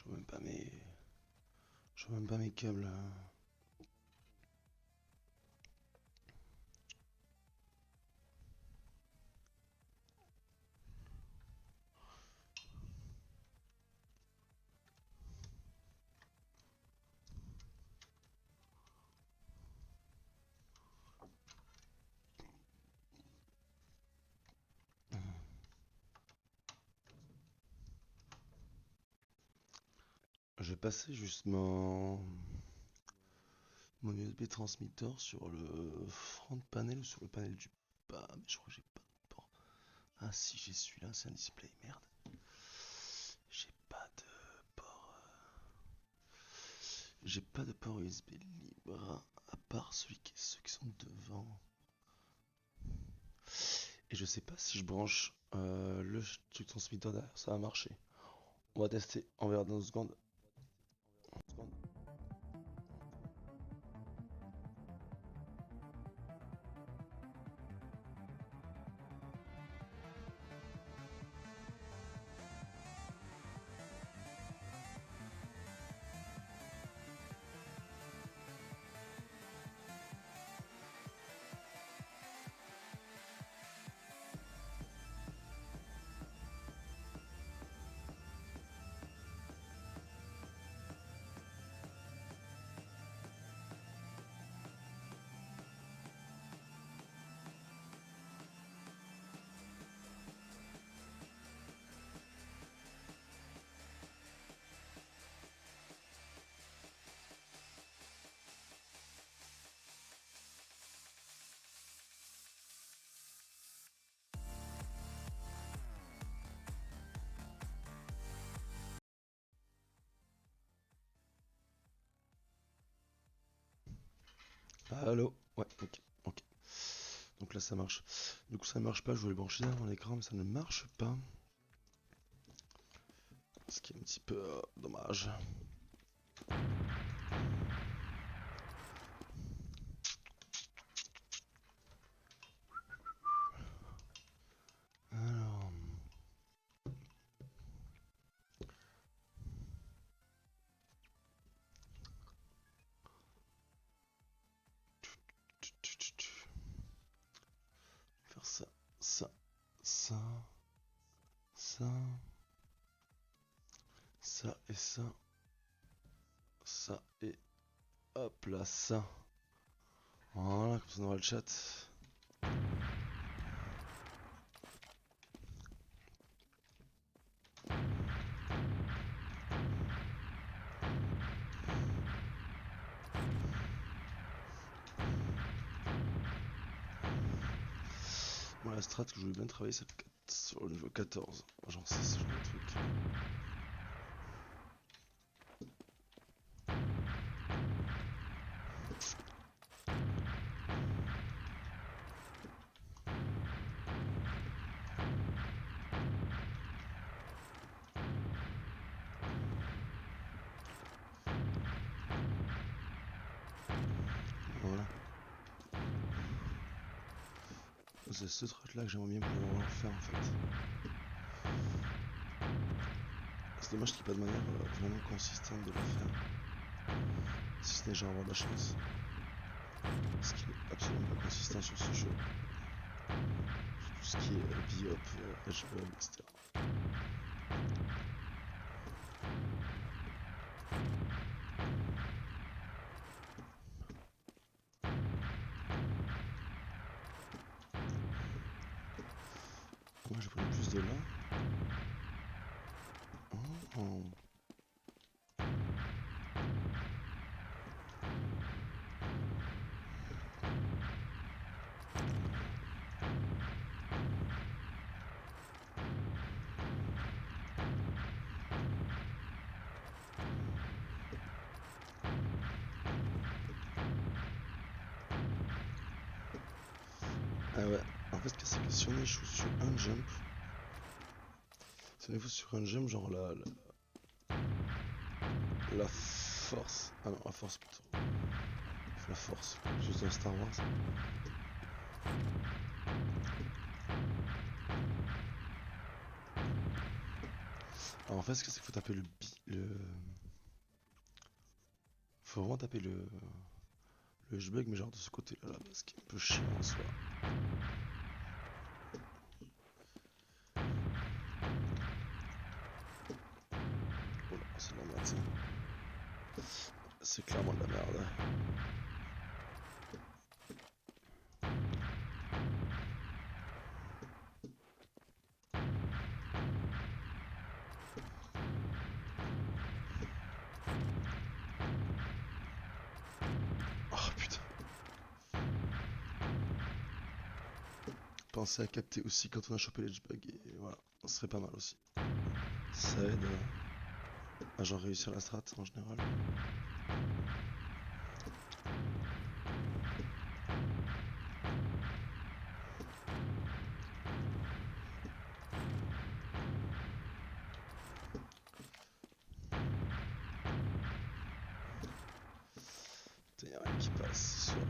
Je vois même pas mes... Je vois même pas mes câbles. J'ai passé juste mon USB transmitteur sur le front panel ou sur le panel du bas, mais je crois que j'ai pas de port. Ah si, j'ai celui-là, c'est un display, merde. J'ai pas de port. J'ai pas de port USB libre, à part ceux qui sont devant. Et je sais pas si je branche le truc transmetteur derrière, ça va marcher. On va tester, on verra dans une seconde. Allô? Ouais, ok, ok. Donc là ça marche. Du coup ça ne marche pas, je voulais brancher derrière mon écran, mais ça ne marche pas. Ce qui est un petit peu dommage. Alors... Faire ça, ça, ça, ça, ça et ça, ça et hop là, ça. Voilà, comme ça on aura le chat. Moi la strat que je voulais bien travailler c'est sur le niveau 14. Genre c'est ce genre de truc. Voilà. C'est ce truc là que j'aimerais bien pouvoir faire en fait. C'est dommage qu'il n'y ait pas de manière vraiment consistante de le faire. Si ce n'est genre avoir de la chance. Ce qui n'est absolument pas consistant sur ce jeu. Tout ce qui est biop, HVM, etc. Moi je prends plus de là. Oh. Ah ouais, en fait c'est que si on échoue sur un jump, si on échoue sur un jump, genre la force, ah non la force plutôt, la force, juste dans Star Wars. Alors en fait ce que c'est qu'il faut taper le B le... Faut vraiment taper le bug, mais genre de ce côté-là, là, parce qu'il est un peu chiant en soi. Oh là, c'est de la merde ça. C'est clairement de la merde. Oh putain. Pensez à capter aussi quand on a chopé l'edgebug et voilà, ça serait pas mal aussi. Ça aide à genre réussir la strat en général. Putain, y'a rien qui passe ce soir.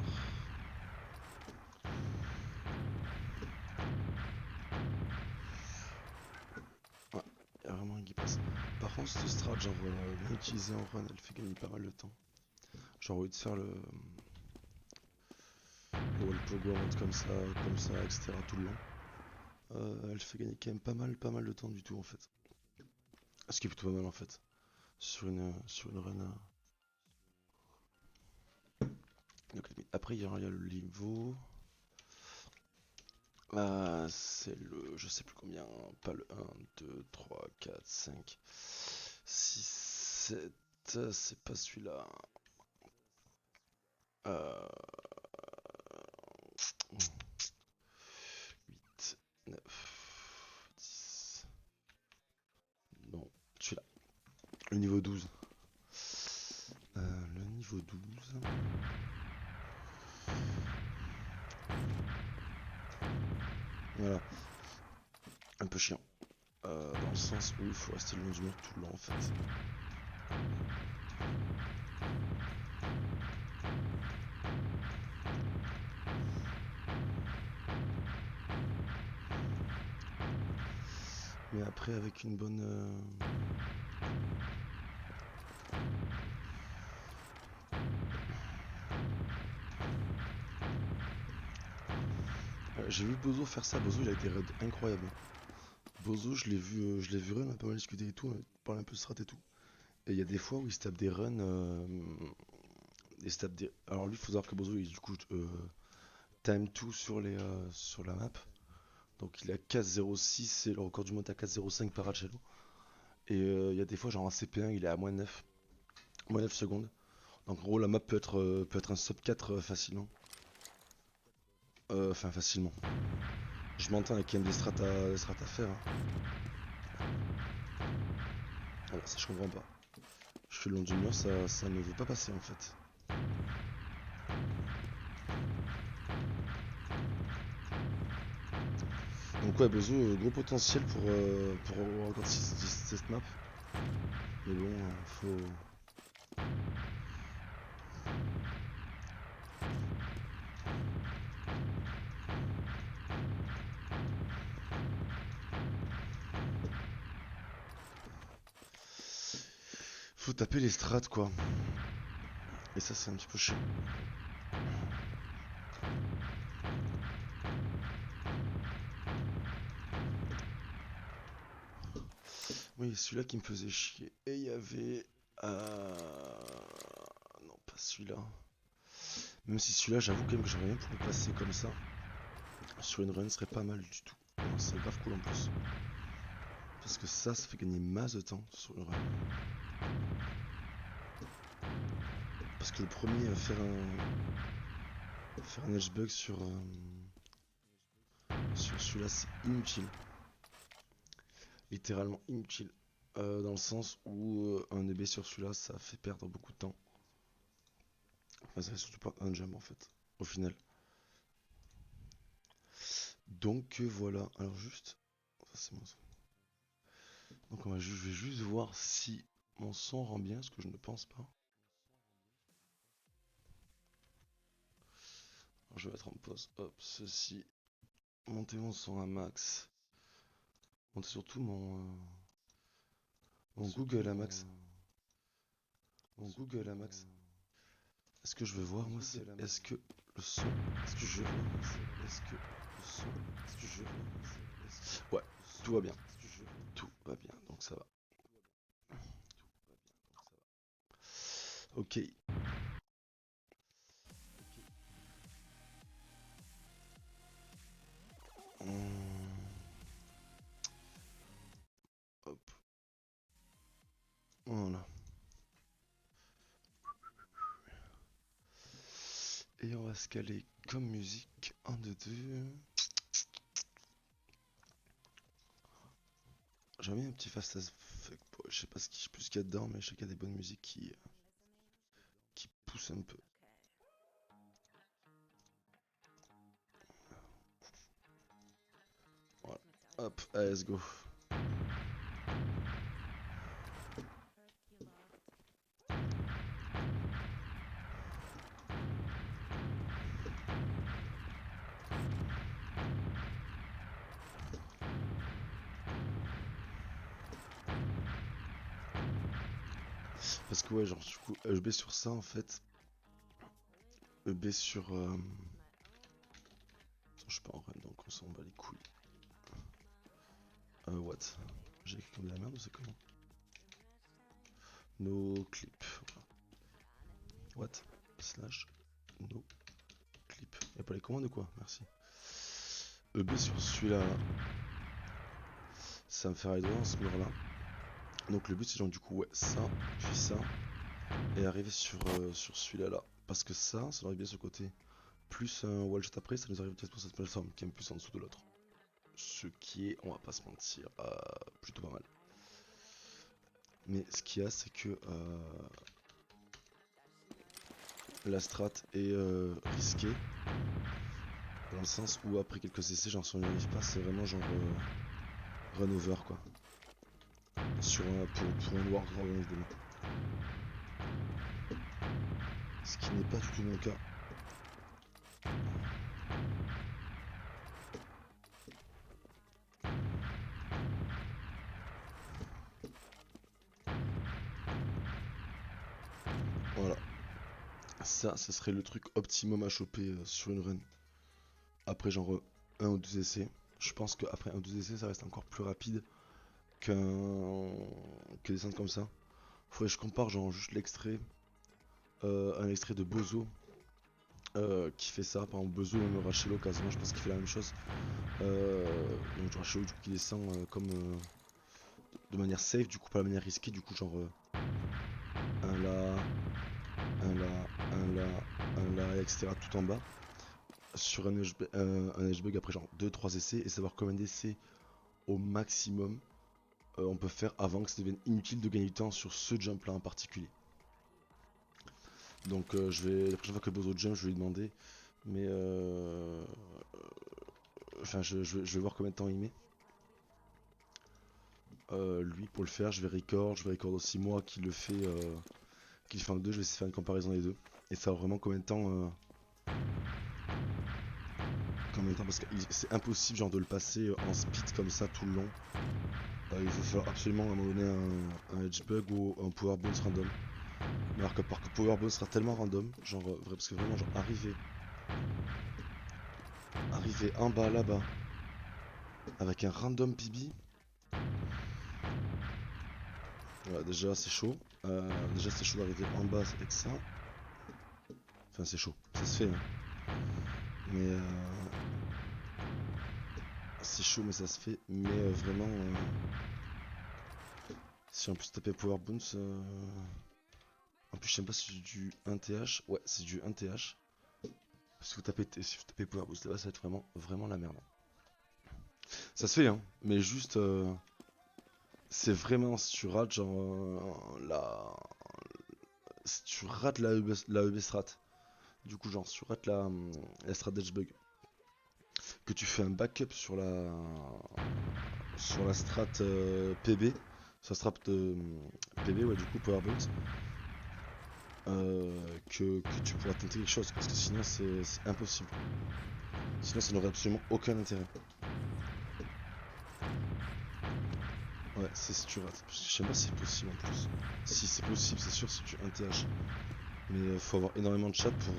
Ouais, y'a vraiment rien qui passe. Par contre, cette strat, genre bien utilisée en run, elle fait gagner pas mal de temps. Genre au lieu de faire le wall pogo en mode comme ça, etc. tout le long. Elle fait gagner quand même pas mal de temps du tout en fait. Ce qui est plutôt pas mal en fait. Sur une run. Donc, après, il y a le niveau. C'est le. Je sais plus combien. Pas le 1, 2, 3, 4, 5, 6, 7. C'est pas celui-là. Euh, 8, 9, 10. Non, celui-là. Le niveau 12. Le niveau 12. Voilà. Un peu chiant. Dans le sens où il faut rester le long du mur tout le long en fait. Mais après avec une bonne... j'ai vu Bozo faire ça. Bozo il a des raids incroyables. Bozo je l'ai vu run, on a pas mal discuté et tout, on a parlé un peu de strat et tout. Et il y a des fois où il se tape des runs... il se tape des... Alors lui il faut savoir que Bozo il du coup time tout sur, sur la map. Donc il est à 4,06 et le record du monde est à 4,05 par Arcello. Et il y a des fois genre en CP1 il est à moins 9 secondes. Donc en gros la map peut être un sub 4 facilement. Enfin facilement. Je m'entends, il y a quand même des strats à faire. Hein. Voilà, ça je comprends pas. Je suis le long du mur, ça ne veut pas passer en fait. Donc ouais, Bozo, gros potentiel pour record 6 cette map. Mais bon, faut taper les strats quoi. Et ça c'est un petit peu chiant. Oui, celui-là qui me faisait chier. Et il y avait... Non, pas celui-là. Même si celui-là, j'avoue quand même que j'aurais bien pour le passer comme ça. Sur une run, ce serait pas mal du tout. Non, c'est grave cool en plus. Parce que ça fait gagner masse de temps sur une run. Parce que le premier à faire un edge bug sur celui-là, c'est inutile. Littéralement inutile. Dans le sens où un EB sur celui-là, ça fait perdre beaucoup de temps. Enfin, ça fait surtout pas un jump en fait, au final. Donc voilà, alors juste... Ça c'est mon son. Donc je vais juste voir si mon son rend bien, ce que je ne pense pas. Alors, je vais mettre en pause, hop, ceci. Monter mon son à max. Monter surtout mon Google à max. Bon, Google à max. Est-ce que je veux voir moi c'est est-ce que le son est-ce que je veux voir moi c'est est-ce que le son est-ce que je veux voir moi c'est est-ce que ouais tout va bien tout va bien donc ça va ok. Hop voilà et on va se caler comme musique 1 2 2. J'ai mis un petit fast as fuck boy. Je sais pas ce plus qu'il y a dedans mais je sais qu'il y a des bonnes musiques qui poussent un peu. Voilà. Hop, allez, let's go. Parce que ouais, genre du coup, EB sur ça en fait, EB sur... Attends, je suis pas en run donc on s'en bat les couilles. What? J'ai écrit comme de la merde ou c'est comment? No clip. What? Slash no clip. Y'a pas les commandes ou quoi? Merci. EB sur celui-là, ça me fait aller droit dans ce mur là. Donc le but c'est genre du coup ouais ça, puis ça, et arriver sur celui-là là. Parce que ça aurait bien ce côté. Plus un wall shot après, ça nous arrive peut-être pour cette plateforme qui est un peu plus en dessous de l'autre. Ce qui est, on va pas se mentir, plutôt pas mal. Mais ce qu'il y a, c'est que la strat est risquée. Dans le sens où après quelques essais, genre si on n'y arrive pas, c'est vraiment genre run over quoi. Sur pour un Warground évidemment. Ce qui n'est pas du tout mon cas. Voilà. Ça, ce serait le truc optimum à choper sur une run. Après genre un ou deux essais. Je pense qu'après un ou deux essais, ça reste encore plus rapide que des centres comme ça. Faudrait que je compare genre juste l'extrait, un extrait de Bozo qui fait ça, par exemple Bozo ou même Rachelo quasiment, je pense qu'il fait la même chose. Donc Rachelo du coup qui descend comme de manière safe, du coup pas la manière risquée, du coup genre un là, un là, un là, un là, etc. tout en bas. Sur un edgebug après genre deux trois essais et savoir combien d'essais au maximum on peut faire avant que ça devienne inutile de gagner du temps sur ce jump là en particulier. Donc la prochaine fois que Bozo jump, je vais lui demander. Mais enfin, je vais voir combien de temps il met. Lui, pour le faire, je vais record aussi moi qui le fait en deux. Je vais essayer de faire une comparaison des deux. Et savoir vraiment combien de temps, parce que c'est impossible genre de le passer en speed comme ça tout le long. Il va falloir absolument à un moment donné un edge bug ou un power bounce random. Mais alors que par contre, power bounce sera tellement random, genre parce que vraiment genre arriver en bas là-bas avec un random PB. Voilà, déjà c'est chaud. Déjà c'est chaud d'arriver en bas avec ça. Enfin c'est chaud, ça se fait hein. Mais c'est chaud mais ça se fait. Mais vraiment si en plus taper Power Bounce en plus je sais pas si c'est du 1TH. Ouais c'est du 1TH. Si vous tapez Power Bounce là-bas ça va être vraiment la merde. Ça se fait hein. Mais juste c'est vraiment si tu rates genre si tu rates la EB strat. Du coup genre si tu rates la strat d'edge bug. Que tu fais un backup sur la strat PB, sur la strat PB, ouais, du coup, Power Bolt, que tu pourras tenter quelque chose, parce que sinon c'est impossible. Sinon ça n'aurait absolument aucun intérêt. Ouais, c'est si tu rates. Je sais pas si c'est possible en plus. Si c'est possible, c'est sûr si tu 1th. Mais faut avoir énormément de chat pour.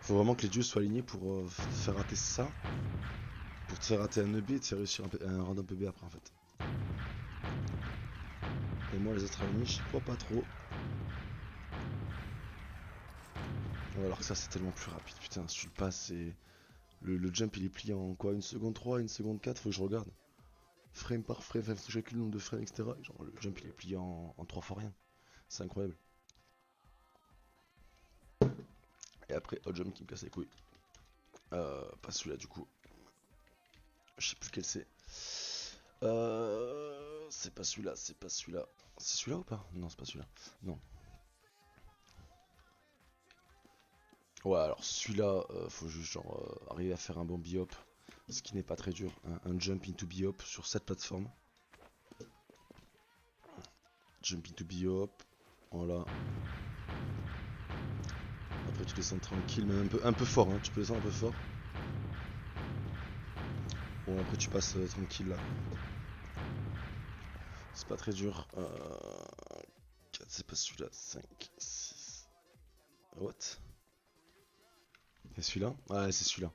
Faut vraiment que les dieux soient alignés pour te faire rater ça. Pour te faire rater un EB et te faire réussir un random PB après en fait. Et moi les autres alignés, j'y crois pas trop. Ouais, alors que ça c'est tellement plus rapide. Putain, si tu le passes, c'est. Le jump il est plié en quoi? 1 seconde 3, 1 seconde 4, faut que je regarde. Frame par frame, faut que je calcule le nombre de frames, etc. Genre le jump il est plié en 3 fois rien. C'est incroyable. Et après, hot jump qui me casse les couilles. Pas celui-là du coup. Je sais plus quel c'est. C'est pas celui-là, c'est pas celui-là. C'est celui-là ou pas? Non, c'est pas celui-là. Non. Ouais, alors celui-là, faut juste genre arriver à faire un bon biop. Ce qui n'est pas très dur. Un jump into biop sur cette plateforme. Jump into biop. Voilà. Après tu descends tranquille, mais un peu fort, hein. Tu peux descendre un peu fort. Bon, après tu passes tranquille là. C'est pas très dur. 4, c'est pas celui-là. 5, 6. What? C'est celui-là? Ouais, c'est celui-là.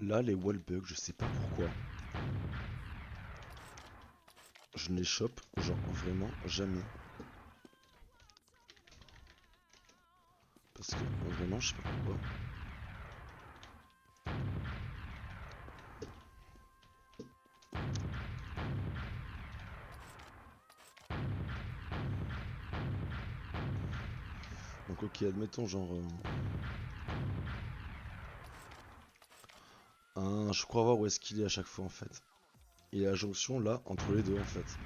Là, les wallbugs, je sais pas pourquoi. Je ne les chope, genre vraiment jamais. Parce que vraiment, je sais pas pourquoi. Donc ok, admettons genre... je crois voir où est-ce qu'il est à chaque fois en fait. Il est à la jonction là, entre les deux en fait.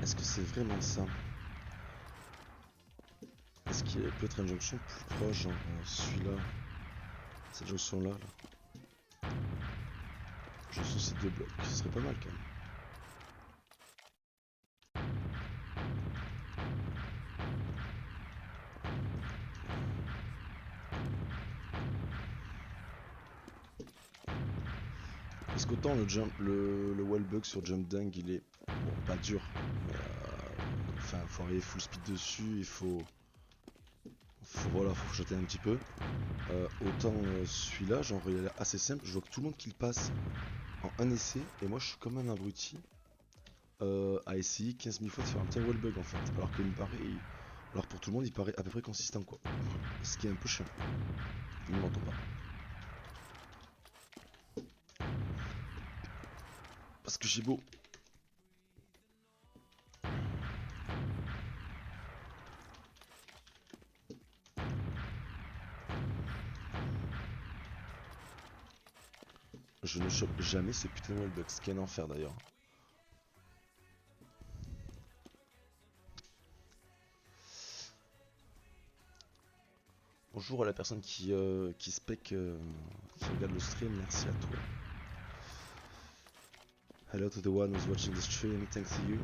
Est-ce que c'est vraiment ça? Est-ce qu'il peut être une jonction plus proche, genre celui-là? Cette jonction là, là. Jonction ces deux blocs, ce serait pas mal quand même. Parce qu'autant le wall bug sur jump dunk il est bon pas dur, mais enfin faut arriver full speed dessus, il faut voilà, faut jeter un petit peu. Autant celui-là, genre il a l'air assez simple, je vois que tout le monde qui le passe en un essai, et moi je suis comme un abruti à essayer 15 000 fois de faire un petit wall bug en fait. Alors qu'il me paraît, alors pour tout le monde il paraît à peu près consistant quoi. Ce qui est un peu chiant. Il ne m'entend pas. Parce que j'ai beau. Je ne chope jamais ce putain de wallbug, ce qui est un enfer d'ailleurs. Bonjour à la personne qui spec, qui regarde le stream, merci à toi. Hello to the one who's watching the stream, thanks to you.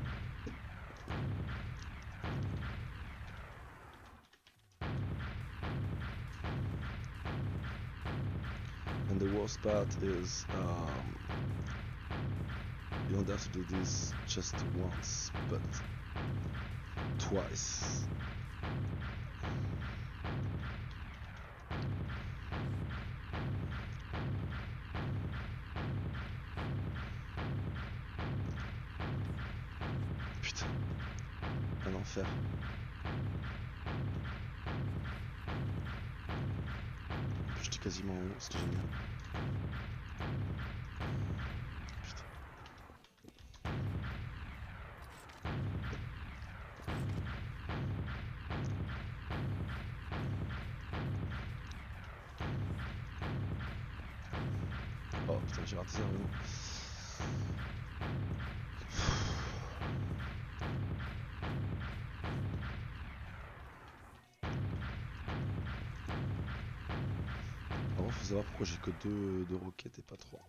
And the worst part is you don't have to do this just once, but twice. Putain, un enfer. En plus j'étais quasiment en haut, c'était génial. Putain. Oh putain, j'ai raté ça vraiment. Par contre, faut savoir pourquoi j'ai que deux roquettes et pas 3.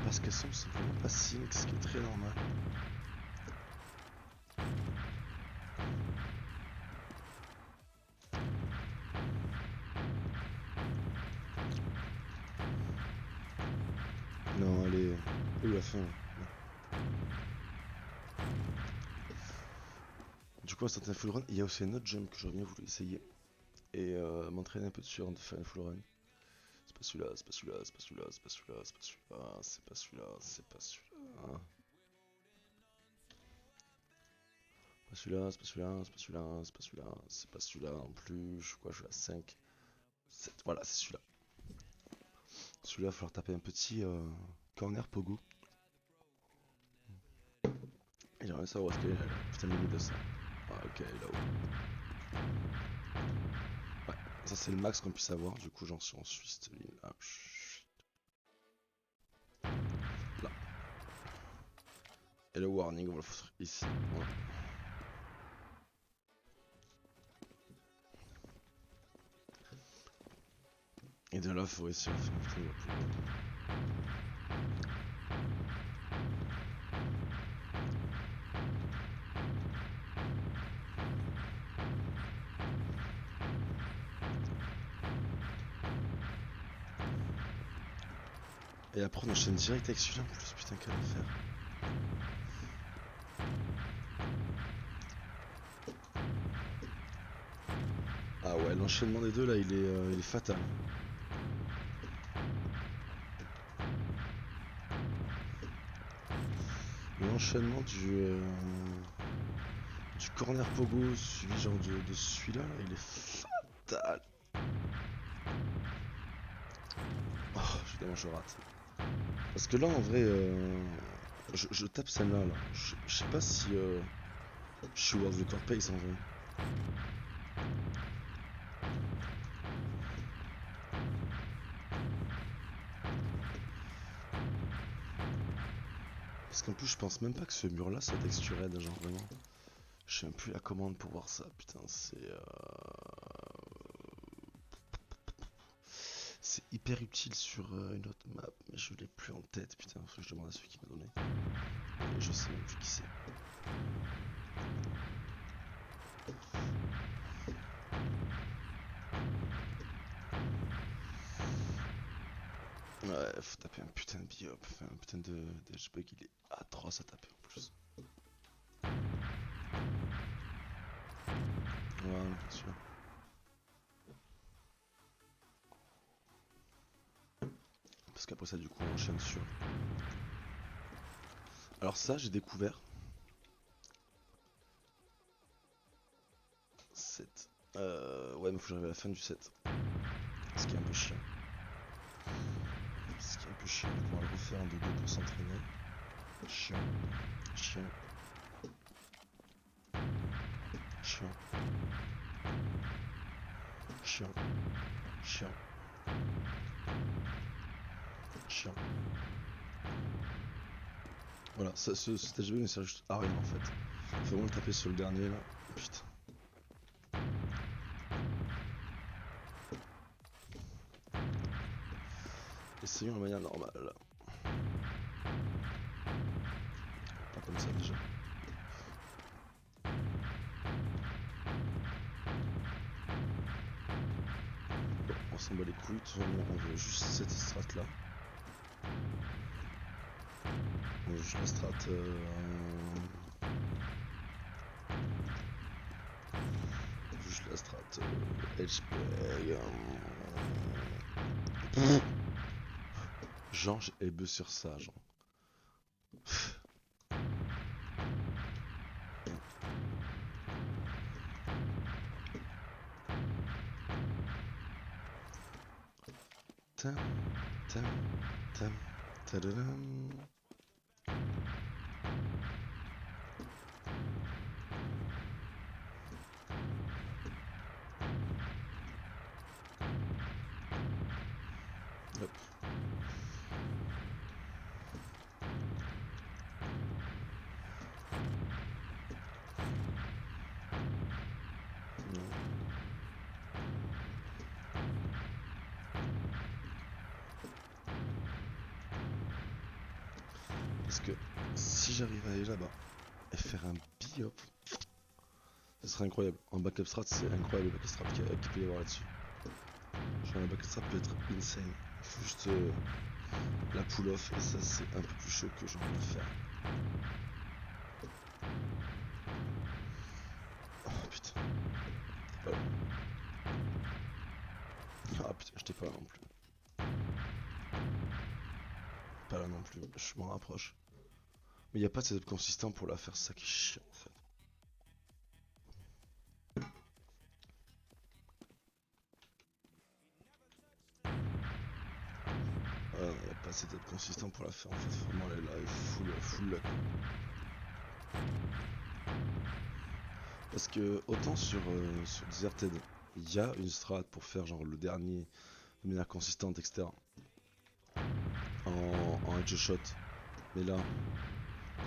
Parce qu'elles sont simplement pas sync, ce qui est très normal. Ou la fin, ouais. Ouais. Du coup, à certains full run, il y a aussi un autre jump que j'aurais bien voulu essayer. Et m'entraîner un peu dessus avant de faire un full run. C'est pas celui-là, c'est pas celui-là, c'est pas celui-là, c'est pas celui-là, c'est pas celui-là, c'est pas celui-là, c'est pas celui-là. Pas celui-là, c'est pas celui-là, c'est pas celui-là, c'est pas celui-là, c'est pas celui-là non plus. Je suis quoi, je suis à 5, 7, voilà, c'est celui-là. Celui-là, il va falloir taper un petit corner pogo. Et j'aimerais savoir où est-ce qu'elle est la putain de limite de ça. Ah, ok, elle est là-haut. Ouais, ça c'est le max qu'on puisse avoir. Du coup, j'en suis en Suisse, cette ligne là. Là. Et le warning, on va le foutre ici. Voilà. Et de là, il faut réussir à faire un putain de pogo. Et après, on enchaîne direct avec celui-là en plus. Putain, quel enfer. Ah ouais, l'enchaînement des deux là, il est fatal. L'enchaînement du corner pogo suivi genre de celui-là, là, il est fatal. Oh, évidemment, je rate. Parce que là, en vrai, je tape celle-là. Là. Je sais pas si je suis world record pace en vrai. Parce qu'en plus, je pense même pas que ce mur-là soit textured, genre vraiment. Je sais même plus la commande pour voir ça. Putain, c'est hyper utile sur une autre map, mais je l'ai plus en tête. Putain, faut que je demande à celui qui m'a donné. Et je sais même plus qui c'est. Ouais, faut taper un putain de biop, enfin, un putain de bug, il est atroce à taper en plus. Voilà, celui-là. Parce qu'après ça, du coup, on enchaîne sur. Alors, ça, j'ai découvert. 7. Ouais, mais faut que j'arrive à la fin du 7. Ce qui est un peu chiant. Ce qui est un peu chiant, on va le refaire en 2-2 pour s'entraîner. Chiant. Chiant. Chiant. Chiant. Chiant. Chiant. Voilà, ce stage B ne sert juste à rien en fait. Faut vraiment le taper sur le dernier là. Putain. Essayons la manière normale là. Pas comme ça déjà. Bon, on s'en bat les couilles, tout simplement on veut juste cette strat là. On veut juste la strat juste la strat HP. Genre j'ai bug sur ça, genre. Tam, tam, tam, tadadam. Hop. Non. Parce que si j'arrive à aller là-bas et faire un biop, ce serait incroyable. En backup strat, c'est incroyable le backup strat qu'il peut y avoir là-dessus. Genre, le backup strat peut être insane. Il faut juste la pull-off, et ça c'est un peu plus chaud que j'en vais faire. Oh putain, t'es pas là. Ah putain, j'étais pas là non plus. Pas là non plus, je m'en rapproche. Mais y a pas de setup consistant pour la faire, c'est ça qui est chiant en fait. Y a pas de setup consistant pour la faire en fait, faut vraiment aller là et full là quoi. Parce que autant sur Deserted, il y a une strat pour faire genre le dernier de manière consistante, etc. En headshot. Mais là,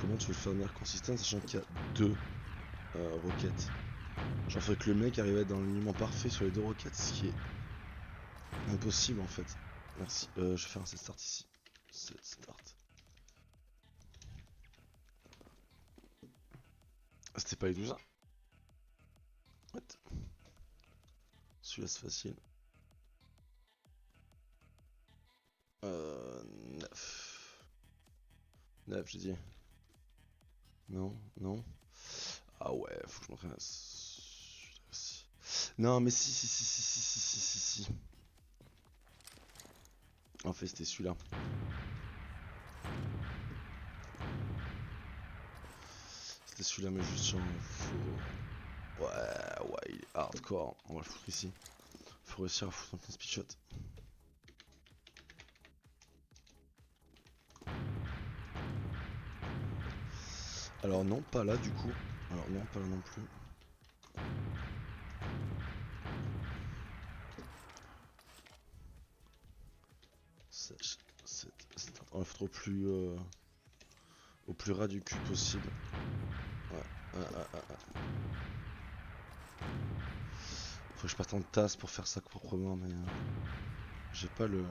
comment tu veux le faire de manière consistante sachant qu'il y a deux roquettes? Genre faudrait que le mec arrive à être dans l'alignement parfait sur les deux roquettes, ce qui est impossible en fait. Merci. Je vais faire un set start ici. Set start. Ah, c'était pas du tout ça. What? Celui-là c'est facile. 9. 9 j'ai dit. Non, non. Ah ouais, faut que je m'entraîne à... Non mais si. En fait c'était celui-là. C'était celui-là mais juste genre faut... Ouais, il est hardcore. On va le foutre ici. Faut réussir à foutre un petit speedshot. Alors non, pas là du coup. Alors non, pas là non plus. On va foutre au plus ras du cul possible. Ouais. Faut que je parte en tasse pour faire ça proprement, mais j'ai pas le...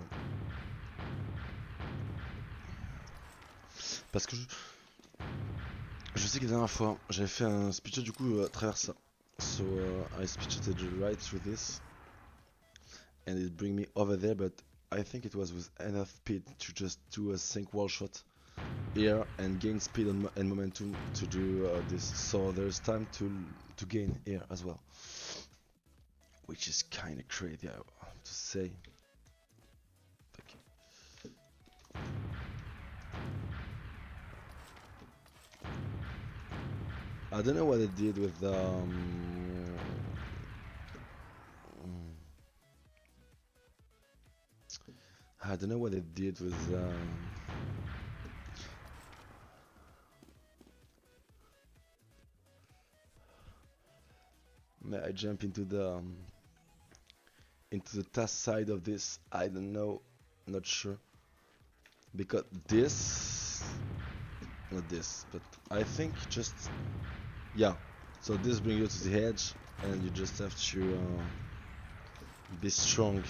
Parce que je sais que la dernière fois, j'avais fait un speedshot du coup à travers ça. So I speedshotted right through this. And it bring me over there, but I think it was with enough speed to just do a sync wall shot here and gain speed and momentum to do this. So there's time to gain here as well. Which is kinda crazy, I have to say. I don't know what it did with I don't know what it did with may I jump into the task side of this? I don't know, not sure. Because this, not this, but I think just, yeah. So this brings you to the edge, and you just have to be strong.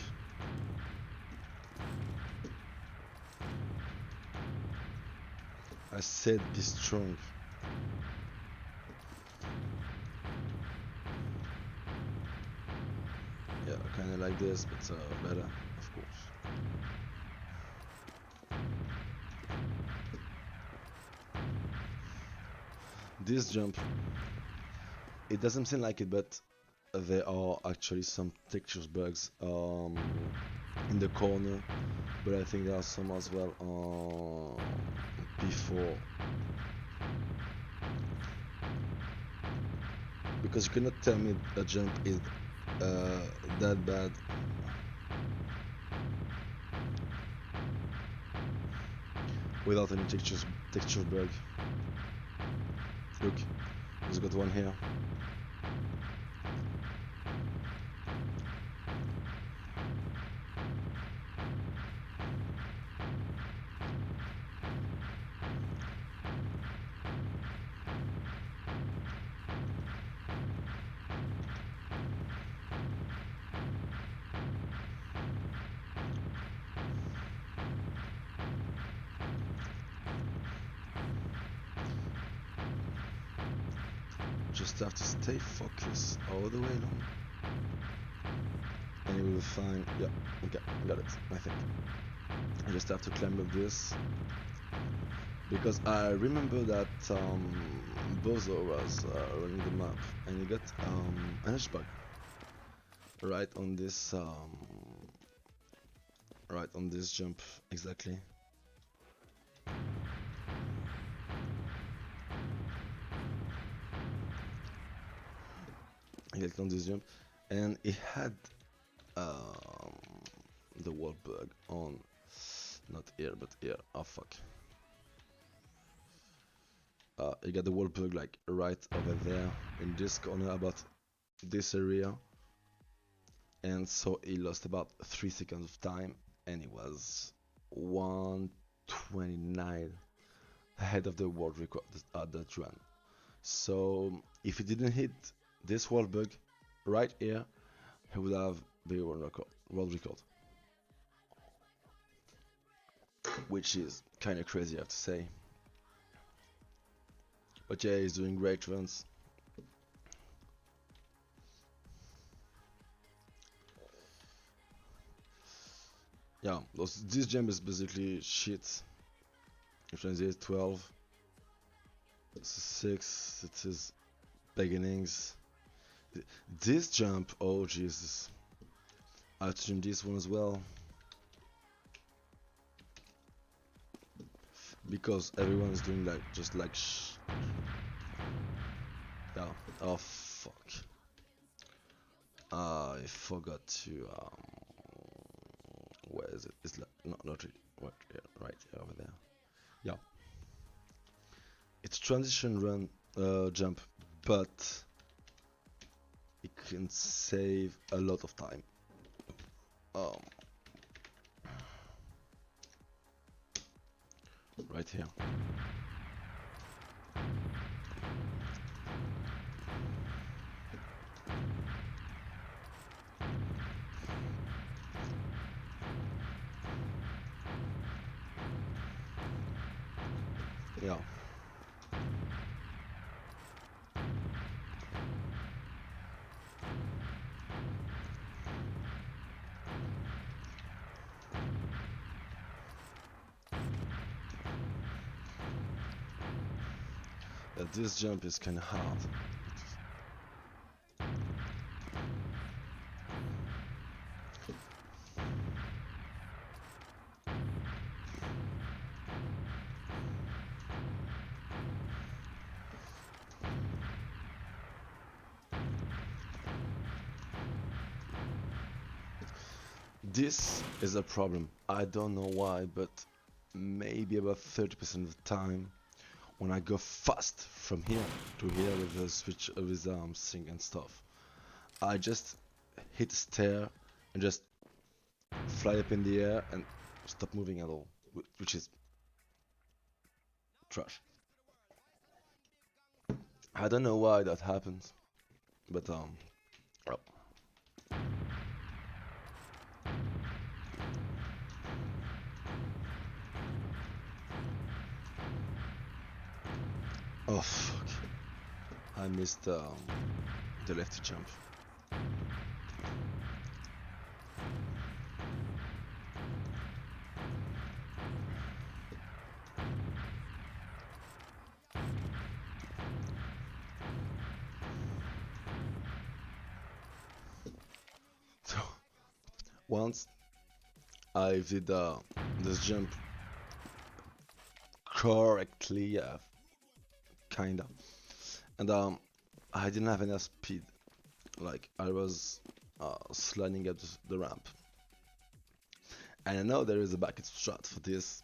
I said be strong. Yeah, kind of like this, but better, of course. This jump, it doesn't seem like it, but there are actually some textures bugs in the corner, but I think there are some as well before, because you cannot tell me a jump is that bad. Without any texture bug. Look, there's got one here. Just have to stay focused all the way along. And you will find, yeah, okay, got it, I think. I just have to climb up this because I remember that Bozo was running the map and he got an bug right on this jump exactly. He got on this jump and he had um, the wall bug on, not here but here. Oh fuck. You got the wall bug like right over there in this corner about this area, and so he lost about 3 seconds of time and he was 129 ahead of the world record at that run. So if he didn't hit this wall bug right here, he would have the world record, which is kind of crazy I have to say. But yeah, he's doing great runs. Yeah, this gem is basically shit. If translate 12, 6, it is beginnings. This jump, oh Jesus. I'll trim this one as well. Because everyone is doing like, just like yeah. Oh fuck. I forgot to, where is it? It's like, not really, right here, over there. Yeah. It's transition run, jump, but it can save a lot of time. Um, right here. Yeah. This jump is kind of hard. This is a problem. I don't know why, but maybe about 30% of the time when I go fast from here to here with the switch with sync and stuff, I just hit a stair and just fly up in the air and stop moving at all, which is trash. I don't know why that happens, but oh, oh fuck, I missed the lefty jump. So once I did this jump correctly, kinda, and I didn't have enough speed. Like I was sliding up the ramp, and I know there is a back strat for this.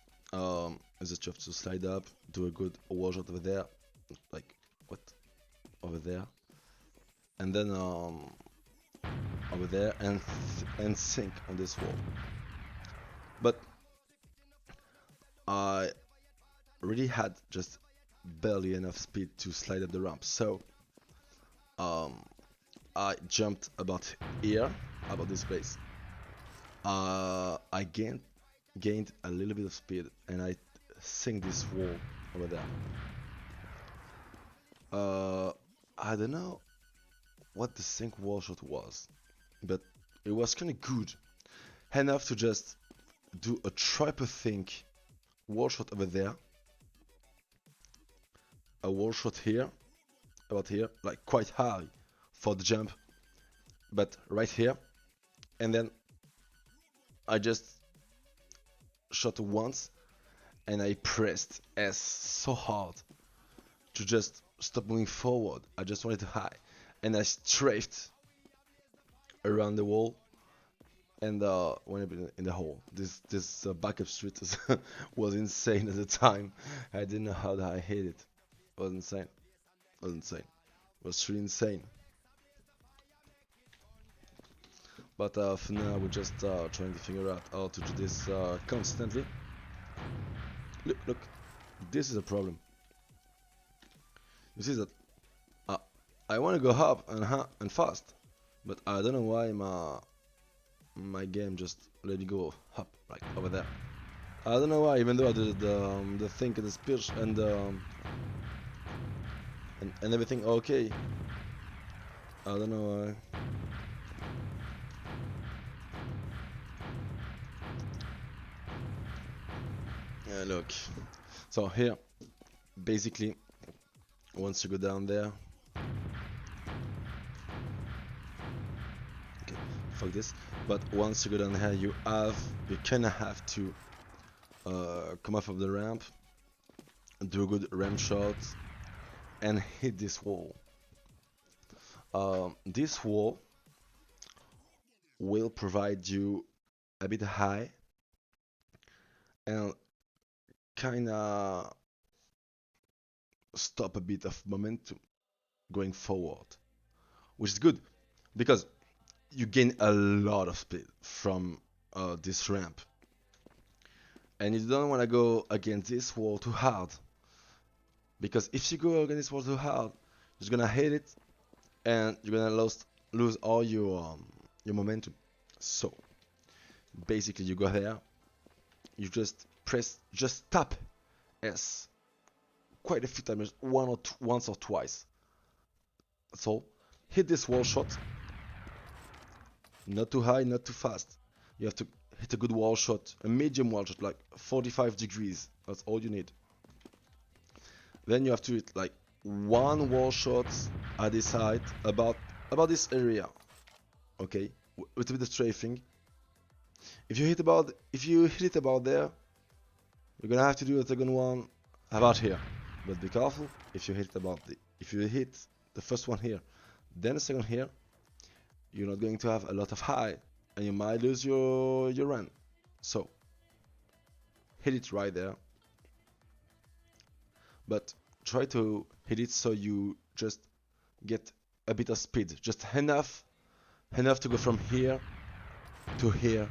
Is that you have to slide up, do a good wall shot over there, like what over there, and then over there and sink on this wall. But I really had just barely enough speed to slide up the ramp, so um, I jumped about here, about this place. I gained a little bit of speed and I sink this wall over there. I don't know what the sink wall shot was, but it was kind of good, enough to just do a triple think wall shot over there, a wall shot here, about here, like quite high for the jump, but right here, and then I just shot once and I pressed S so hard to just stop moving forward. I just wanted to hide, and I strafed around the wall and went in the hole. This backup street was insane at the time. I didn't know how I hit it. It was insane. It was insane. It was really insane. But for now, we're just trying to figure out how to do this constantly. Look, look. This is a problem. You see that uh, I want to go up and fast, but I don't know why my game just let me go up like over there. I don't know why, even though I did the thing and the speech and everything okay. I don't know why. Yeah, look. So here, basically, once you go down there, okay, fuck this. But once you go down here, you kinda have to come off of the ramp, do a good ramp shot, and hit this wall. This wall will provide you a bit high and kinda stop a bit of momentum going forward, which is good because you gain a lot of speed from this ramp, and you don't want to go against this wall too hard because if you go against this wall too hard, you're gonna hit it and you're gonna lose all your momentum. So basically, you go there, you just tap S quite a few times, once or twice. So hit this wall shot, not too high, not too fast. You have to hit a good wall shot, a medium wall shot, like 45 degrees. That's all you need. Then you have to hit like one wall shot at this height, about this area. Okay, with a bit of strafing. If you hit it about there, you're gonna have to do a second one about here. But be careful if you hit the first one here, then the second here, you're not going to have a lot of height, and you might lose your run. So hit it right there, but try to hit it so you just get a bit of speed, just enough to go from here to here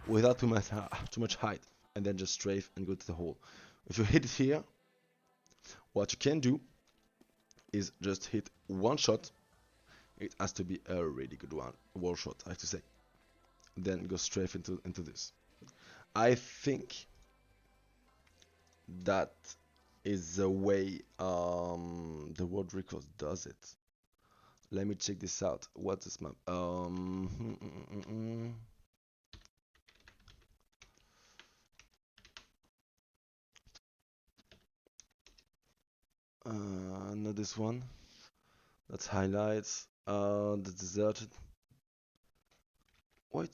without too much height, and then just strafe and go to the hole. If you hit it here, what you can do is just hit one shot. It has to be a really good one, wall shot, I have to say. Then go strafe into this. I think that is the way the world record does it. Let me check this out. What's this map? Not this one. That's highlights. The deserted. Why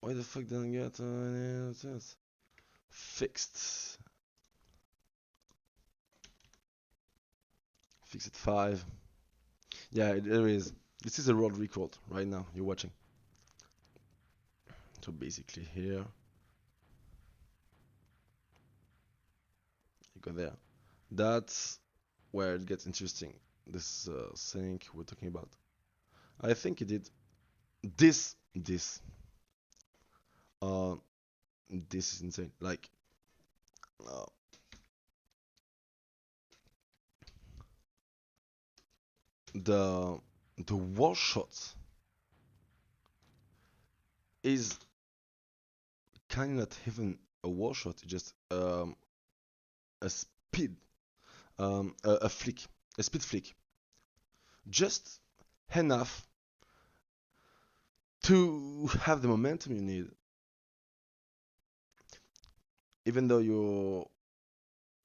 the fuck didn't I get this? Fixed. Fixed at 5. Yeah, there is. This is a world record right now. You're watching. So basically here, you go there. That's where it gets interesting. This sync we're talking about. I think it did this. Uh, this is insane. Like, uh, the the wall shot is kind of not even a wall shot. It's just a speed, a flick, a speed flick, just enough to have the momentum you need even though you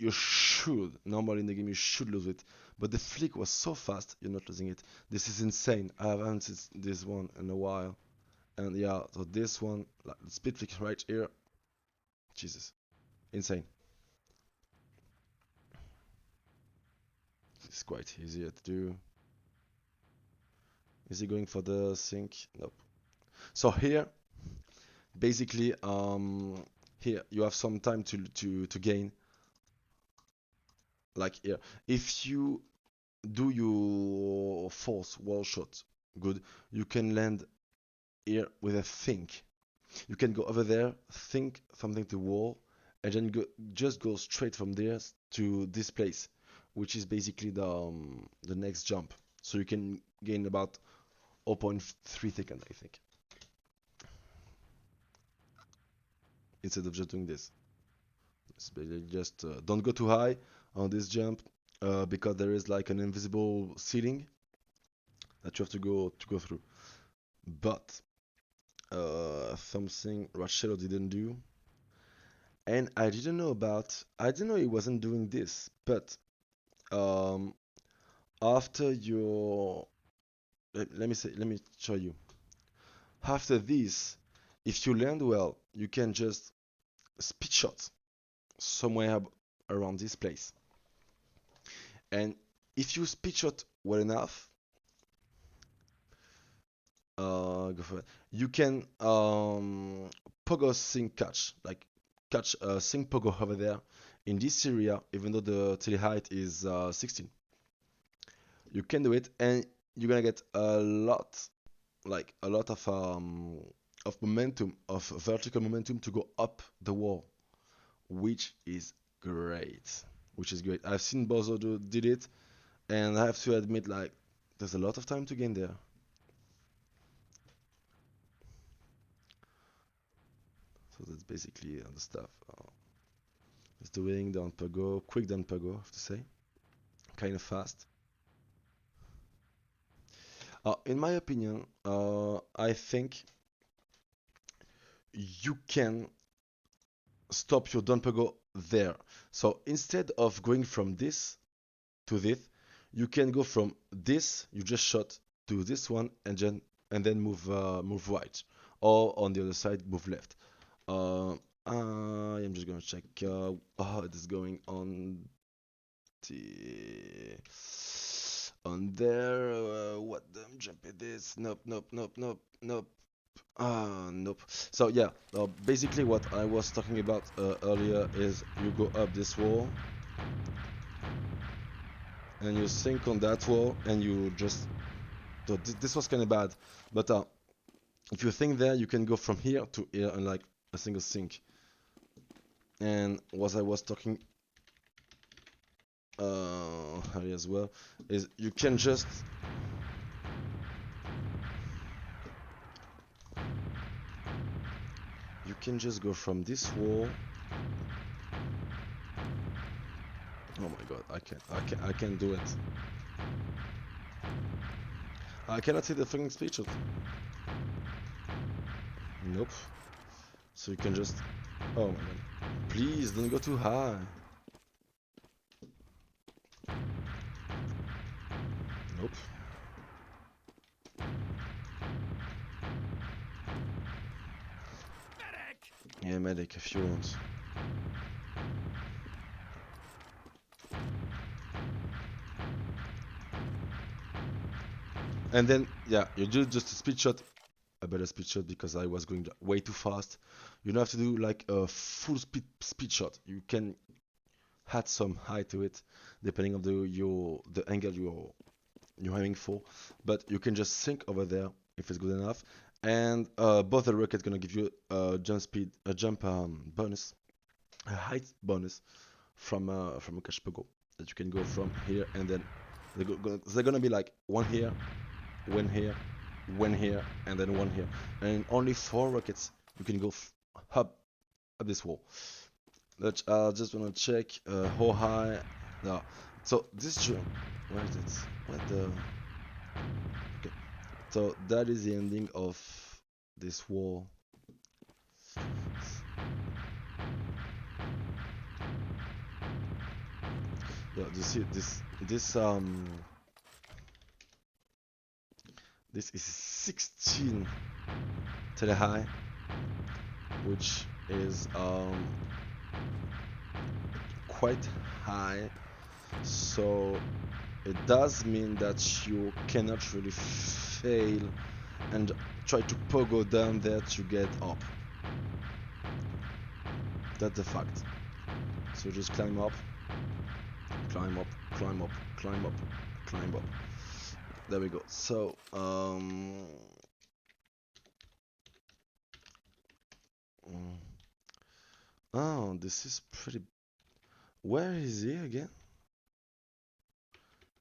should normally in the game you should lose it, but the flick was so fast you're not losing it. This is insane. I haven't seen this one in a while, and yeah, so this one, like the speed flick right here, Jesus, insane. It's quite easier to do. Is he going for the sink? Nope. So here, basically, here you have some time to gain. Like here, if you do your force wall shot, good. You can land here with a think. You can go over there, think something to wall, and then just go straight from there to this place, which is basically the next jump. So you can gain about 0.3 seconds, I think, instead of just doing this. It's basically just don't go too high on this jump because there is like an invisible ceiling that you have to go through. But something Rachelo didn't do, and I didn't know about. I didn't know he wasn't doing this, but um, after your let me show you. After this, if you land well, you can just speed shot somewhere around this place. And if you speed shot well enough, go for it. You can pogo sync catch, like catch sync pogo over there in this area, even though the tele height is 16. You can do it, and you're gonna get a lot, like a lot of momentum, of vertical momentum to go up the wall, which is great. Which is great. I've seen Bozo did it, and I have to admit, like, there's a lot of time to gain there. So that's basically the stuff. It's doing down per go, quick down per go, I have to say, kind of fast. In my opinion, I think you can stop your down per go there. So instead of going from this to this, you can go from this you just shot to this one, and then move right, or on the other side move left. Uh, I am just gonna check how it is going the on there. What the jump it is? Nope, nope, nope, nope, nope. Nope. So yeah, basically what I was talking about earlier is you go up this wall and you sink on that wall and you just. So this was kind of bad, but if you think there, you can go from here to here and like a single sink. And what I was talking earlier as well is you can just go from this wall. Oh my god, I can't do it. I cannot see the fucking speed shot. Nope. So you can just. Oh my god. Please don't go too high. Nope. Yeah, medic if you want. And then, yeah, you do just a speed shot. A better speed shot because I was going way too fast. You don't have to do like a full speed shot. You can add some height to it depending on the angle you're aiming for. But you can just sink over there if it's good enough. And both the rockets gonna give you a jump bonus, a height bonus from a cache pogo that you can go from here, and then they're gonna be like one here, one here, and then one here, and only 4 rockets you can go up this wall. But I just wanna check how high. No, so this jump, where is it? What the? Okay, so that is the ending of this wall. Do you see this is 16 tele high, which is quite high. So it does mean that you cannot really fail and try to pogo down there to get up. That's the fact. So just climb up, climb up, climb up, climb up, climb up. There we go. So mm, oh, this is pretty. Where is he again?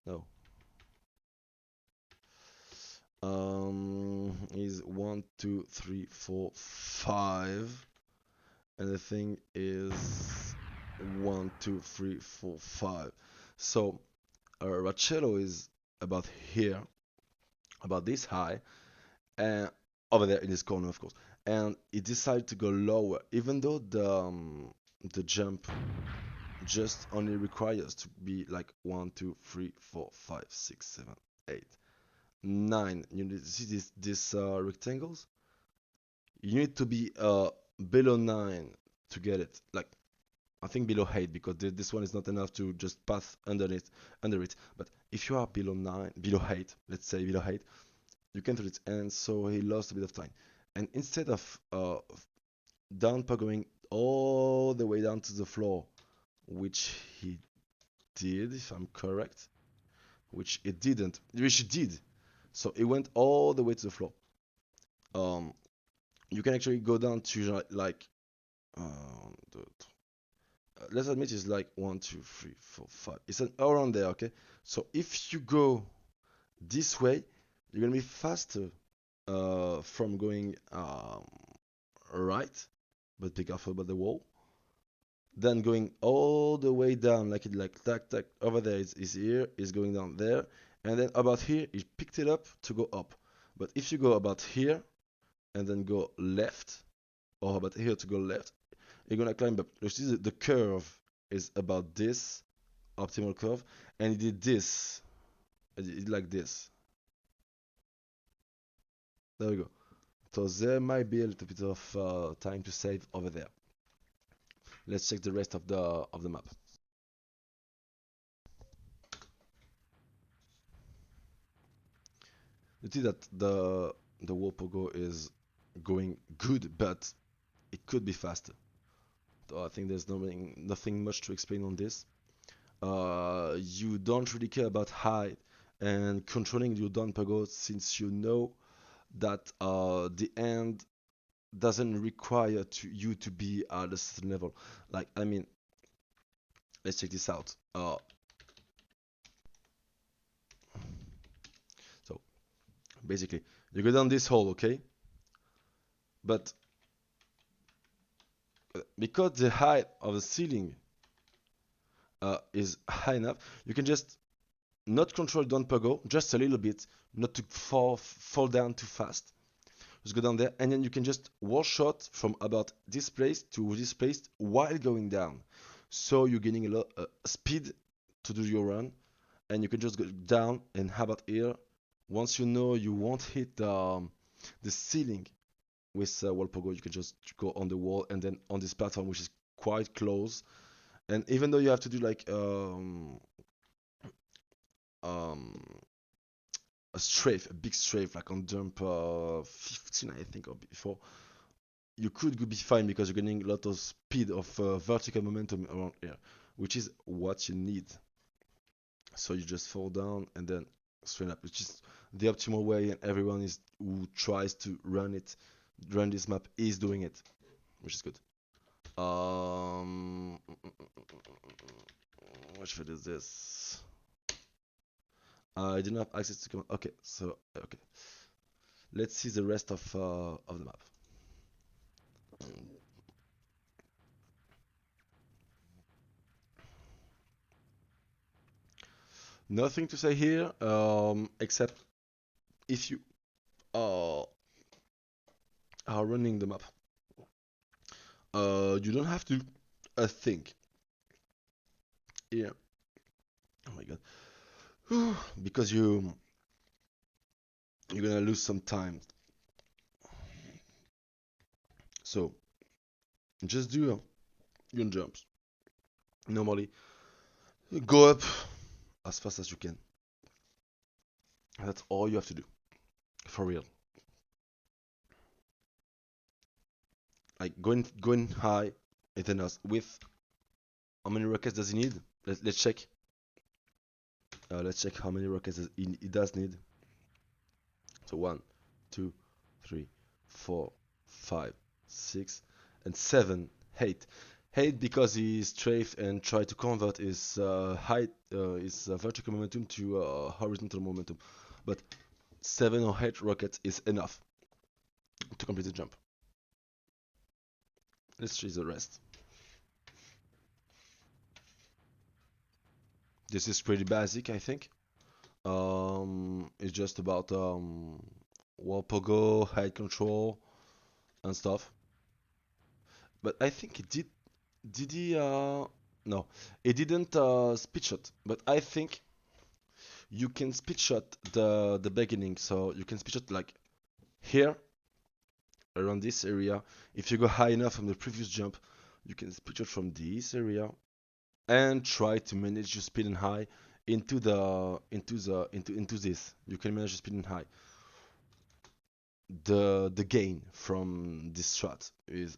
No. Is 1, 2, 3, 4, 5, and the thing is 1, 2, 3, 4, 5. So Racello is about here, about this high, and over there in this corner, of course. And he decided to go lower, even though the jump just only requires to be like 1, 2, 3, 4, 5, 6, 7, 8, 9. You need to see these rectangles. You need to be below 9 to get it. Like I think below 8 because this one is not enough to just pass under it. But if you are below 9, below 8, let's say below 8, you can do it. And so he lost a bit of time. And instead of down going all the way down to the floor, which he did, if I'm correct, which it didn't, which he did. So it went all the way to the floor. Um, you can actually go down to like, let's admit it's like 1, 2, 3, 4, 5. It's around there, okay? So if you go this way, you're gonna be faster from going right, but be careful about the wall. Then going all the way down, like it like tack tack over there is here, is going down there, and then about here, you picked it up to go up. But if you go about here and then go left, or about here to go left, you're gonna climb up. You see the curve is about this optimal curve, and it did this. It did like this. There we go. So there might be a little bit of time to save over there. Let's check the rest of the map. You see that the Wopogo is going good, but it could be faster. So I think there's nothing much to explain on this. You don't really care about height and controlling your down pogo since you know that the end doesn't require you to be at a certain level. Like I mean, let's check this out. So basically, you go down this hole, okay? But because the height of the ceiling is high enough, you can just not control down pogo just a little bit, not to fall down too fast. Just go down there, and then you can just wall shot from about this place to this place while going down. So you're getting a lot speed to do your run, and you can just go down. And how about here? Once you know you won't hit the ceiling with wall pogo, you can just go on the wall and then on this platform, which is quite close. And even though you have to do like um, a strafe, a big strafe, like on jump 15, I think, or before, you could be fine because you're getting a lot of speed of vertical momentum around here, which is what you need. So you just fall down and then straight up, which is the optimal way, and everyone is who tries to run this map is doing it, which is good. Which fit is this? I didn't have access to come. Okay, so okay, let's see the rest of the map. Nothing to say here, except if you are running the map, you don't have to think here. Oh my god. Because you're gonna lose some time. So just do your jumps. Normally, you go up as fast as you can. That's all you have to do. For real. Like going high, and us with how many rockets does he need? Let's check. Let's check how many rockets he does need. So 1, 2, 3, 4, 5, 6, and 7, 8. 8 because he strafe and try to convert his height, his vertical momentum to horizontal momentum. But 7 or 8 rockets is enough to complete the jump. Let's choose the rest. This is pretty basic, I think. It's just about wall pogo, height control, and stuff. But I think it did. Did he? No, it didn't speed shot. But I think you can speed shot the beginning. So you can speed shot like here around this area. If you go high enough from the previous jump, you can speed shot from this area and try to manage your speed and high into this. You can manage your speed and high. The gain from this shot is,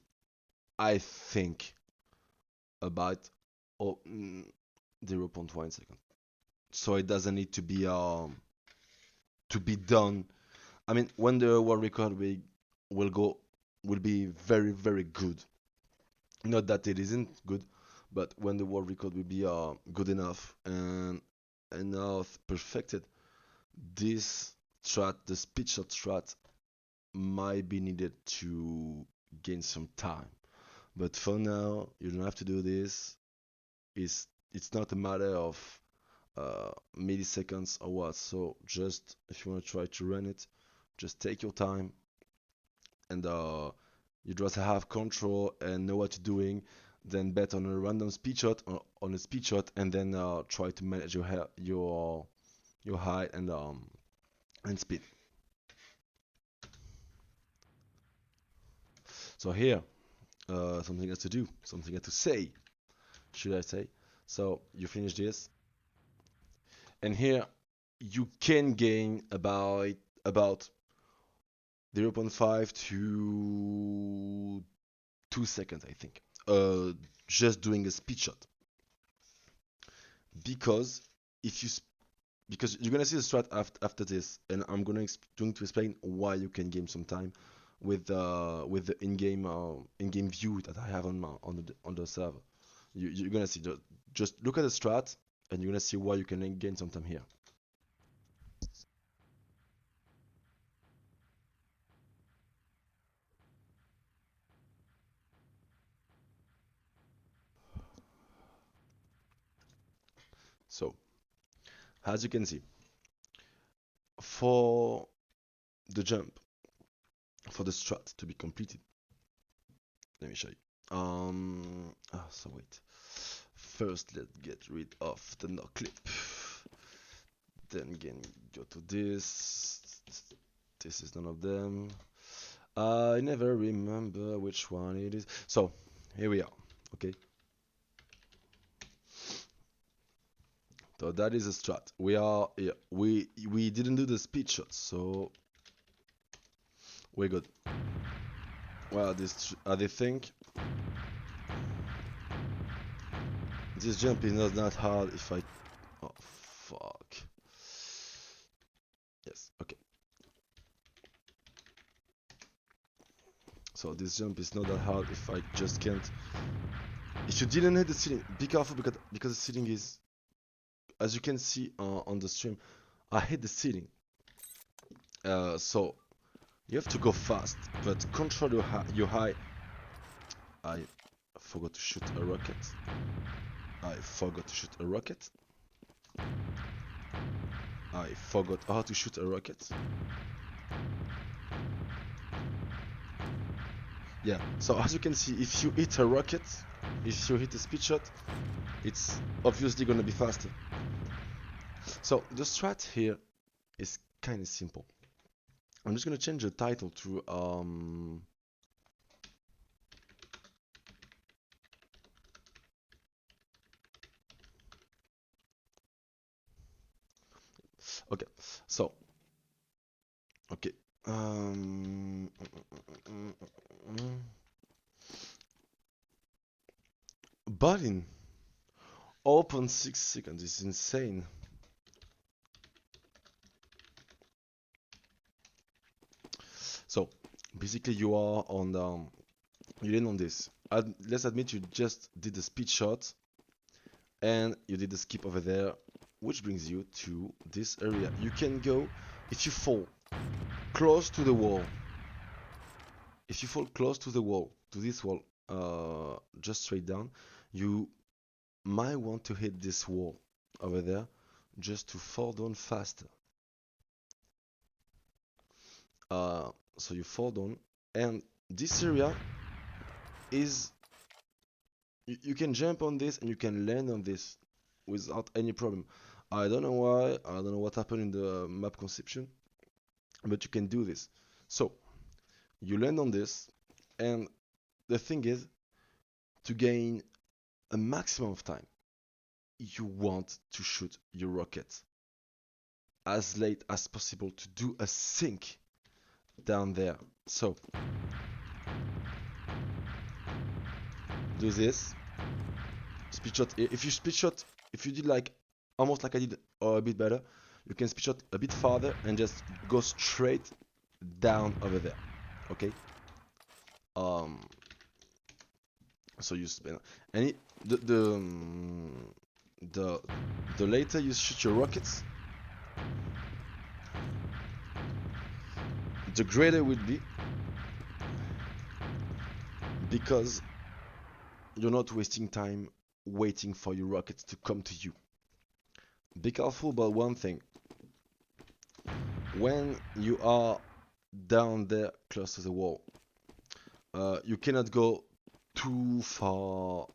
I think, about oh, 0.1 second. So it doesn't need to be done. I mean, when the world record will go will be very good. Not that it isn't good, but when the world record will be good enough and enough perfected, this strat, the speed shot strat, might be needed to gain some time. But for now, you don't have to do this. It's not a matter of milliseconds or what. So just if you want to try to run it, just take your time and you just have control and know what you're doing. Then bet on a random speed shot or on a speed shot, and then try to manage your height and speed. So here, something else to do, something else to say, should I say? So you finish this, and here you can gain about 0.5 to 2 seconds, I think. Just doing a speed shot. Because if you because you're gonna see the strat after this, and I'm going to explain why you can gain some time with the in-game view that I have on the server. You're gonna see, just look at the strat, and you're gonna see why you can gain some time here. So, as you can see, for the jump, for the strat to be completed, let me show you. So wait. First, let's get rid of the no clip. Then again, go to this. This is none of them. I never remember which one it is. So, here we are. Okay. So that is a strat. We are here. We didn't do the speed shot, so we're good. Well, this they think this jump is not that hard if I. Oh fuck. Yes. Okay. So this jump is not that hard if I just can't. If you didn't hit the ceiling, be careful because the ceiling is, as you can see on the stream, I hit the ceiling. So you have to go fast, but control your high. I forgot to shoot a rocket. I forgot to shoot a rocket. I forgot how to shoot a rocket. Yeah, so as you can see, if you hit a rocket, if you hit a speed shot, it's obviously gonna be faster. So the strat here is kind of simple. I'm just gonna change the title to okay. So okay. Um, but in 0.6 seconds is insane. So basically, you are on you land on this. Let's admit you just did the speed shot and you did the skip over there, which brings you to this area. You can go if you fall close to the wall. If you fall close to the wall, to this wall, just straight down, you might want to hit this wall over there just to fall down faster. So you fall down, and this area is you can jump on this and you can land on this without any problem. I don't know why, I don't know what happened in the map conception, but you can do this. So you land on this, and the thing is to gain a maximum of time, you want to shoot your rocket as late as possible to do a sink down there. So do this speed shot. If you speed shot, if you did like almost like I did or a bit better, you can speed shot a bit farther and just go straight down over there. Okay. Um. So you spend any the the later you shoot your rockets, the greater it will be because you're not wasting time waiting for your rockets to come to you. Be careful about one thing. When you are down there close to the wall, you cannot go too far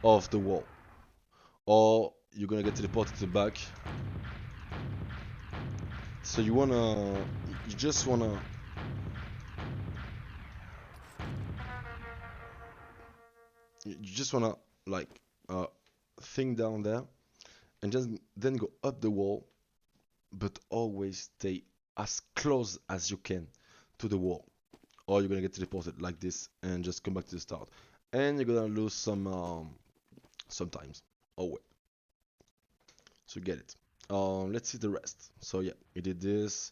off the wall, or you're gonna get teleported to the back. So you just wanna, you just wanna like uh, think down there and just then go up the wall, but always stay as close as you can to the wall, or you're gonna get teleported like this and just come back to the start, and you're gonna lose sometimes. Oh wait, so get it. Let's see the rest. So yeah, you did this,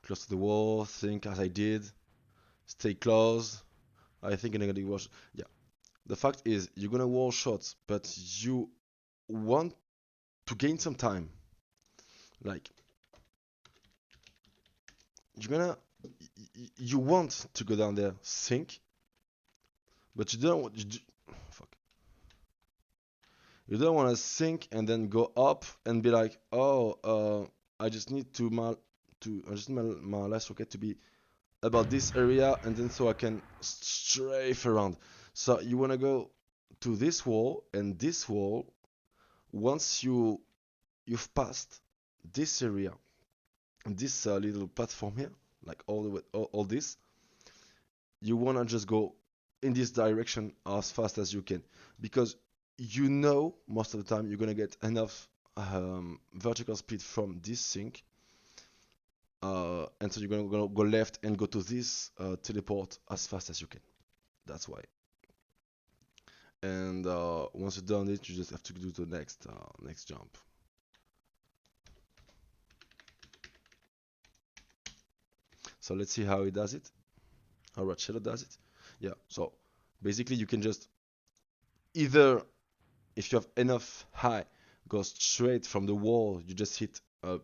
close to the wall. Think as I did. Stay close. I think you're gonna watch. Yeah. The fact is, you're gonna wall shots, but you want to gain some time. Like you're gonna, you want to go down there, sink, but you don't want. Fuck. You don't want to sink and then go up and be like, oh, I just need I just need my last rocket to be about this area, and then so I can strafe around. So you want to go to this wall and this wall. Once you've passed this area, this little platform here, like all the way, all this, you want to just go in this direction as fast as you can, because you know most of the time you're gonna get enough vertical speed from this sink, and so you're gonna go left and go to this teleport as fast as you can. That's why. And once you've done it, you just have to do the next jump. So let's see how he does it. How Ratchet does it. Yeah. So basically, you can just either, if you have enough high, go straight from the wall you just hit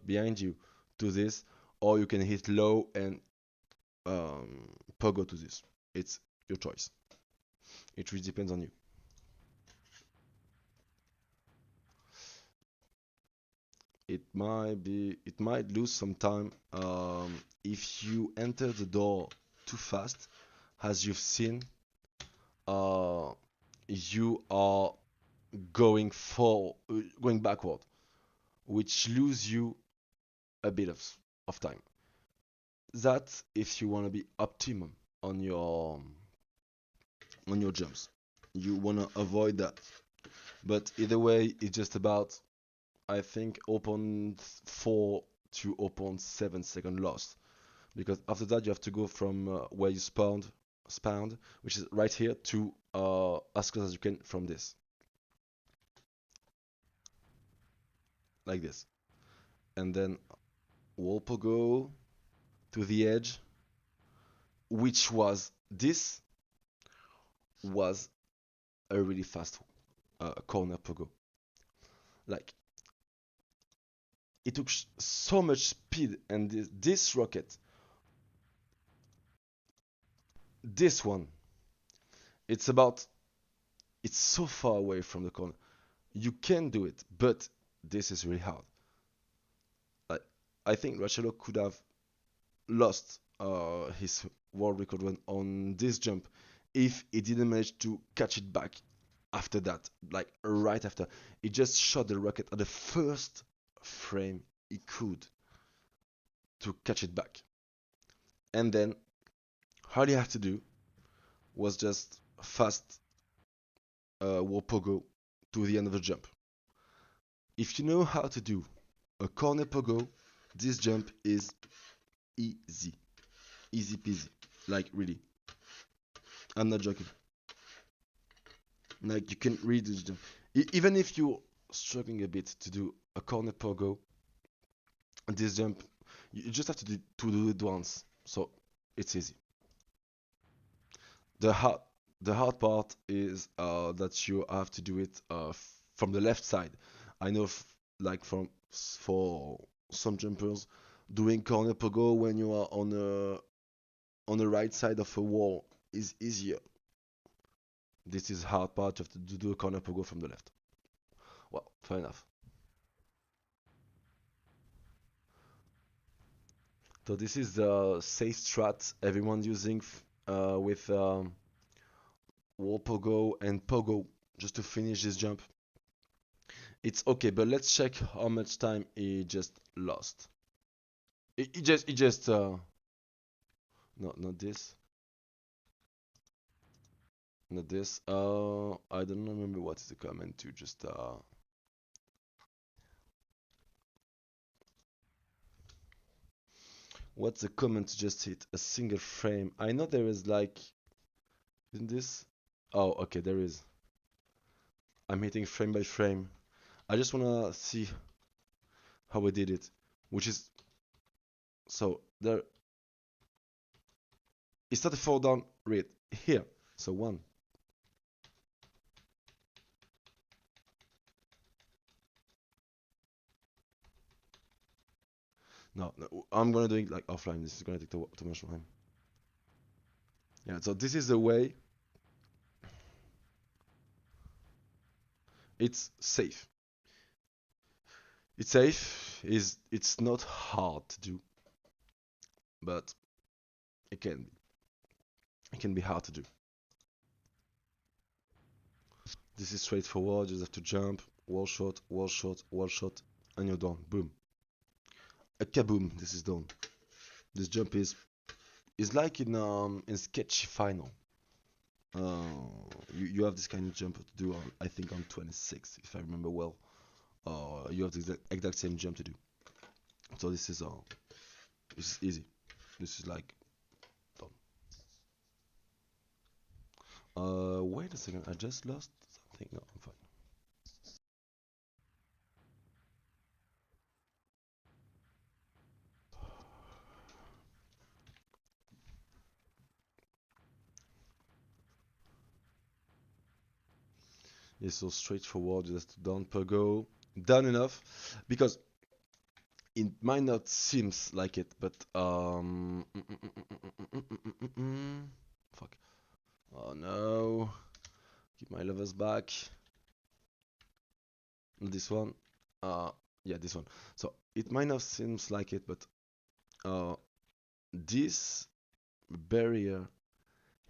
behind you to this, or you can hit low and pogo to this. It's your choice. It really depends on you. It might lose some time if you enter the door too fast. As you've seen, uh, you are going backward. which lose you a bit of time. That if you want to be optimum on your jumps, you want to avoid that. But either way, it's just about, I think, zero point 0.4 to 0.7 second lost, because after that you have to go from where you spawned, which is right here, to as close as you can from this, like this, and then wall pogo to the edge, which was this was a really fast corner pogo. Like, it took so much speed, and this rocket, this one, it's about, it's so far away from the corner. You can do it, but this is really hard. I, I think Rachelo could have lost his world record run on this jump if he didn't manage to catch it back after that. Like right after, he just shot the rocket at the first frame he could to catch it back, and then all he had to do was just fast warp pogo to the end of the jump. If you know how to do a corner pogo, this jump is easy. Easy peasy. Like, really. I'm not joking. Like, you can really do this jump. Even if you're struggling a bit to do a corner pogo, this jump, you just have to do it once. So, it's easy. The hard, the hard part is that you have to do it from the left side. I know, like, for some jumpers, doing corner pogo when you are on the right side of a wall is easier. This is hard part. You have to do a corner pogo from the left. Well, fair enough. So this is the safe strat everyone's using with wall pogo and pogo just to finish this jump. It's okay, but let's check how much time he just lost. He just no, not this, not this. I don't remember what's the comment to just what's the comment to just hit a single frame. I know there is like, isn't this? Oh, okay, there is. I'm hitting frame by frame. I just wanna see how we did it, which is, so there. It's not a fall down rate here. So one. No, no, I'm gonna do it like offline. This is gonna take too much time. Yeah, so this is the way. It's safe. It's safe. It's not hard to do, but it can be. It can be hard to do. This is straightforward. You just have to jump, wall shot, wall shot, wall shot, and you're done. Boom. A kaboom. This is done. This jump is like in sketch final. You have this kind of jump to do on, I think, on 26, if I remember well. You have the exact same jump to do. So this is easy. This is like done. Wait a second. I just lost something. No, I'm fine. It's so straightforward. Just down per go, done enough, because it might not seems like it, but fuck. Oh no. Keep my levers back. This one. Uh, yeah, this one. So it might not seems like it, but uh, this barrier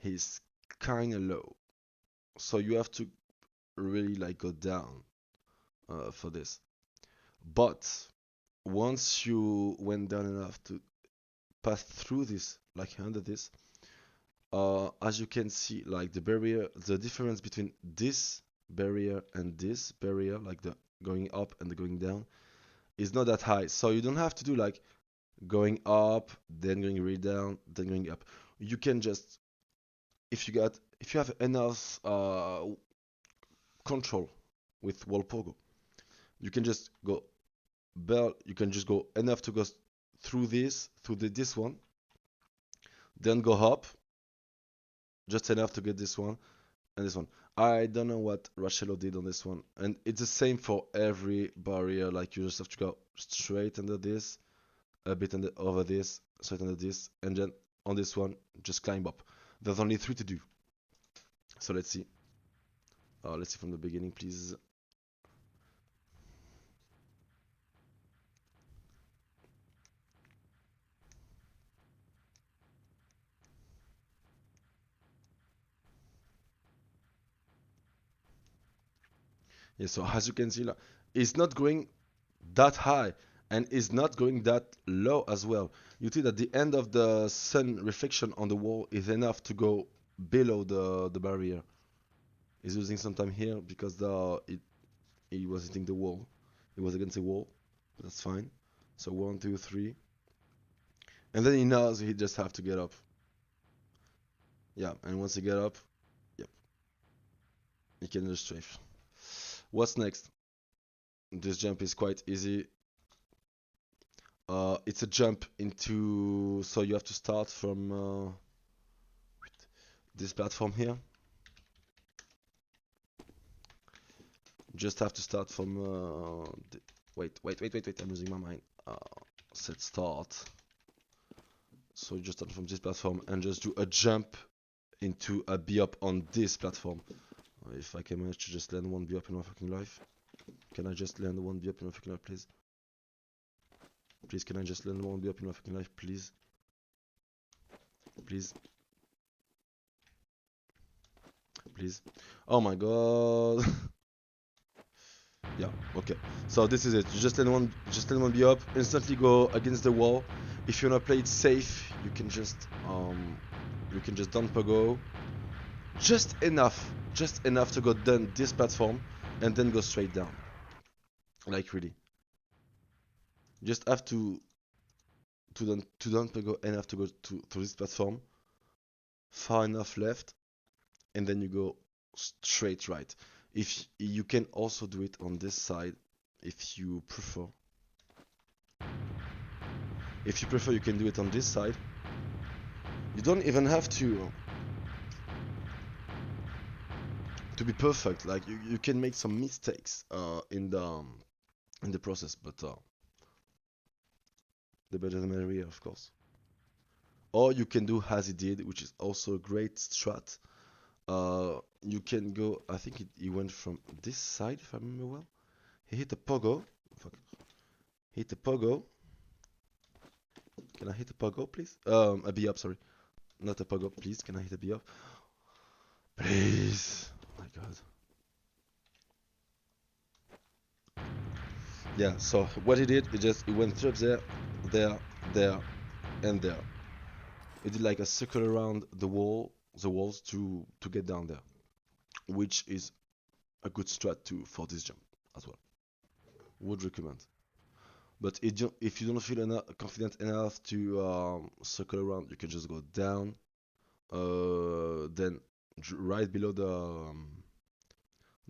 is kind of low. So you have to really like go down for this. But once you went down enough to pass through this, like under this, as you can see, like the barrier, the difference between this barrier and this barrier, like the going up and the going down, is not that high. So you don't have to do like going up, then going really down, then going up. You can just, if you have enough control with wall pogo, you can just go you can just go enough to go through this one, then go up just enough to get this one and this one. I don't know what Rachelo did on this one, and it's the same for every barrier. Like you just have to go straight under this, a bit over this, straight under this, and then on this one just climb up. There's only 3 to do. So let's see. Let's see from the beginning, please. Yeah, so as you can see, like, it's not going that high and is not going that low as well. You see that the end of the sun reflection on the wall is enough to go below the barrier. He's losing some time here because he was hitting the wall. It was against the wall. That's fine. So 1, 2, 3. And then he knows he just have to get up. Yeah, and once he get up, yep, he can just strafe. What's next? This jump is quite easy. It's a jump into, so you have to start from this platform here. Just have to start from wait, I'm losing my mind. Set start. So you just start from this platform and just do a jump into a B-up on this platform. If I can manage to just land one B-up in my fucking life. Can I just land one B-up in my fucking life, please? Please, can I just land one B-up in my fucking life, please? Please. Please. Oh my god. Yeah, okay. So this is it. You just land one B-up, instantly go against the wall. If you wanna play it safe, you can just don't pogo. Just enough to go down this platform and then go straight down. Like really. You just have to don't go enough to go to this platform, far enough left, and then you go straight right. If you can also do it on this side, if you prefer. If you prefer, you can do it on this side. You don't even have to be perfect. Like you can make some mistakes in the process, but the better the merrier, of course. Or you can do as he did, which is also a great strat. You can go. I think he went from this side, if I remember well. He hit a pogo. Fuck. Hit a pogo. Can I hit a pogo, please? A B up, sorry. Not a pogo, please. Can I hit a B up? Please. Oh my god. Yeah, so what he did, he went straight there, there, and there. He did like a circle around the walls to get down there, which is a good strat too for this jump as well. Would recommend. But if you don't feel confident enough to circle around, you can just go down, then right below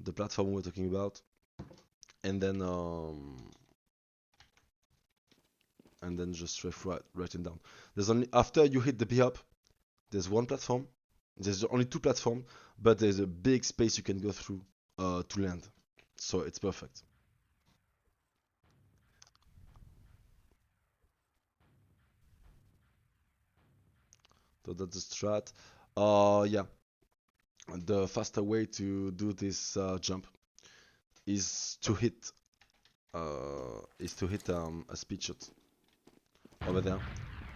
the platform we're talking about, and then just strafe right and down. There's only after you hit the B up, there's one platform. There's only 2 platforms, but there's a big space you can go through to land. So it's perfect. So that's the strat. Yeah, the faster way to do this jump is to hit a speed shot over there,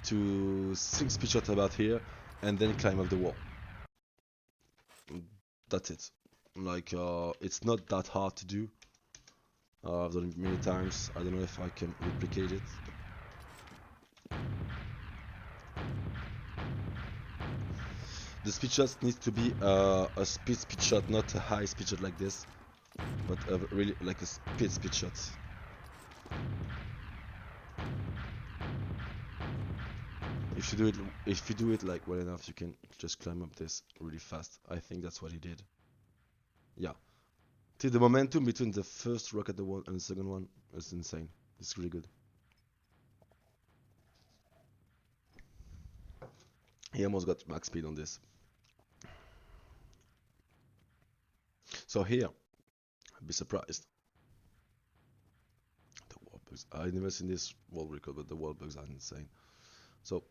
to sink speed shot about here, and then climb up the wall. That's it. Like it's not that hard to do. I've done it many times. I don't know if I can replicate it. The speed shot needs to be a speed shot, not a high speed shot like this, but really like a speed shot. If you do it, if you do it like well enough, you can just climb up this really fast. I think that's what he did. Yeah. See, the momentum between the first rocket the one and the second one is insane. It's really good. He almost got max speed on this. So here, I'd be surprised. The wall bugs. I've never seen this wall record, but the wall bugs are insane. So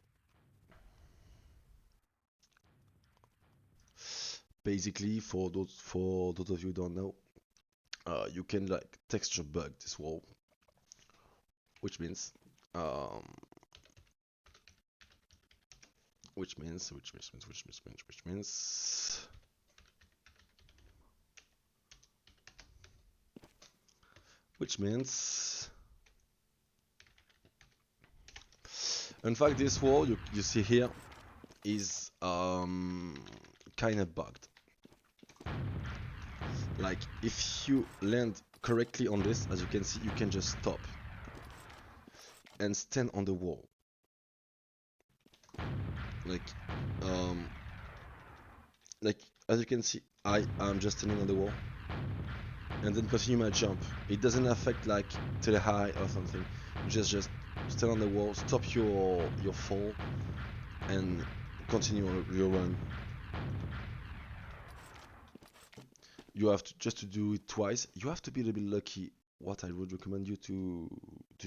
basically, for those of you who don't know, you can like texture bug this wall, which means um, which means which means which means which means which means which means in fact this wall you see here is kind of bugged. Like if you land correctly on this, as you can see, you can just stop and stand on the wall. Like um like as you can see, I am just standing on the wall and then continue my jump. It doesn't affect like to the high or something. You just stand on the wall, stop your fall, and continue your run. You have to just to do it twice. You have to be a little bit lucky. What I would recommend you to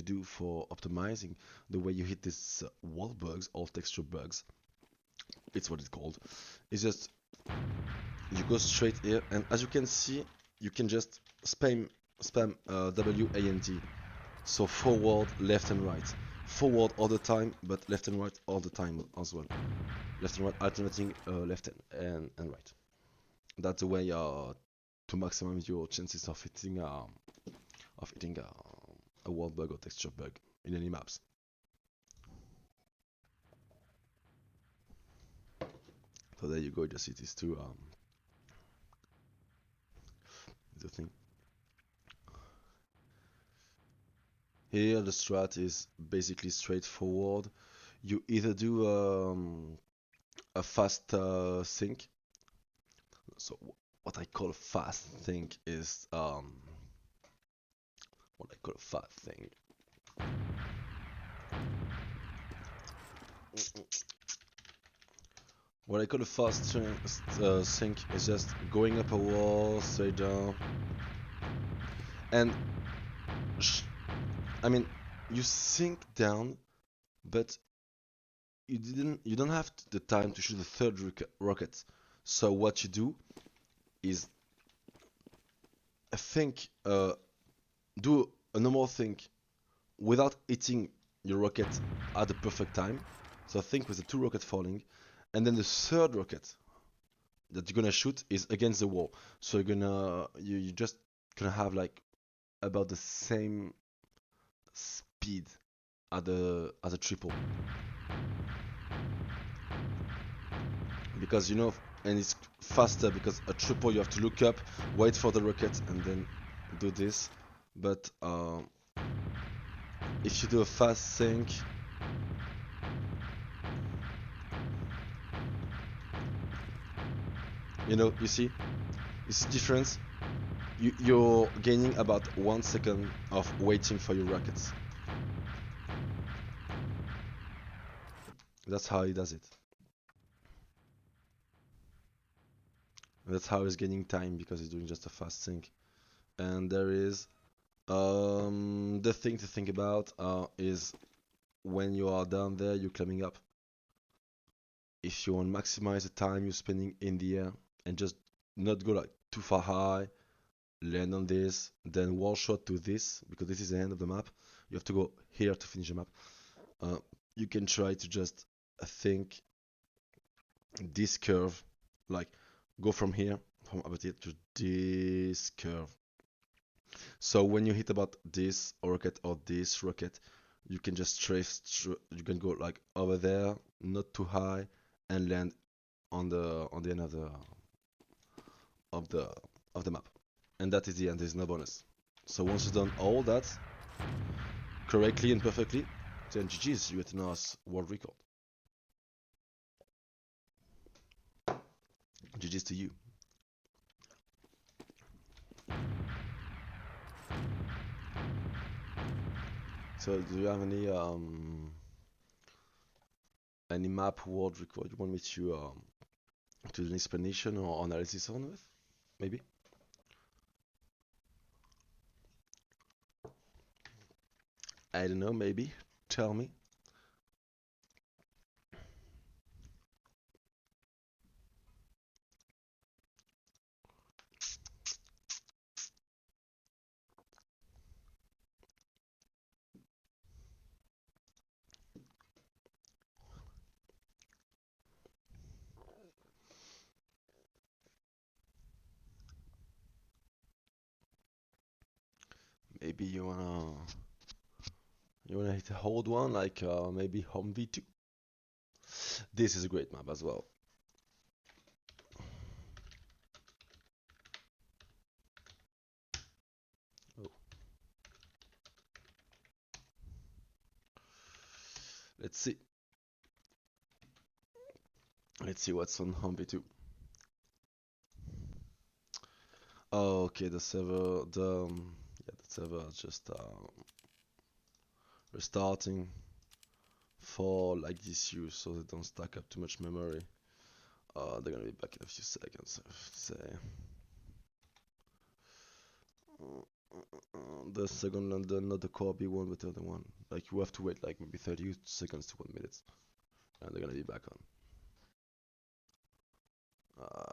do for optimizing the way you hit these wall bugs or texture bugs, it's what it's called. It's just you go straight here, and as you can see, you can just spam W A N D. So forward, left, and right. Forward all the time, but left and right all the time as well. Left and right alternating left and right. That's the way to maximize your chances of hitting a wall bug or texture bug in any maps. So there you go, just it is to the thing. Here the strat is basically straightforward. You either do a fast sync. So what I call a fast sync is what I call a fast sync. What I call a fast sync is just going up a wall, straight down, and I mean you sink down, but you don't have the time to shoot the third rocket. So what you do is think do a normal think without hitting your rocket at the perfect time. So think with the two rockets falling, and then the third rocket that you're gonna shoot is against the wall. So you just gonna have like about the same speed as a triple, because you know, and it's faster because a triple you have to look up, wait for the rocket, and then do this. But if you do a fast sync, you know, you see difference. You're gaining about 1 second of waiting for your rockets. That's how he does it. That's how he's gaining time, because he's doing just a fast sync. And there is the thing to think about is when you are down there, you're climbing up. If you want to maximize the time you're spending in the air and just not go like too far high, land on this, then wall shot to this, because this is the end of the map. You have to go here to finish the map. Uh, you can try to just think this curve, like go from here, from up here to this curve. So when you hit about this rocket or this rocket, you can just you can go like over there, not too high, and land on the end of the of the map. And that is the end. There's no bonus. So once you've done all that correctly and perfectly, then GG's, you get a nice world record. GG's to you. So do you have any map world record you want me to do an explanation or analysis on with? Maybe? I don't know, maybe. Tell me. Maybe you wanna hit a hold one like maybe Home V2. This is a great map as well. Oh. Let's see. Let's see what's on Home V2. Oh, okay, the server is just restarting for like this use, so they don't stack up too much memory. They're gonna be back in a few seconds, I have to say. The second and not the core B1, but the other one. Like you have to wait like maybe 30 seconds to 1 minute, and they're gonna be back on.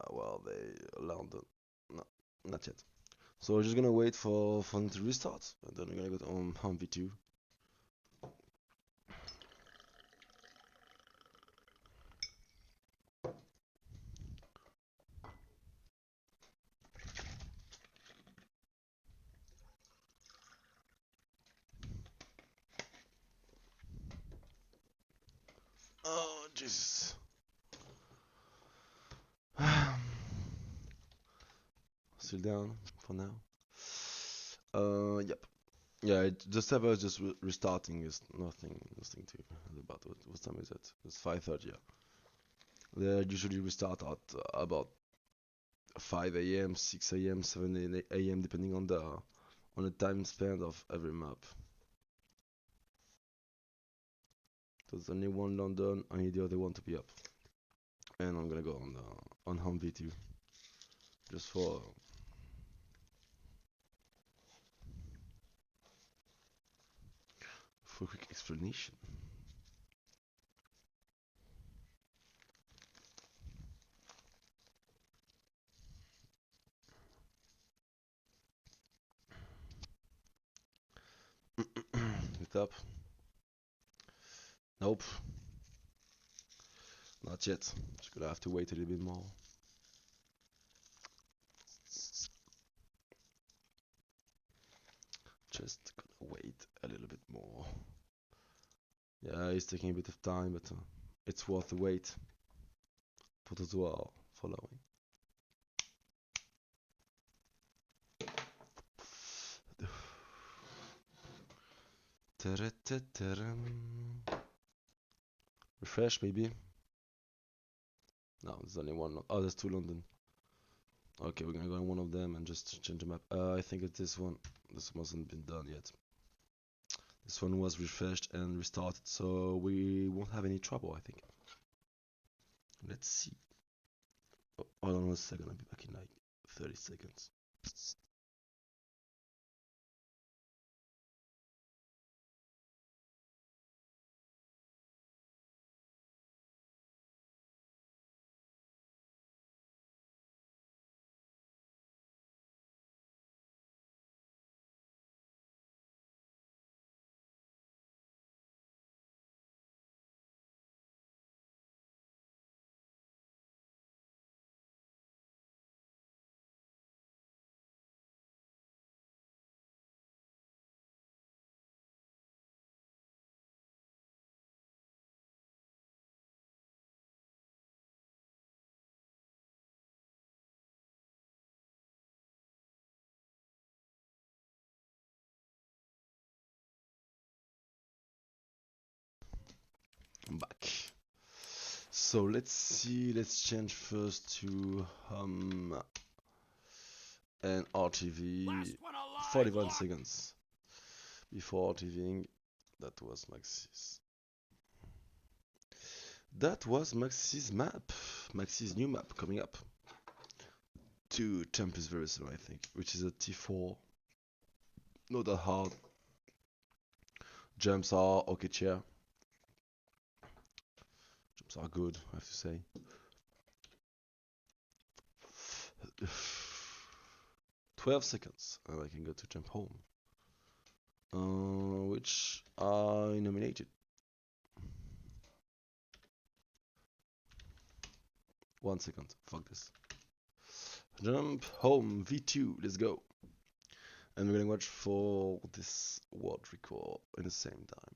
Well, they allowed the no, not yet. So we're just gonna wait for them to restart, and then we're gonna go to home V2. Oh, Jesus. Still down for now. Yep. Yeah, the server is just restarting. Is nothing to about. What time is it? It's 5:30. Yeah. They usually restart at about 5 a.m., 6 a.m., 7 a.m. depending on the time span of every map. There's only one London. I need the other one to be up, and I'm gonna go on home V2 just for a quick explanation. It up? Nope, not yet. Just gonna have to wait a little bit more. Just gonna wait a little bit more. Yeah, it's taking a bit of time, but it's worth the wait for those who are following. Refresh, maybe? No, there's only one. Oh, there's two London. Okay, we're gonna go on one of them and just change the map. I think it's this one. This wasn't been done yet. This one was refreshed and restarted, so we won't have any trouble, I think. Let's see. Oh, hold on a second, I'll be back in like 30 seconds. back. So let's see, let's change first to and RTV 41 seconds. Before RTVing, that was Maxis. That was Maxis map. Maxis new map coming up. To temp is very slow, I think, which is a T4. Not that hard. Jumps are okay, chair. Jumps are good, I have to say. 12 seconds, and I can go to jump home. Which I nominated. 1 second, fuck this. Jump home V2, let's go. And we're gonna watch for this world record in the same time.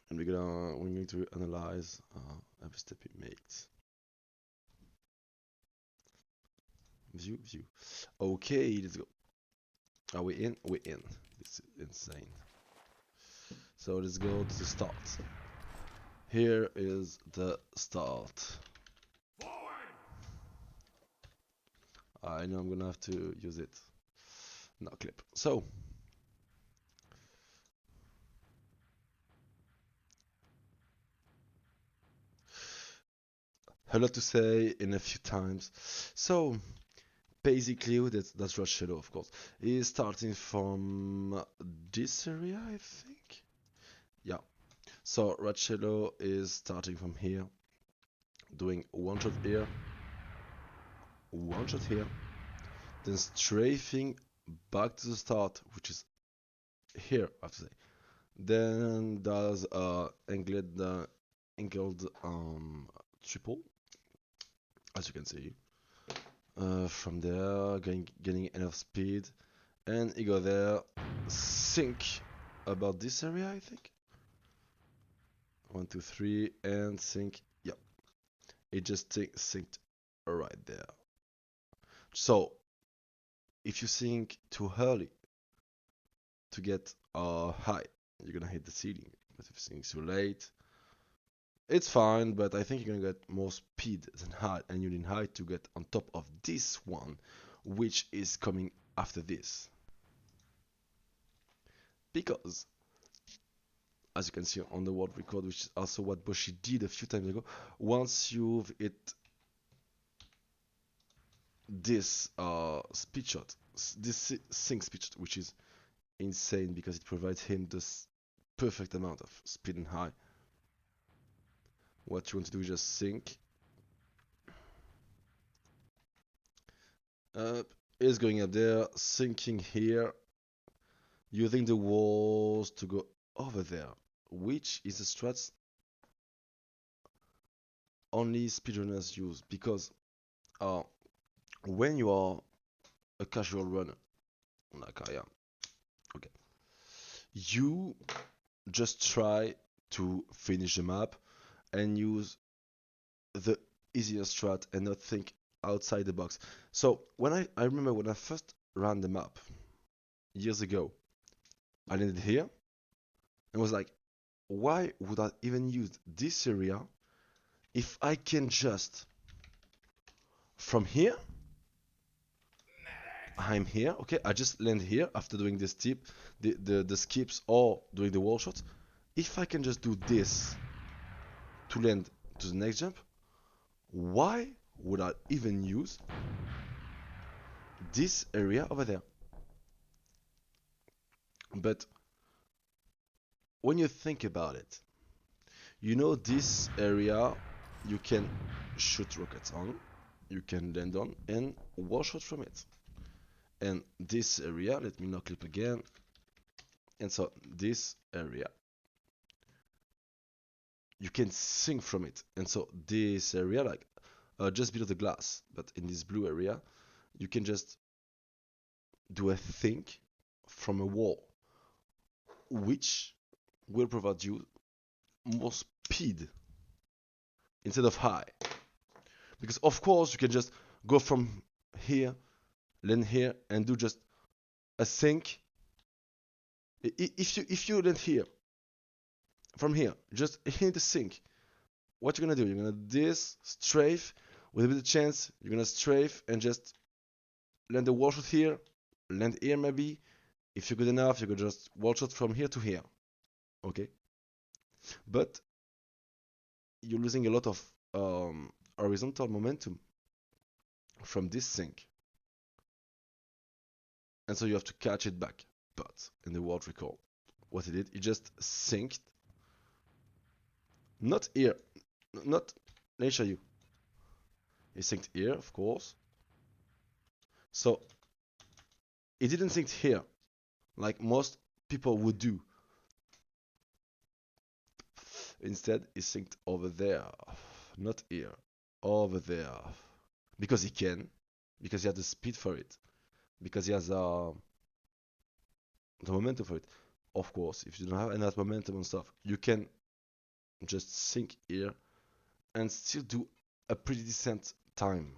And we're going to analyze every step he makes. View. Okay, let's go. Are we in? We're in. This is insane. So let's go to the start. Here is the start. I know I'm gonna have to use it. No clip. So a lot to say in a few times. So basically that's Red Shadow, of course. He's starting from this area, I think. Yeah. So Red Shadow is starting from here, doing one shot here, one shot here, then strafing back to the start, which is here, I have to say. Then does angled triple, as you can see. From there, getting enough speed, and he go there, sink about this area, I think. 1, 2, 3, and sink. Yep, it just sinked right there. So, if you sink too early to get high, you're gonna hit the ceiling. But if you sink too late, it's fine, but I think you're gonna get more speed than height, and you need height to get on top of this one, which is coming after this. Because, as you can see on the world record, which is also what Boshi did a few times ago, once you've hit this speed shot, this sync speed shot, which is insane because it provides him this perfect amount of speed and high. What you want to do is just sync. Is going up there, sinking here, using the walls to go over there, which is a strat only speedrunners use, because when you are a casual runner, like I am, okay, you just try to finish the map and use the easiest strat and not think outside the box. So when I remember when I first ran the map years ago, I landed here and was like, why would I even use this area if I can just from here, I'm here, okay, I just land here after doing this tip, the skips or doing the wall shots. If I can just do this to land to the next jump, why would I even use this area over there? But when you think about it, you know this area you can shoot rockets on, you can land on, and wall shot from it. And this area, let me now clip again. And so this area, you can sink from it. And so this area, like just below the glass, but in this blue area, you can just do a think from a wall, which will provide you more speed instead of high. Because of course you can just go from here, land here, and do just a sink. If you land here from here, just hit the sink. What you're gonna do? You're gonna this strafe with a bit of chance. You're gonna strafe and just land the wall shot here, land here maybe. If you're good enough, you could just wall shot from here to here. Okay, but you're losing a lot of horizontal momentum from this sink, and so you have to catch it back. But in the world record, what it did, it just synced. Not here, not. Let me show you. It synced here, of course. So it didn't sync here, like most people would do. Instead, it synced over there, not here, over there, because he can, because he has the speed for it, because he has the momentum for it. Of course, if you don't have enough momentum and stuff, you can just sync here and still do a pretty decent time.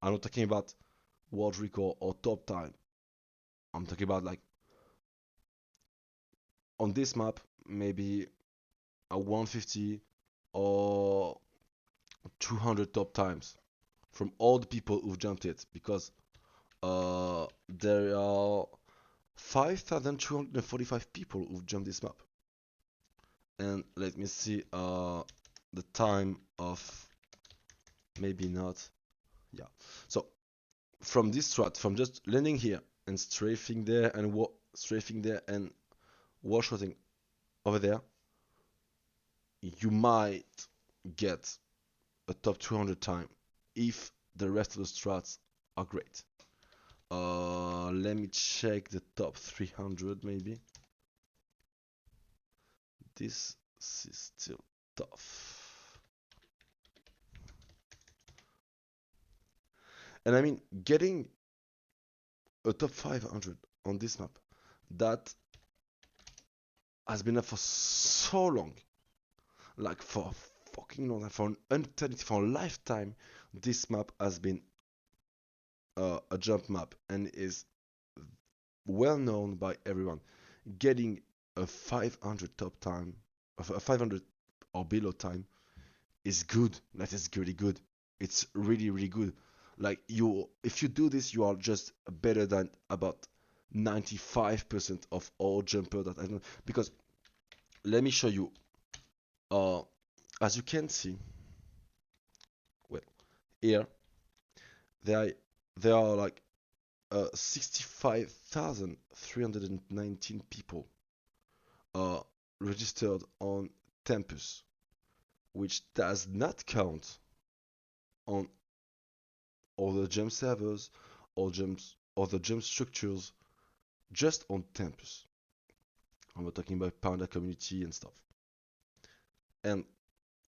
I'm not talking about world record or top time. I'm talking about like on this map, maybe a 150 or 200 top times from all the people who've jumped it, because there are 5,245 people who've jumped this map. And let me see the time of, maybe not, yeah. So from this strat, from just landing here and strafing there and strafing there and wall shotting over there, you might get a top 200 time if the rest of the strats are great. Let me check the top 300 maybe. This is still tough. And I mean, getting a top 500 on this map, that has been up for so long, like for fucking long, for an eternity, for a lifetime. This map has been a jump map and is well known by everyone. Getting a 500 top time, a 500 or below time, is good. That is really good. It's really, really good. Like if you do this, you are just better than about 95% of all jumpers that I know. Because let me show you. Uh, as you can see, well, here there are like 65,319 people registered on Tempus, which does not count on all the jump servers or the jump structures, just on Tempus. I'm not talking about Panda community and stuff. And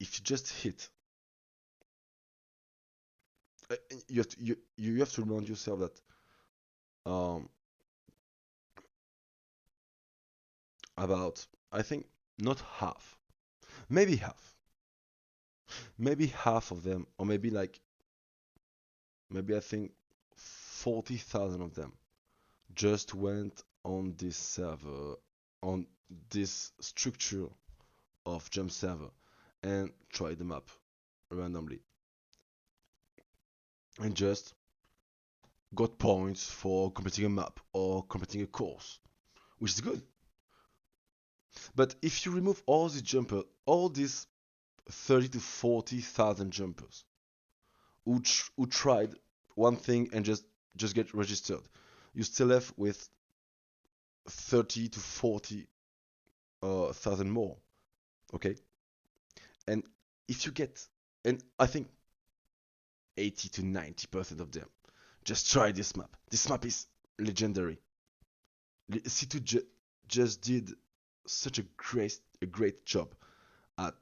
if you just hit, you have to remind yourself that um, about, I think, not half, maybe half, maybe half of them, or maybe like, maybe I think 40,000 of them just went on this server, on this structure of jump server, and tried the map randomly, and just got points for completing a map or completing a course, which is good. But if you remove all these jumpers, all these 30 to 40,000 jumpers who tried one thing and just get registered, you still left with 30 to 40 thousand more. Okay, and if you get, and I think 80 to 90% of them just try this map. This map is legendary. C2 just did such a great job at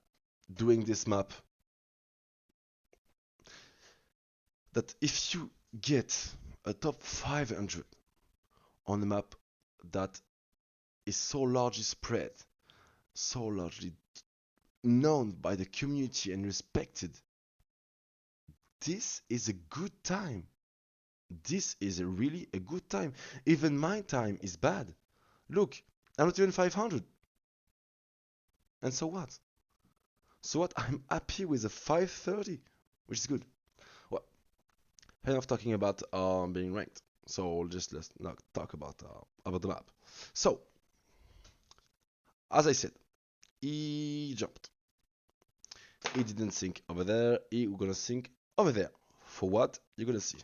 doing this map, that if you get a top 500 on a map that is so largely spread, so largely known by the community and respected, this is a good time. this is really a good time. Even my time is bad. Look, I'm not even 500. And so what? So what? I'm happy with a 530, which is good. Well, enough talking about being ranked. So let's not talk about the map. So as I said, he jumped. He didn't sink over there. He gonna sink over there. For what? You're gonna see.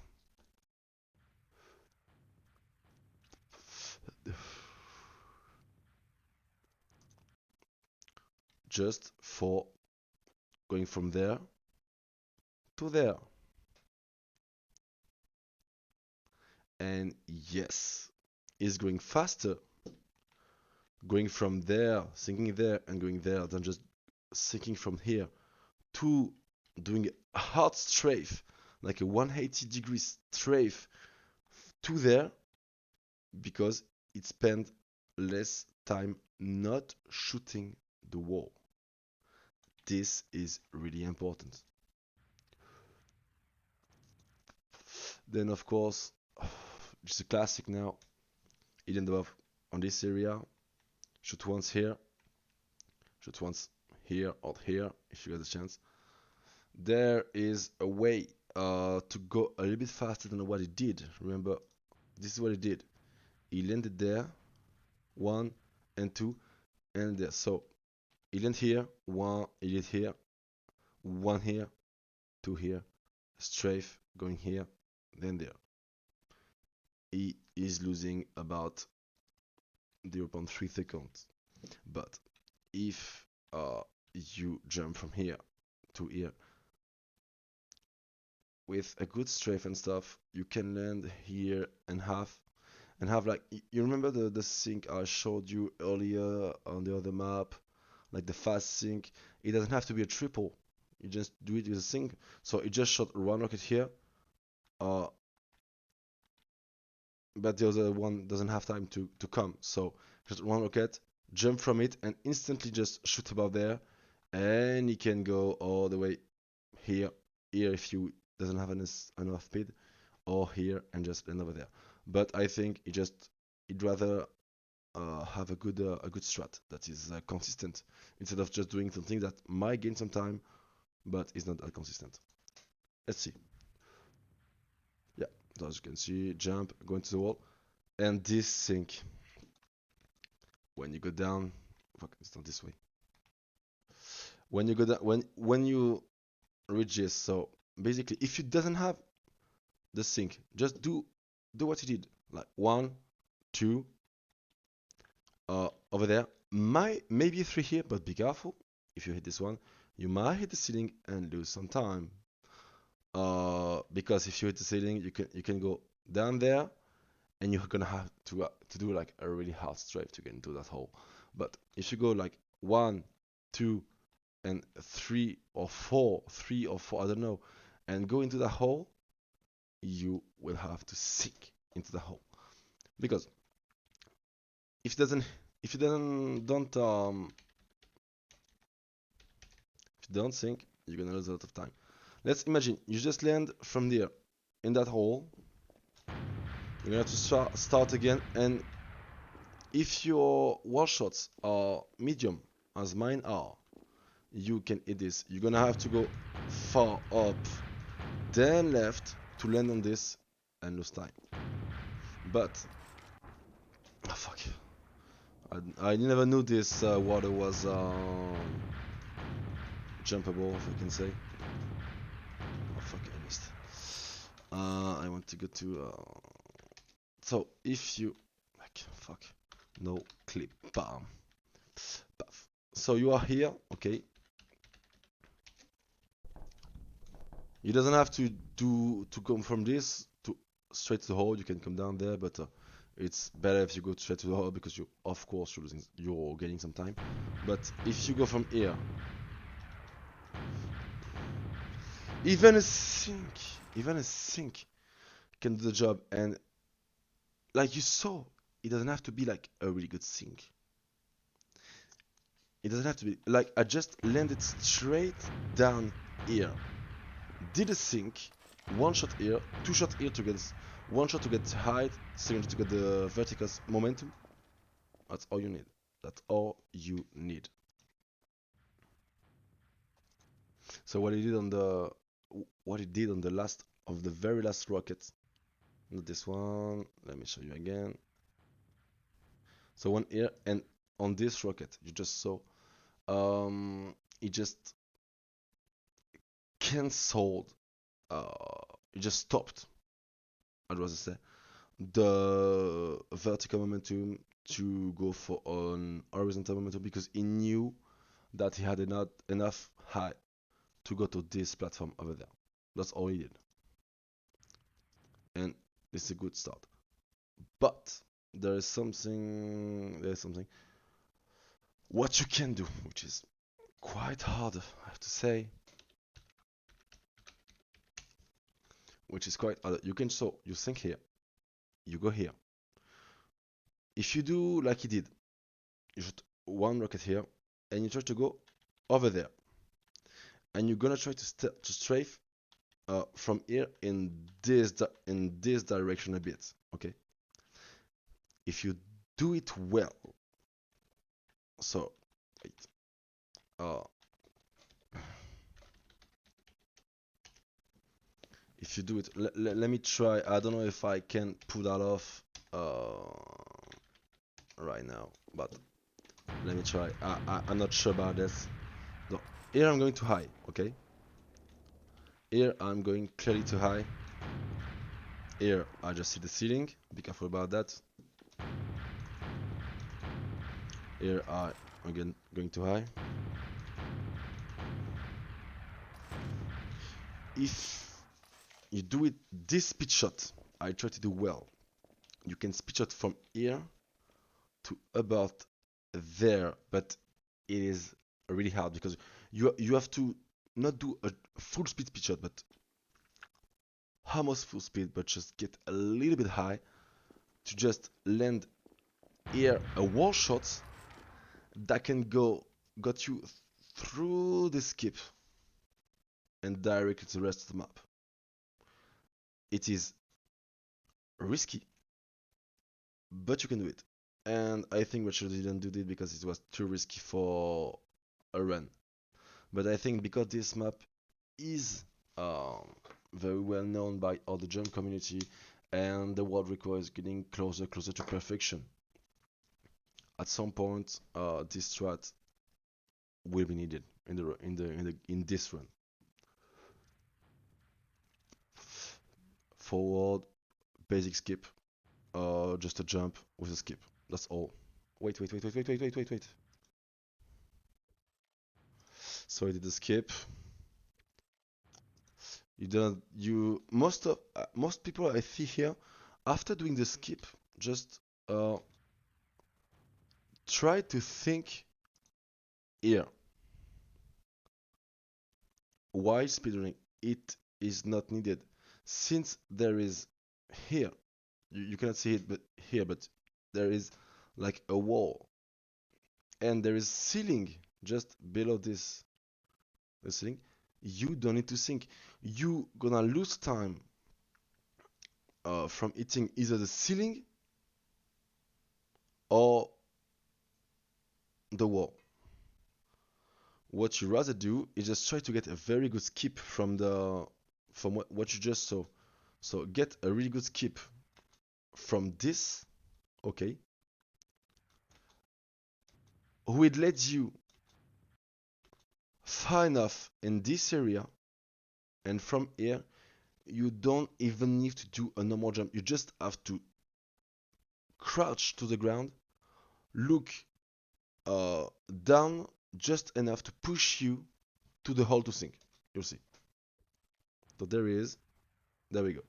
Just for going from there to there. And yes, is going faster going from there, sinking there, and going there than just sinking from here to doing a hard strafe, like a 180-degree strafe to there, because it spent less time not shooting the wall. This is really important. Then, of course, just a classic now. Hit above on this area. Shoot once here. Shoot once here or here if you get the chance. There is a way to go a little bit faster than what he did. Remember, this is what he did. He landed there, 1 and 2, and there. So he landed here, 1, he did here, 1 here, 2 here, strafe going here, then there. He is losing about 0.3 seconds. But if you jump from here to here with a good strafe and stuff, you can land here and have like, you remember the sink I showed you earlier on the other map, like the fast sink. It doesn't have to be a triple, you just do it with a sink. So it just shot one rocket here, uh, but the other one doesn't have time to come. So just one rocket, jump from it, and instantly just shoot above there, and he can go all the way here if you doesn't have enough speed, or here and just land over there. But I think he'd rather have a good strat that is consistent, instead of just doing something that might gain some time but is not that consistent. Let's see. Yeah, so as you can see, jump, go into the wall, and this sink. When you go down, fuck, it's not this way. When you go down, when you reach this, so basically, if you doesn't have the sink, just do what you did, like 1, 2, over there. Maybe 3 here, but be careful. If you hit this one, you might hit the ceiling and lose some time. Because if you hit the ceiling, you can go down there, and you're gonna have to do like a really hard strafe to get into that hole. But if you go like 1, 2, and 3 or 4, I don't know, and go into the hole, you will have to sink into the hole, because if you don't sink, you're gonna lose a lot of time. Let's imagine you just land from there in that hole. You're gonna have to start again, and if your wall shots are medium, as mine are, you can hit this. You're gonna have to go far up, then left to land on this and lose time. But oh fuck, I never knew this water was jumpable, if I can say. Oh fuck, I missed. I want to go to so if you like, fuck, no clip, bam, puff. So you are here, okay. You doesn't have to come from this to straight to the hole. You can come down there, but it's better if you go straight to the hole, because you, of course, you're gaining some time. But if you go from here, even a sink can do the job. And like you saw, it doesn't have to be like a really good sink. It doesn't have to be like, I just landed straight down here, did a sink, 1 shot here, 2 shot here to get One shot to get height, second shot to get the vertical momentum. That's all you need. That's all you need. So what he did on the last of the very last rocket, not this one. Let me show you again. So one here, and on this rocket, you just saw, it just cancelled. It just stopped. How was I say? The vertical momentum to go for an horizontal momentum because he knew that he had enough height to go to this platform over there. That's all he did. And it's a good start. But there is something what you can do, which is quite hard, I have to say. Which is quite hard. You think here, you go here. If you do like he did, you shoot one rocket here, and you try to go over there, and you're gonna try to strafe from here in this direction a bit. Okay. If you do it well, so wait, uh, if you do it, let me try. I don't know if I can pull that off right now, but let me try. I'm not sure about this. No, here I'm going too high. Okay. Here I'm going clearly too high. Here I just see the ceiling. Be careful about that. Here I again going too high. If you do it this speed shot, I try to do well. You can speed shot from here to about there, but it is really hard because you have to not do a full speed shot, but almost full speed, but just get a little bit high to just land here a wall shot that can got you through the skip and directly to the rest of the map. It is risky, but you can do it. And I think Richard didn't do it because it was too risky for a run. But I think because this map is very well known by all the jump community and the world record is getting closer to perfection. At some point, this strat will be needed in this run. Forward, basic skip, just a jump with a skip. That's all. Wait. So I did the skip. You don't. You most people I see here, after doing the skip, just try to think here. Why speedrunning? It is not needed since there is here. You cannot see it, but here, but there is like a wall, and there is ceiling just below this the ceiling. You don't need to think. You gonna lose time from hitting either the ceiling or the wall. What you rather do is just try to get a very good skip from what you just saw. So get a really good skip from this, okay, who will let you far enough in this area, and from here you don't even need to do a normal jump. You just have to crouch to the ground, look uh, down just enough to push you to the hole to sink. You'll see. So there we go.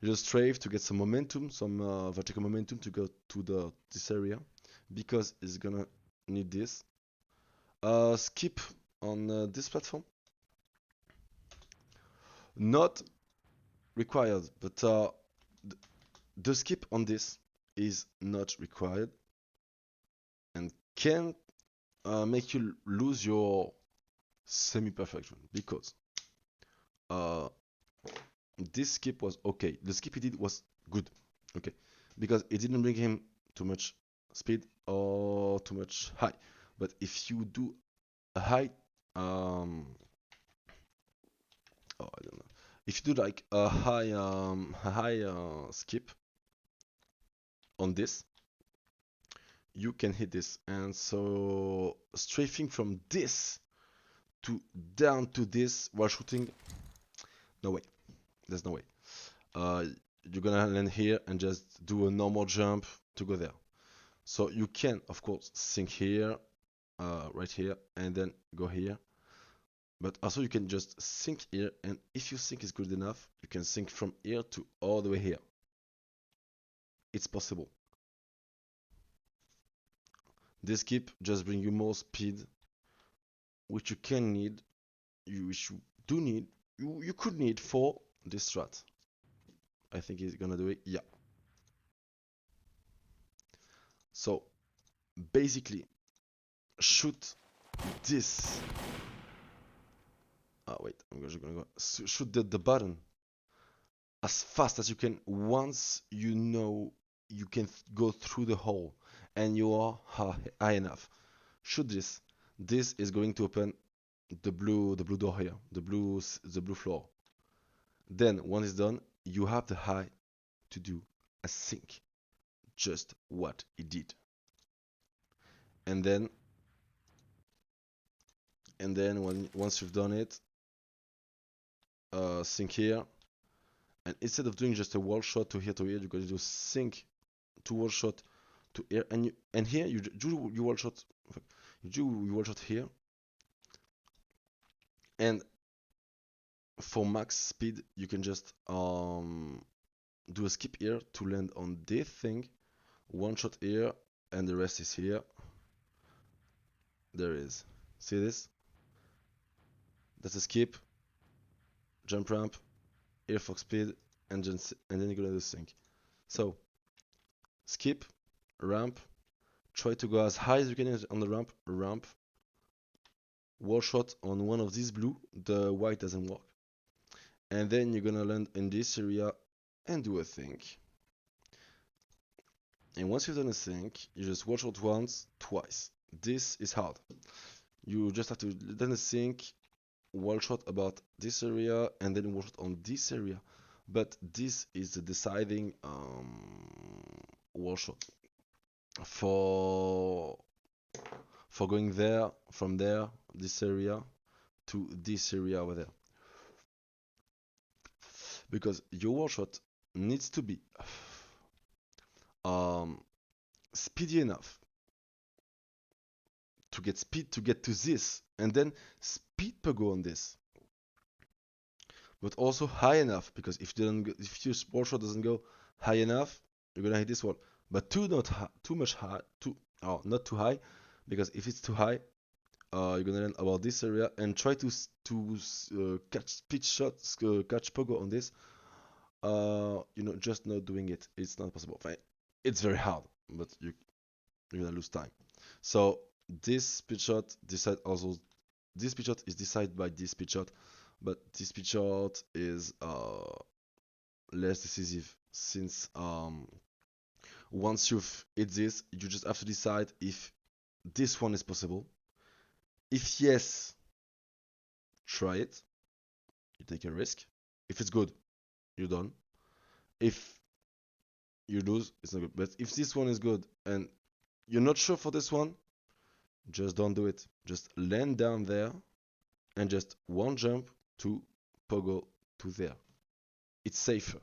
You just strafe to get some momentum, some vertical momentum to go to this area because it's gonna need this. Skip on this platform, not required, but the skip on this is not required and can make you lose your semi-perfection because uh, this skip was okay. The skip he did was good, okay, because it didn't bring him too much speed or too much high. But if you do a high, oh, I don't know. If you do like a high skip on this, you can hit this. And so strafing from this to down to this while shooting, no way. There's no way. Uh, you're gonna land here and just do a normal jump to go there. So you can, of course, sink here, right here, and then go here. But also you can just sink here, and if your sink is good enough, you can sink from here to all the way here. It's possible. This skip just bring you more speed, which you can need, which you do need, you could need for this strat. I think he's gonna do it. Yeah. So basically, shoot this. Oh wait, I'm just gonna go shoot the button as fast as you can once you know you can go through the hole and you are high enough. Shoot this. This is going to open the blue door here, the blue floor. Then once it's done, you have the high to do a sink, just what it did. And then once you've done it, sink here, and instead of doing just a wall shot to here, you're going to do sink to wall shot to here, and here you do your wall shot, you do your wall shot here, and for max speed you can just do a skip here to land on this thing, one shot here, and the rest is here. There is. See this? That's a skip, jump ramp, here for speed, and then you're gonna do sink. So skip, ramp, try to go as high as you can on the ramp, wall shot on one of these blue, the white doesn't work. And then you're gonna land in this area and do a sink. And once you've done a sink, you just wall shot once, twice. This is hard. You just have to then a sink, wall shot about this area, and then wall shot on this area. But this is the deciding wall shot for going there, from there, this area to this area over there. Because your wall shot needs to be speedy enough to get speed to get to this, and then speed per go on this, but also high enough, because if your wall shot doesn't go high enough, you're gonna hit this wall. But too much high, not too high, because if it's too high, you're gonna land about this area and try to catch speed shots, catch pogo on this. Just not doing it. It's not possible. Fine. It's very hard, but you're gonna lose time. So this speed shot decide also. This speed shot is decided by this speed shot, but this speed shot is less decisive, since once you've hit this, you just have to decide if this one is possible. If yes, try it. You take a risk. If it's good, you're done. If you lose, it's not good. But if this one is good and you're not sure for this one, just don't do it. Just land down there and just one jump to pogo to there. It's safer.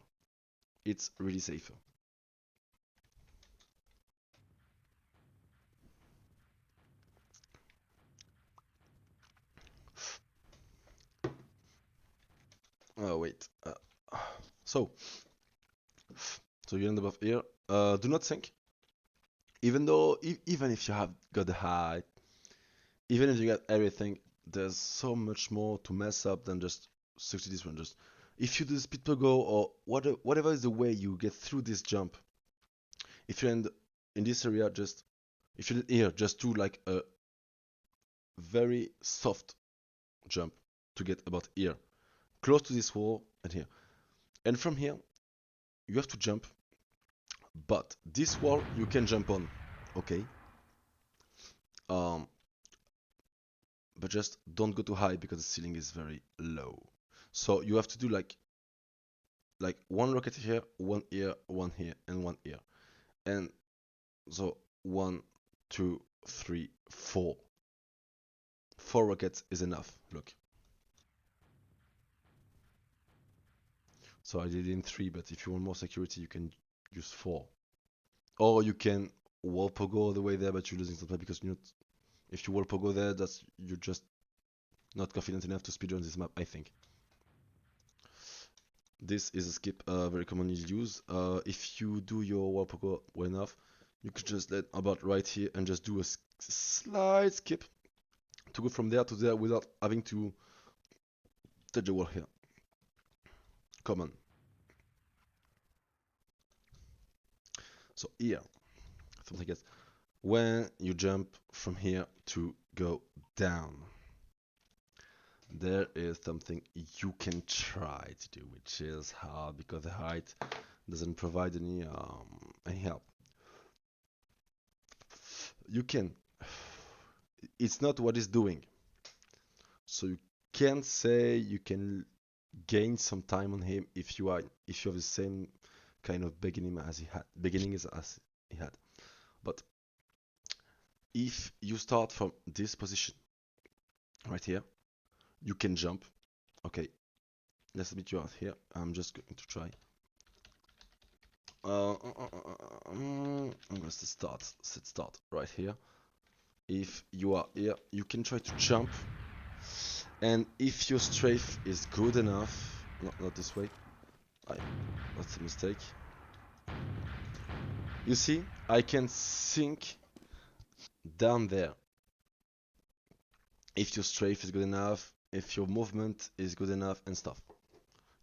It's really safer. Oh wait. So you end up here. Do not think. Even though, even if you have got the height, even if you got everything, there's so much more to mess up than just succeed this one. Just if you do the speed per go, or whatever is the way you get through this jump. If you end in this area, just if you here, just do like a very soft jump to get about here, close to this wall and here. And from here, you have to jump, but this wall you can jump on, okay? Um, but just don't go too high because the ceiling is very low. So you have to do like one rocket here, one here, and one here. And so one, two, three, four. Four rockets is enough. Look. So I did in three, but if you want more security, you can use four. Or you can wall pogo all the way there, but you're losing some time because you know if you wall pogo there, that's you're just not confident enough to speedrun this map, I think. This is a skip very commonly used. If you do your wall pogo well enough, you could just let about right here and just do a slight skip to go from there to there without having to touch the wall here. Common. So here, something else. When you jump from here to go down, there is something you can try to do, which is hard because the height doesn't provide any help. You can. It's not what it's doing. So you can say you can gain some time on him if you have the same kind of beginning as he had. But if you start from this position right here, you can jump. Okay, let's meet you out here. I'm just going to try. I'm gonna set start right here. If you are here, you can try to jump, and if your strafe is good enough, not this way. That's a mistake. You see, I can sink down there. If your strafe is good enough, if your movement is good enough and stuff,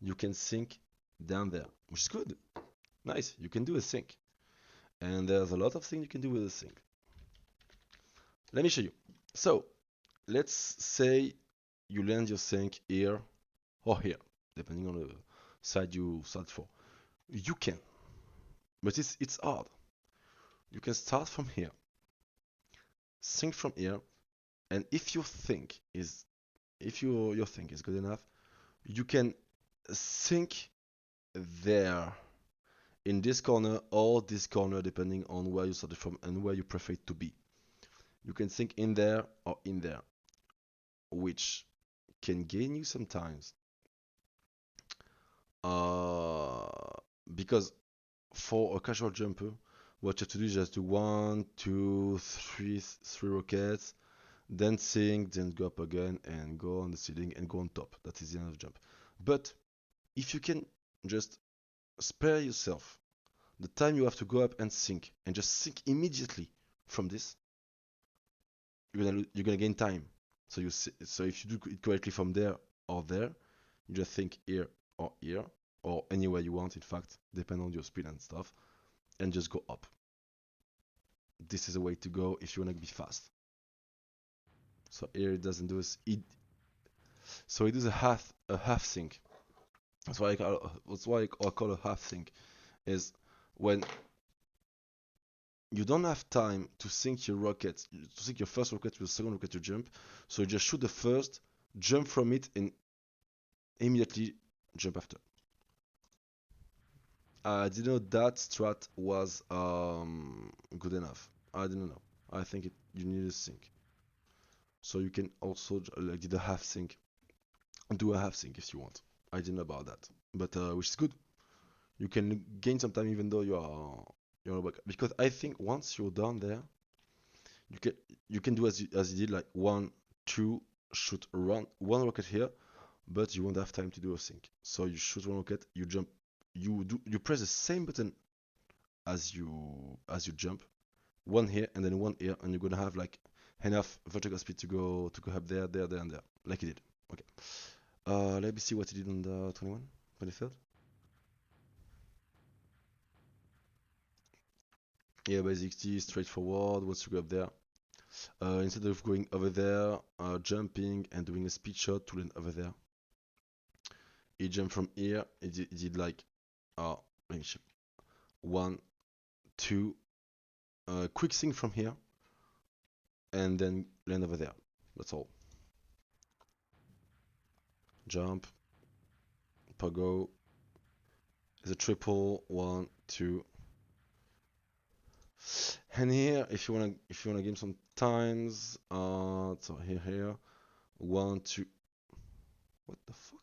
you can sink down there, which is good. Nice, you can do a sink. And there's a lot of things you can do with a sink. Let me show you. So, let's say you land your sink here or here, depending on the side you start for. You can, but it's hard. You can start from here, sink from here, and if your thing is good enough, you can sink there in this corner or this corner depending on where you started from and where you prefer it to be. You can sink in there or in there, which can gain you sometimes. Because for a casual jumper, what you have to do is just do one, two, three rockets, then sink, then go up again and go on the ceiling and go on top. That is the end of the jump. But if you can just spare yourself the time you have to go up and just sink immediately from this, you're gonna gain time. So if you do it correctly from there or there, you just think here or anywhere you want. In fact, depending on your speed and stuff, and just go up. This is a way to go if you wanna be fast. So here it doesn't do so it does a half sink. That's why I call a half sink is when you don't have time to sink your rocket, to sink your first rocket to the second rocket to jump. So you just shoot the first, jump from it, and immediately jump after. I didn't know that strat was good enough. I didn't know. I think you need a sink. So you can also like did a half sink, do a half sink if you want. I didn't know about that, but which is good. You can gain some time even though you're back. Because I think once you're down there, you can do as you did, like one, two, shoot around one rocket here, but you won't have time to do a sync. So you shoot one rocket, you jump, you press the same button as you jump, one here and then one here, and you're gonna have like enough vertical speed to go up there, and there, like you did. Okay. Let me see what you did on the 23rd. Yeah, basically straightforward. Once you go up there, instead of going over there, jumping and doing a speed shot to land over there, he jumped from here. He did like, let me check. 1, 2, quick thing from here, and then land over there. That's all. Jump, pogo. Is a triple. 1, 2. And here, if you wanna game some times, so here, 1, 2. What the fuck?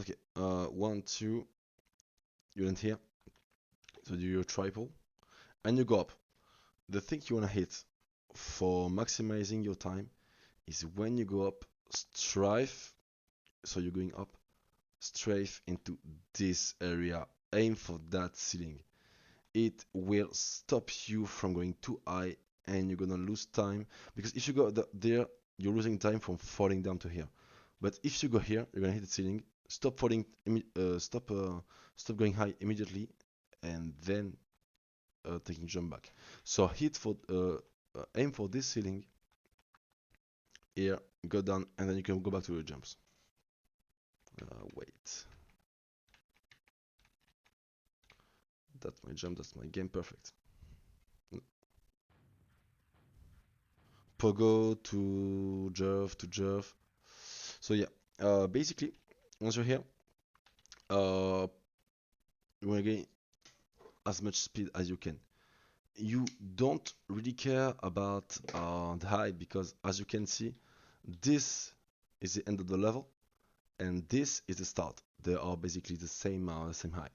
Okay, 1, 2. You land here, so do your triple, and you go up. The thing you wanna hit for maximizing your time is when you go up, strive. So you're going up, strafe into this area. Aim for that ceiling. It will stop you from going too high, and you're gonna lose time, because if you go there, you're losing time from falling down to here. But if you go here, you're gonna hit the ceiling, stop falling, stop going high immediately, and then taking jump back. So aim for this ceiling here, go down, and then you can go back to your jumps. Wait. That's my jump, that's my game, perfect. Pogo to Jerv. So yeah, basically, once you're here, you want to gain as much speed as you can. You don't really care about the height, because as you can see, this is the end of the level, and this is the start. They are basically the same height.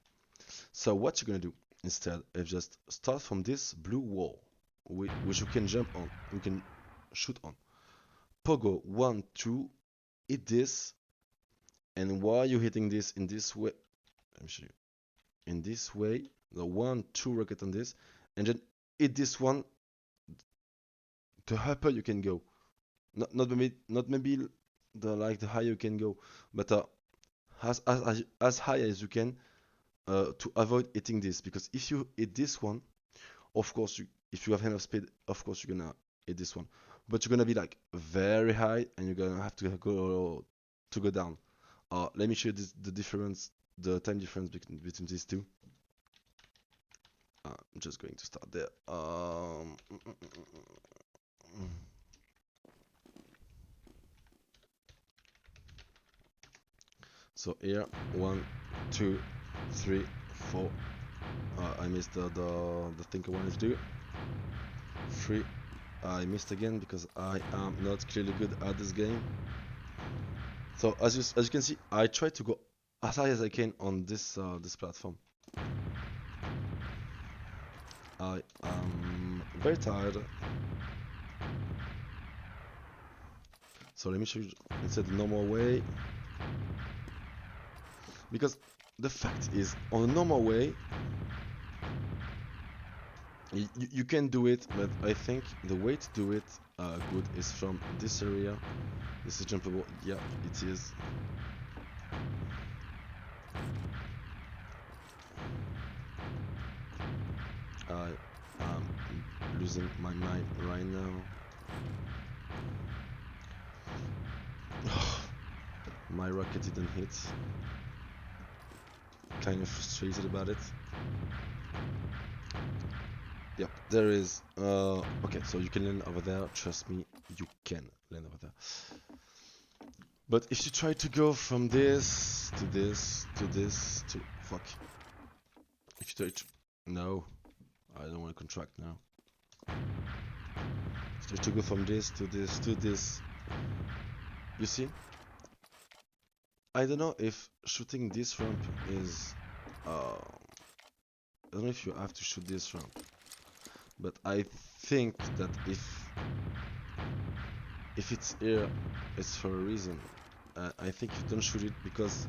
So what you're gonna do instead is just start from this blue wall, which you can jump on, you can shoot on. Pogo 1, 2, hit this, and while you're hitting this in this way, let me show you. In this way, the 1, 2 rocket on this, and then hit this one. The higher you can go, not maybe the higher you can go, but as high as you can, to avoid hitting this, because if you hit this one, of course if you have enough speed, of course you're gonna hit this one, but you're gonna be like very high, and you're gonna have to go down. Let me show you the difference, the time difference between these two. I'm just going to start there. So here, 1, 2, 3, 4. I missed the thing I wanted to do. 3. I missed again because I am not clearly good at this game. So as you can see, I try to go as high as I can on this platform. I am very tired. So let me show you instead the normal way. Because the fact is, on a normal way, you can do it, but I think the way to do it good is from this area. This is jumpable. Yeah, it is. I am losing my mind right now. My rocket didn't hit. Kind of frustrated about it. Yep, there is. Okay, so you can land over there. Trust me, you can land over there. But if you try to go from this to this to this to fuck. If you try to, no, I don't want to contract now. If you try to go from this to this to this, you see? I don't know if shooting this ramp is. I don't know if you have to shoot this ramp, but I think that if it's here, it's for a reason. I think you don't shoot it because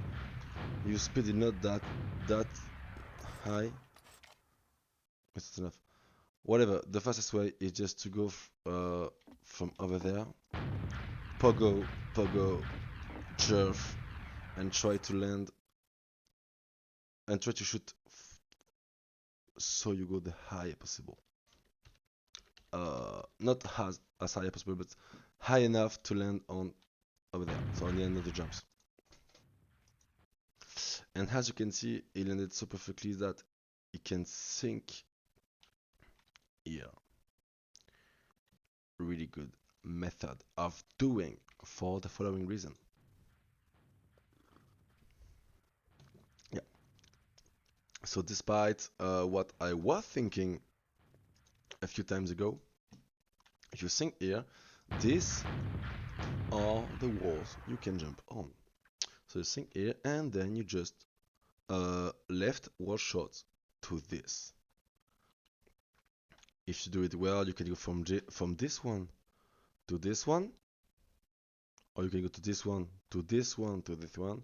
your speed is not that high. It's enough. Whatever. The fastest way is just to go from over there, pogo, jerf, and try to land and try to shoot so you go the higher possible. Not as high as possible, but high enough to land on over there. So on the end of the jumps. And as you can see, he landed so perfectly that he can sink here. Really good method of doing for the following reason. Yeah. So despite what I was thinking a few times ago, if you sink here, these are the walls you can jump on. So you sink here and then you just left wall shot to this. If you do it well, you can go from this one to this one, or you can go to this one to this one to this one,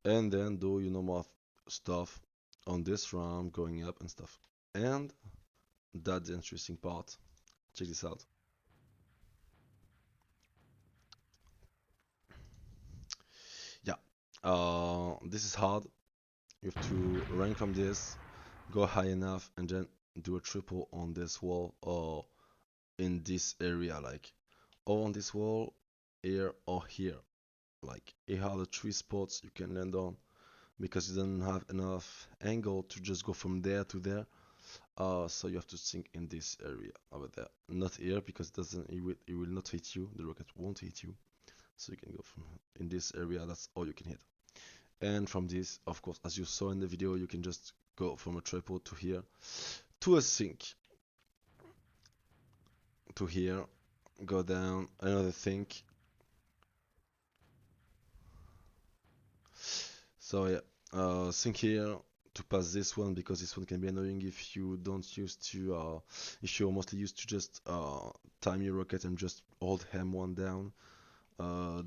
and then do your normal stuff on this ramp going up and stuff. And that's the interesting part. Check this out. Yeah, this is hard. You have to rank from this, go high enough, and then do a triple on this wall or in this area, like or on this wall, here or here. Like here are the three spots you can land on because you don't have enough angle to just go from there to there. So you have to sink in this area over there, not here because it will not hit you. The rocket won't hit you. So you can go from in this area. That's all you can hit. And from this, of course, as you saw in the video, you can just go from a tripod to here, to a sink, to here, go down, another sink. So yeah, sink here to pass this one because this one can be annoying if you don't used to, if you're mostly used to just time your rocket and just hold M1 down.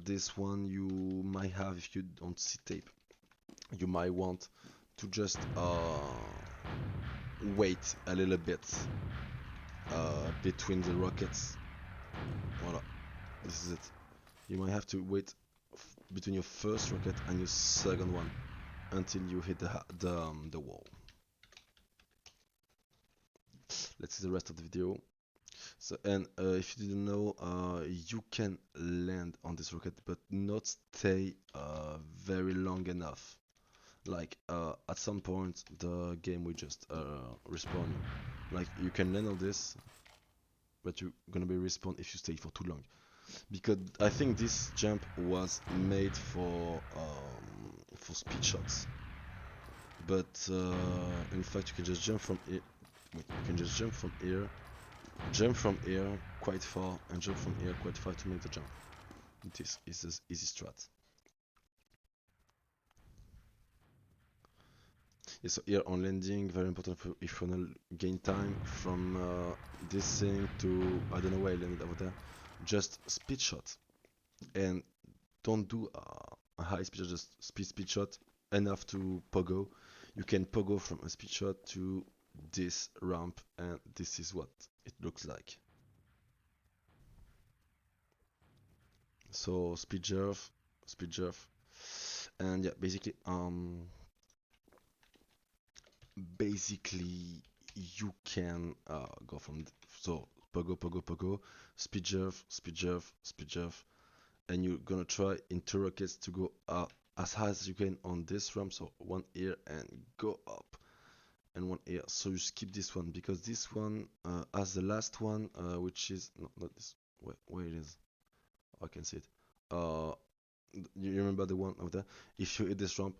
This one you might have if you don't see tape. You might want to just wait a little bit between the rockets. Voila, this is it. You might have to wait between your first rocket and your second one until you hit the wall. Let's see the rest of the video. So, and if you didn't know, you can land on this rocket but not stay very long enough. Like at some point the game will just respawn you. Like you can land on this, but you're gonna be respawned if you stay for too long. Because I think this jump was made for speed shots. But in fact, you can just jump from here. Wait, you can just jump from here quite far, and jump from here quite far to make the jump. This is an easy strat. Yeah, so here on landing, very important for if you wanna gain time from this thing to I don't know where I landed over there. Just speed shot, and don't do a high speed shot, just speed shot enough to pogo. You can pogo from a speed shot to this ramp, and this is what it looks like. So speed jerf, and yeah, basically you can go from so pogo, speed jerf, speed jerf, and you're gonna try in two rockets to go as high as you can on this ramp. So one here and go up, and one here. So you skip this one because this one as the last one, which is not this. Where it is? I can see it. Uh, you remember the one over there? If you hit this ramp,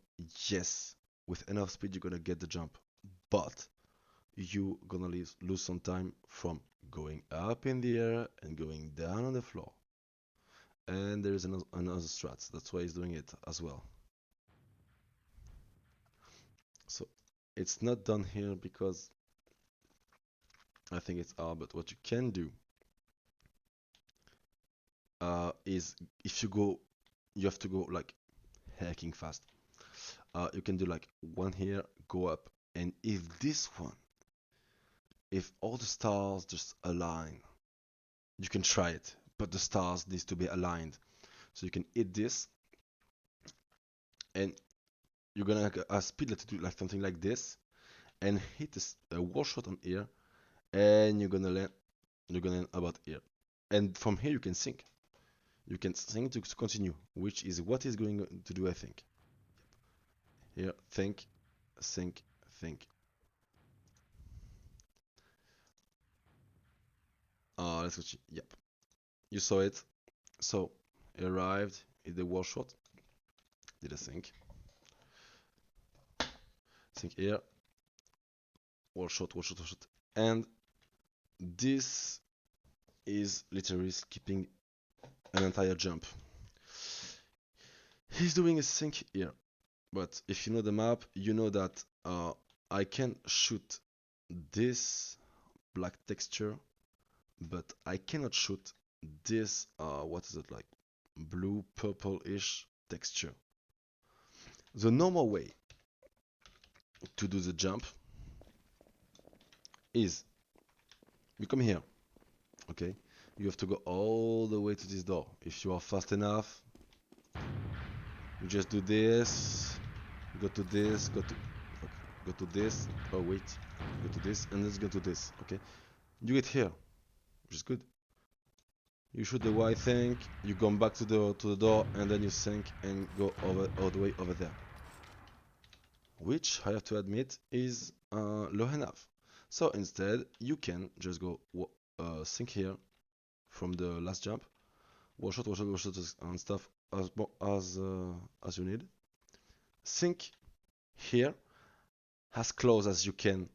yes, with enough speed you're gonna get the jump, but you gonna lose some time from going up in the air and going down on the floor. And there is another strat. That's why he's doing it as well. So it's not done here because I think it's R. But what you can do is if you have to go like hacking fast. You can do like one here, go up, and if all the stars just align, you can try it. But the stars needs to be aligned. So you can hit this, and you're gonna have a speed to do like something like this, and hit a wall shot on here, and you're gonna land about here, and from here you can sink. You can think to continue, which is what is going to do, I think. Here, think, think, think. Let's go. Yep, you saw it. So, he arrived, hit the wall shot, did a think here, wall shot, wall shot, wall shot, and this is literally skipping an entire jump. He's doing a sink here, but if you know the map, you know that I can shoot this black texture, but I cannot shoot this, what is it, like blue purple-ish texture. The normal way to do the jump is you come here, okay? You have to go all the way to this door. If you are fast enough, you just do this, go to this, go to this, oh wait, go to this, and let's go to this, okay? You get here, which is good. You shoot the white thing, you come back to the door, and then you sink and go over all the way over there. Which I have to admit is low enough. So instead, you can just go sink here from the last jump, wall shot, and stuff as you need. Sink here as close as you can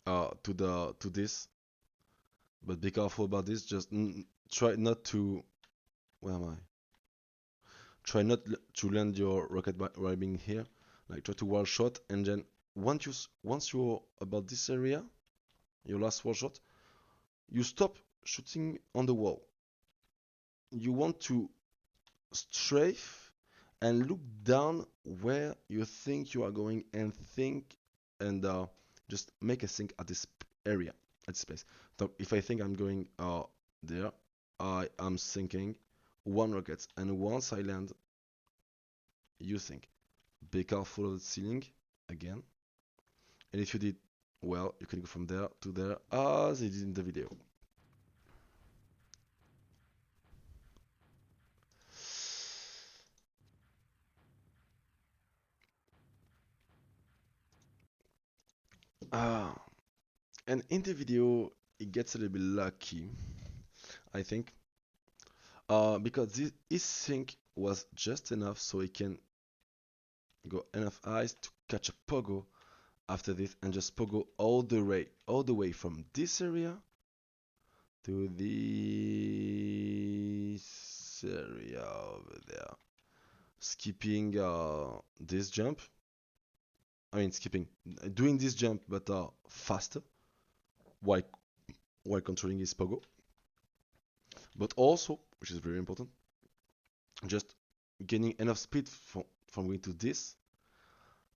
to this, but be careful about this. Just try not to. Where am I? Try not to land your rocket arriving here. Like try to wall shot, and then once you're about this area, your last wall shot, you stop shooting on the wall. You want to strafe and look down where you think you are going, and think and just make a think at this area, at this place. So if I think I'm going there, I am sinking one rocket, and once I land, you think. Be careful of the ceiling again, and if you did well, you can go from there to there as I did in the video. Ah, and in the video, it gets a little bit lucky, I think, because his sync was just enough so he can go enough eyes to catch a pogo after this, and just pogo all the way from this area to this area over there, skipping this jump. I mean, doing this jump, but faster, while controlling his pogo. But also, which is very important, just gaining enough speed from going to this,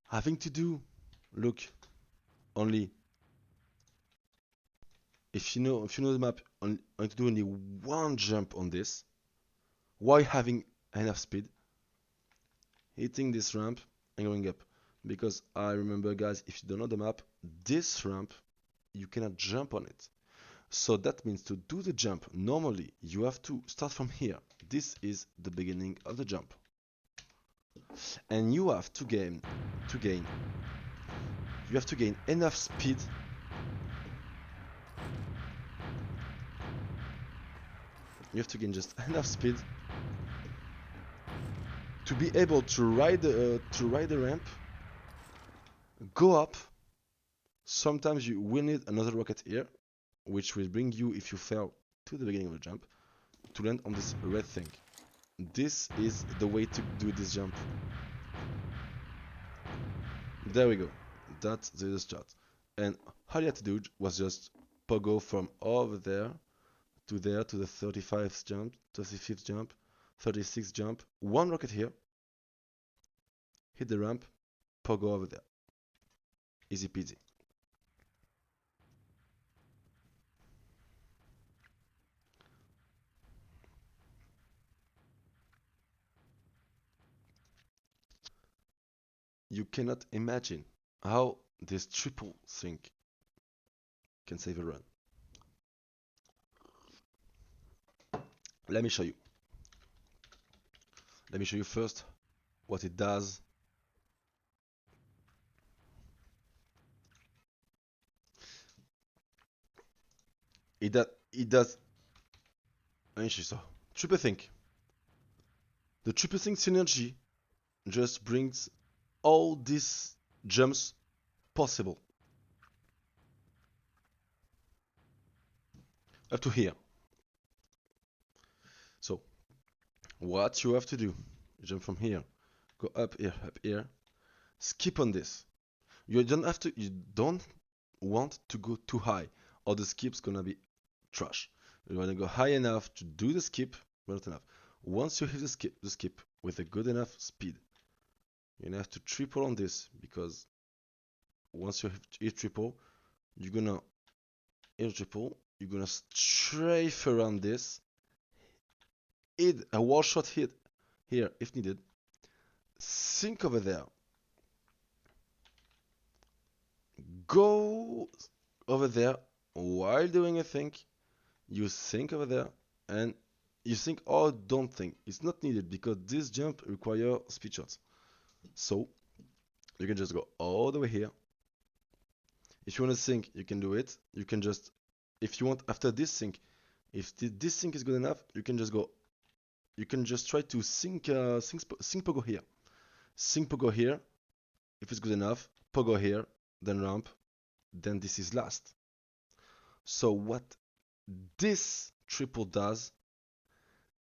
having to do, look, only if you know the map, only to do only one jump on this, while having enough speed, hitting this ramp and going up. Because I remember, guys, if you don't know the map, this ramp you cannot jump on it. So that means to do the jump normally, you have to start from here. This is the beginning of the jump, and you have to gain enough speed just enough speed to be able to ride the ramp, go up. Sometimes you will need another rocket here, which will bring you, if you fail, to the beginning of the jump, to land on this red thing. This is the way to do this jump. There we go. That's the start. And all you had to do was just pogo from over there to the 35th jump, 35th jump, 36th jump, one rocket here, hit the ramp, pogo over there. Easy peasy. You cannot imagine how this triple sync can save a run. Let me show you. Let me show you first what it does. It does. Let me show you so. Triple think. The triple think synergy just brings all these jumps possible up to here. So what you have to do, jump from here, go up here, skip on this. You don't want to go too high, or the skip's gonna be trash. You wanna go high enough to do the skip, but not enough. Once you hit the skip with a good enough speed, you're gonna have to triple on this, because once you hit triple, you're gonna hit triple, you're gonna strafe around this, hit a wall shot hit here if needed, sink over there, go over there while doing a think, you think over there, and you think or don't think. It's not needed because this jump requires speed shots. So you can just go all the way here. If you want to think, you can do it. You can just, if you want after this think, if this sync is good enough, you can just go. You can just try to sync pogo here. Sync pogo here. If it's good enough, pogo here, then ramp, then this is last. So what this triple does,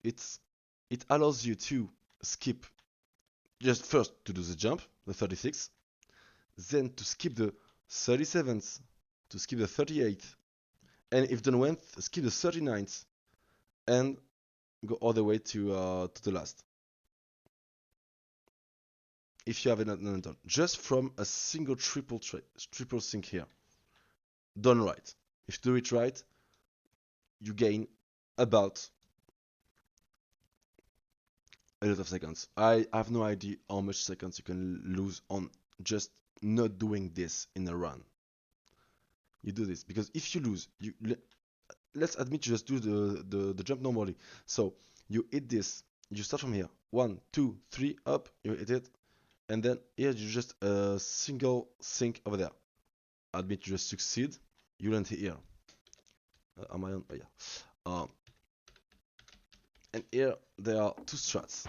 it allows you to skip just first to do the jump, the 36, then to skip the 37th, to skip the 38th, and if done well, skip the 39th, and go all the way to the last. If you have it not done, just from a single triple sync here, done right. If you do it right, you gain about a lot of seconds. I have no idea how much seconds you can lose on just not doing this in a run. You do this because if you lose, let's admit you just do the jump normally. So you hit this, you start from here, 1, 2, 3, up, you hit it, and then here you just a single sync over there. Admit you just succeed, you land here. Am I on? Oh, yeah. And here there are two strats.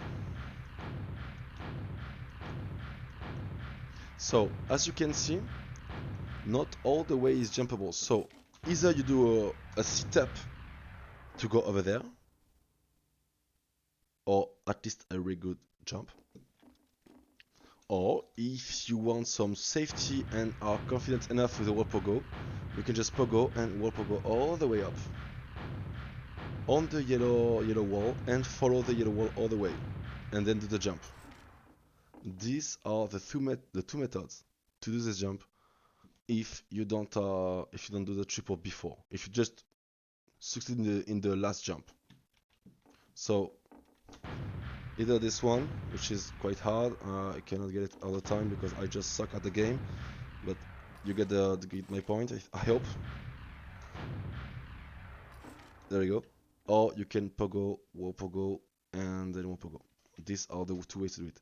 So as you can see, not all the way is jumpable. So either you do a step to go over there, or at least a really good jump. Or if you want some safety and are confident enough with the wall pogo, you can just pogo and wall pogo all the way up on the yellow wall and follow the yellow wall all the way, and then do the jump. These are the two methods to do this jump if you don't do the triple before. If you just succeed in the last jump. So either this one, which is quite hard, I cannot get it all the time because I just suck at the game, but you get my point, I hope. There you go. Or you can pogo, wall pogo, and then wall pogo. These are the two ways to do it.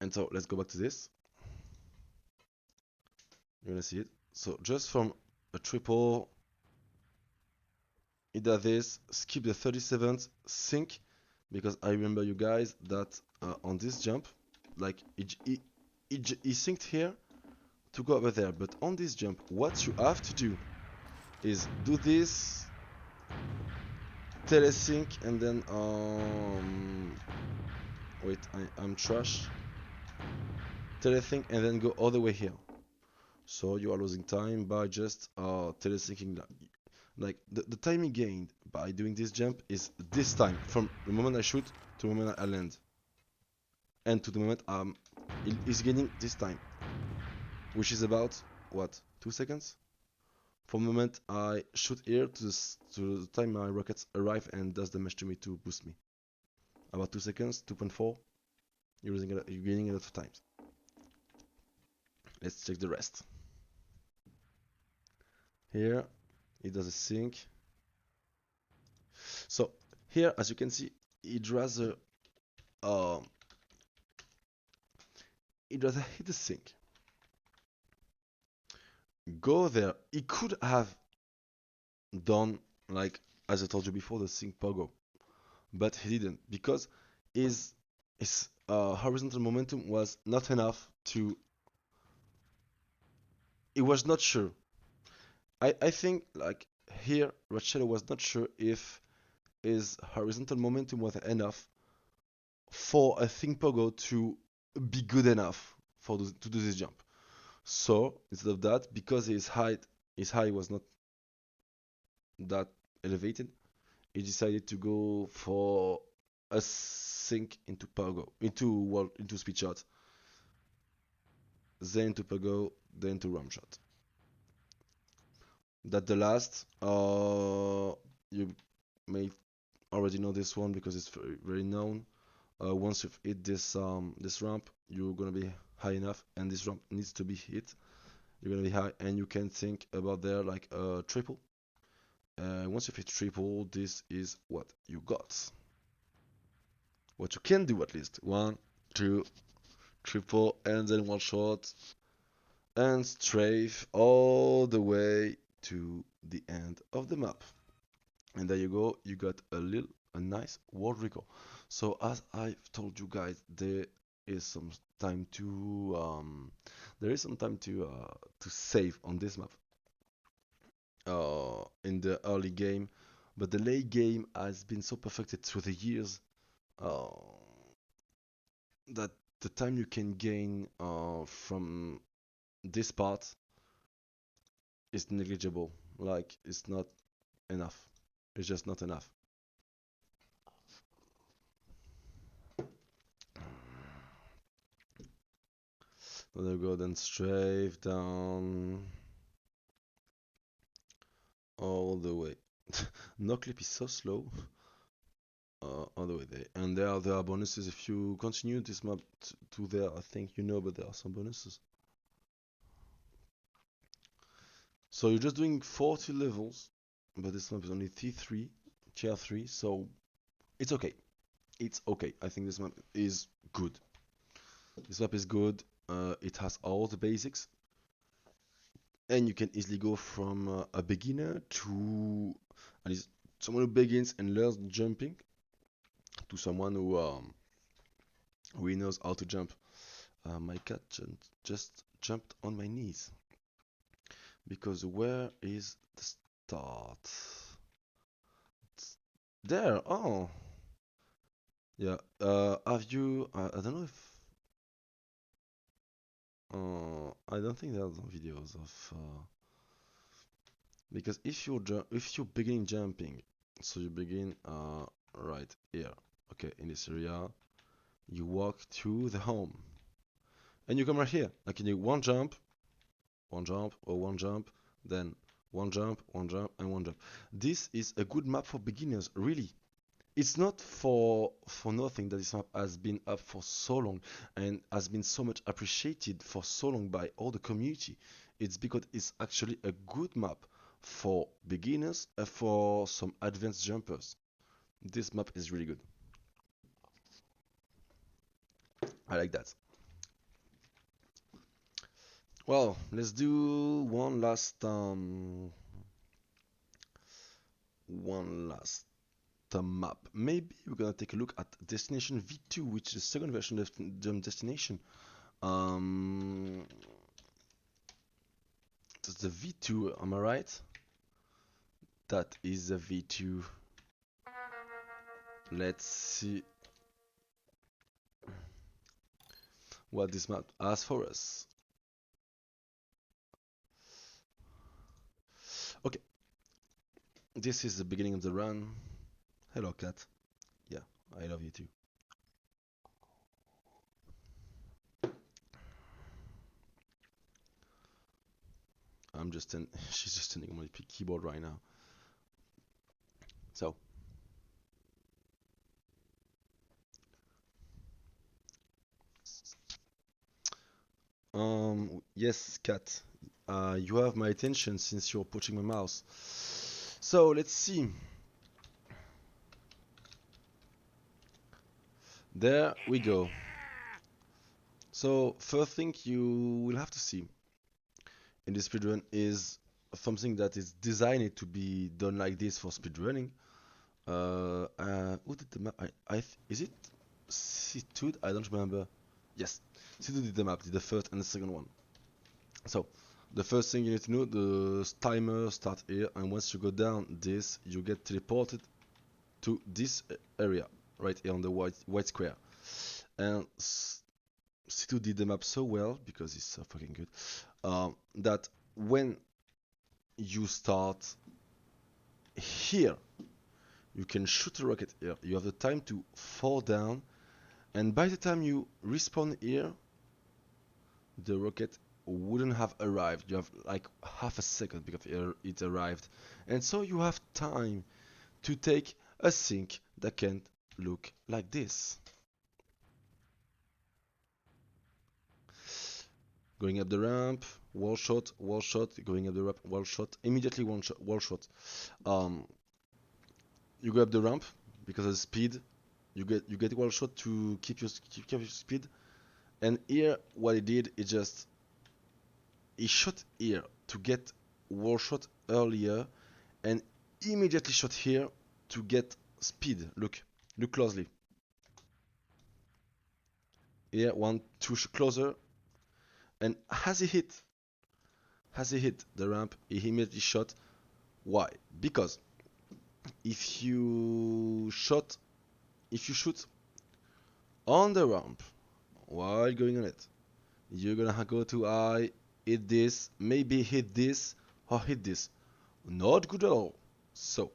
And so let's go back to this. You're gonna see it. So just from a triple, either this, skip the 37th, sync, because I remember you guys that on this jump, like he synced here to go over there, but on this jump, what you have to do is do this, telesync, and then wait, I'm trash. Telesync and then go all the way here. So you are losing time by just telesyncing. Like the timing gained by doing this jump is this time from the moment I shoot to the moment I land, and to the moment is gaining this time, which is about what, 2 seconds from the moment I shoot here to the time my rockets arrive and does damage to me to boost me. About 2 seconds, 2.4. You're gaining a lot of times. Let's check the rest. Here it does a sync. So here, as you can see, he'd rather um he'd rather hit the sink, go there. He could have done, like, as I told you before, the sink pogo, but he didn't because his horizontal momentum was not enough to. He was not sure. I think, like, here Rachel was not sure if his horizontal momentum was enough for a sink pogo to be good enough to do this jump. So instead of that, because his height was not that elevated, he decided to go for a sink into pogo, into speed shot, then into pogo, then into ram shot. That the last, you may already know this one because it's very, very known. Once you've hit this ramp, you're gonna be high enough, and this ramp needs to be hit. You're gonna be high, and you can think about there like a triple. Once you've hit triple, this is what you got. What you can do at least. One, two, triple, and then one shot, and strafe all the way to the end of the map. And there you go, you got a nice world record. So as I've told you guys, is some time to there is some time to save on this map in the early game, but the late game has been so perfected through the years uh, that the time you can gain from this part is negligible. Like, it's not enough. It's just not enough. So there we go, then strafe down all the way. No clip is so slow. All the way there. And there are bonuses if you continue this map to there. I think you know, but there are some bonuses. So you're just doing 40 levels, but this map is only T3, tier 3, so it's okay. It's okay. I think this map is good. This map is good. It has all the basics, and you can easily go from a beginner to at least someone who begins and learns jumping to someone who knows how to jump. My cat just jumped on my knees because where is the start? It's there. Oh, yeah. Have you? I don't know if. I don't think there are some videos of. Because if you're beginning jumping, so you begin right here, okay, in this area, you walk to the home, and you come right here. Like, you do one jump, or one jump, then one jump, and one jump. This is a good map for beginners, really. It's not for nothing that this map has been up for so long and has been so much appreciated for so long by all the community. It's because it's actually a good map for beginners and for some advanced jumpers. This map is really good. I like that. Well, let's do one last map. Maybe we're gonna take a look at Destination V2, which is the second version of Destination. Um, That's the V2, am I right? That is the V2. Let's see what this map has for us. Okay, this is the beginning of the run. Hello, cat. Yeah, I love you too. She's just standing on my keyboard right now. So, yes, cat. You have my attention since you're pushing my mouse. So let's see. There we go. So first thing you will have to see in this speedrun is something that is designed to be done like this for speedrunning. Who did the map? Is it C2? I don't remember. Yes, C2 did the map, did the first and the second one. So the first thing you need to know, the timer starts here, and once you go down this, you get teleported to this area right here on the white square. And C2 did the map so well because it's so fucking good that when you start here, you can shoot a rocket here. You have the time to fall down, and by the time you respawn here, the rocket wouldn't have arrived. You have like half a second because it arrived, and so you have time to take a sink that can look like this. Going up the ramp, wall shot, going up the ramp, wall shot, immediately wall shot. Um, you go up the ramp because of the speed. You get wall shot to keep your speed. And here, what he did is just he shot here to get wall shot earlier, and immediately shot here to get speed. Look closely. Here, one, two, closer, and as he hit the ramp, he immediately shot. Why? Because if you shot, if you shoot on the ramp while going on it, you're gonna go too high, hit this, maybe hit this, or hit this. Not good at all. So,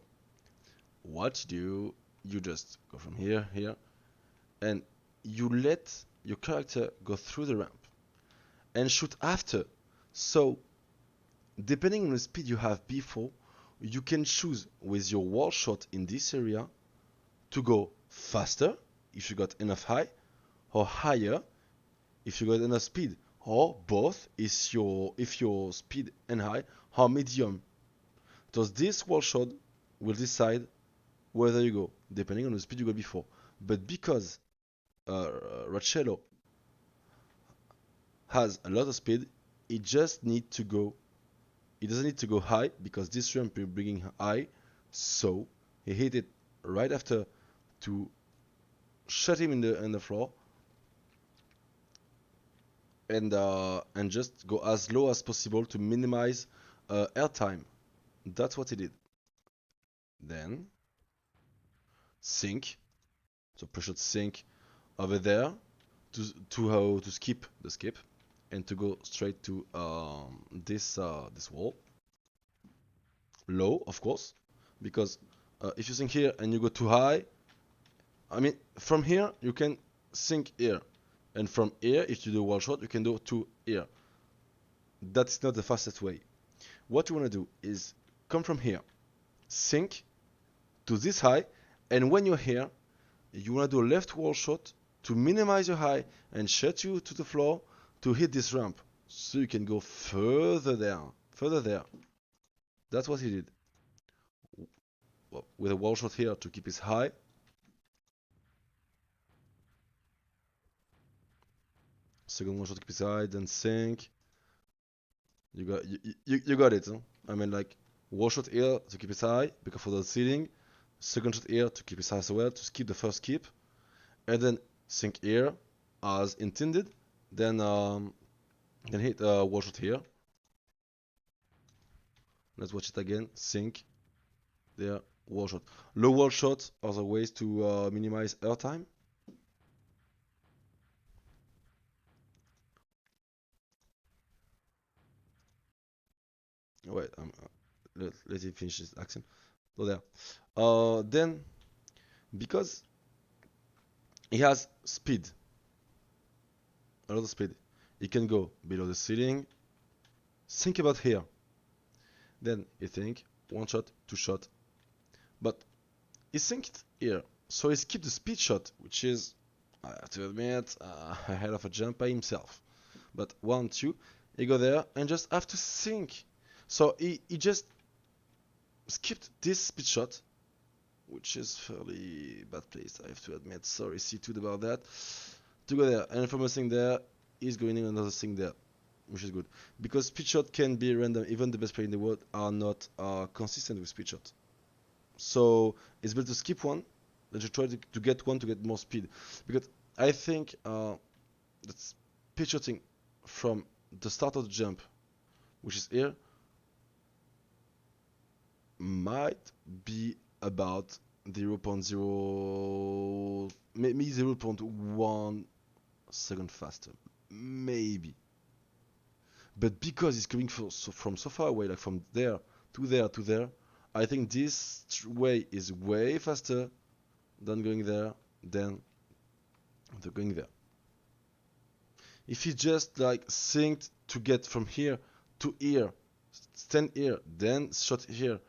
what you do, you just go from here, and you let your character go through the ramp and shoot after. So, depending on the speed you have before, you can choose with your wall shot in this area to go faster if you got enough high, or higher if you got enough speed, or both if your speed and high are medium. So this wall shot will decide whether you go depending on the speed you got before. But because Rochello has a lot of speed, it just need to go. It doesn't need to go high because this ramp is bringing high, so he hit it right after to shut him in the floor, and just go as low as possible to minimize airtime. That's what he did. Then sync, so push it sync over there to skip the skip and to go straight to this wall. Low, of course, because if you sync here and you go too high, I mean from here you can sync here, and from here if you do wall shot you can do to here. That's not the fastest way. What you want to do is come from here, sync to this high, and when you're here, you want to do a left wall shot to minimize your high and shut you to the floor to hit this ramp, so you can go further down, further there. That's what he did. With a wall shot here to keep his high. Second wall shot to keep his high, then sync. You got it, huh? I mean, like, wall shot here to keep his high because for the ceiling. Second shot here to keep his high as well, to skip the first skip. And then sync here as intended. Then hit wall shot here. Let's watch it again. Sync there, wall shot. Low wall shot are the ways to minimize airtime. Wait, let him finish his accent. So there. Then, because he has speed, a lot of speed, he can go below the ceiling. Think about here. Then you think one shot, two shot, but he synced here, so he skipped the speed shot, which is, I have to admit, a hell of a jump by himself. But one, two, he go there and just have to sync. So he just skipped this speed shot which is fairly bad place, I have to admit. Sorry, C2 about that. To go there, and from a thing there, is going in another thing there, which is good. Because speed shot can be random, even the best player in the world are not consistent with speed shot. So it's better to skip one than to try to get one to get more speed. Because I think that speed shotting from the start of the jump, which is here, might be about 0.0, maybe 0.1 second faster. Maybe. But because it's coming from so far away, like from there to there to there, I think this way is way faster than going there than the going there. If you just like synced to get from here to here, stand here, then shot here,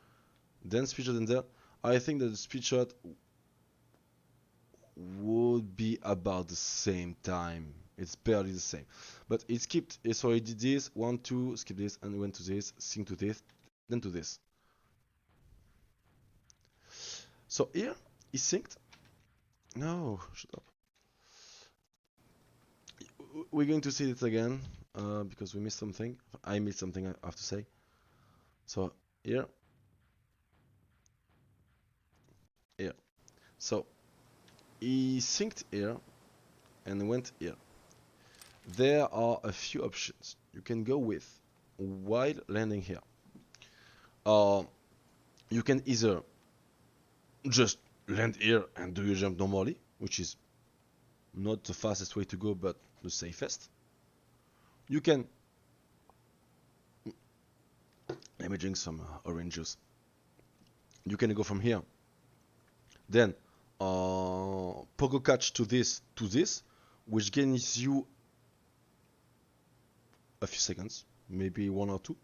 then speed shot in there, I think that the speed shot would be about the same time. It's barely the same. But it skipped, so it did this, 1, 2, skip this, and went to this, sync to this, then to this. So here, is synced. No, shut up. We're going to see it again, because we missed something. I missed something, I have to say. So here, here. So he synced here and went here. There are a few options you can go with while landing here. You can either just land here and do your jump normally, which is not the fastest way to go, but the safest. You can, let me drink some orange juice. You can go from here, then pogo catch to this, which gains you a few seconds, maybe 1 or 2,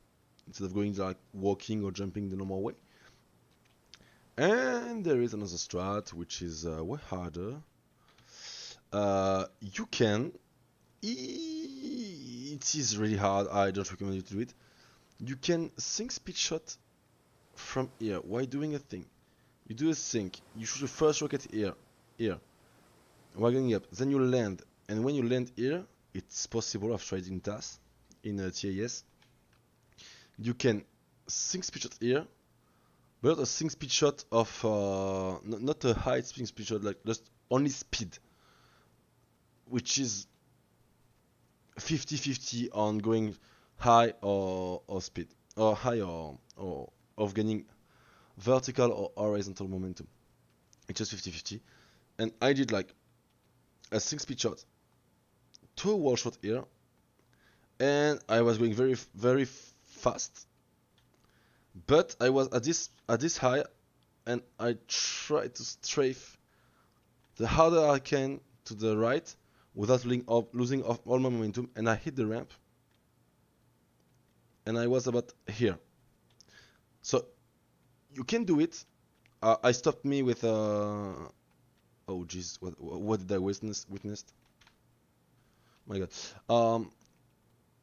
instead of going like walking or jumping the normal way. And there is another strat which is way harder. You can, it is really hard, I don't recommend you to do it. You can sync speed shot from here while doing a thing. You do a sync, you shoot the first rocket here, while going up, then you land, and when you land here, it's possible after trading TAS in TAS. You can sync speed shot here, but a sync speed shot of not a high sync speed shot, like just only speed, which is 50-50 on going high or speed, or high or of gaining vertical or horizontal momentum. It's just 50-50. And I did like a 6 speed shot, 2 wall shot here, and I was going very fast, but I was at this high, and I tried to strafe the harder I can to the right without losing all my momentum, and I hit the ramp, and I was about here. So you can do it. I stopped me with oh jeez, what did I witnessed? My God.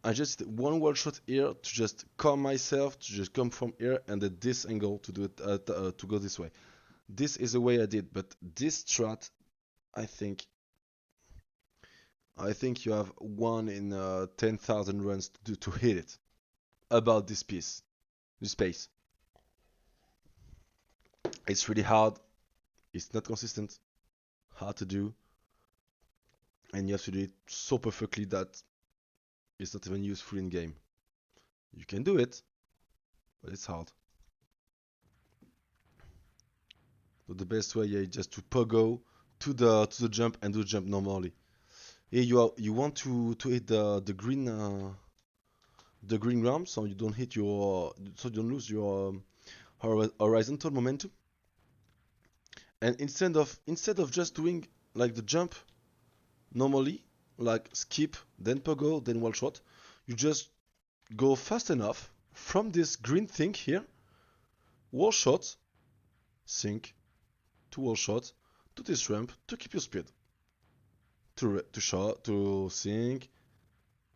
I just did 1 wall shot here to just calm myself, to just come from here and at this angle to do it to go this way. This is the way I did, but this strat, I think you have 1 in 10,000 runs to hit it. About this space. It's really hard. It's not consistent. Hard to do, and you have to do it so perfectly that it's not even useful in game. You can do it, but it's hard. So the best way is just to pogo to the jump and do the jump normally. Here you want to hit the green ground, so you don't hit so you don't lose your horizontal momentum. And instead of just doing like the jump normally, like skip, then pogo, then wall shot, you just go fast enough from this green thing here, wall shot, sync, to wall shot, to this ramp to keep your speed. To sync,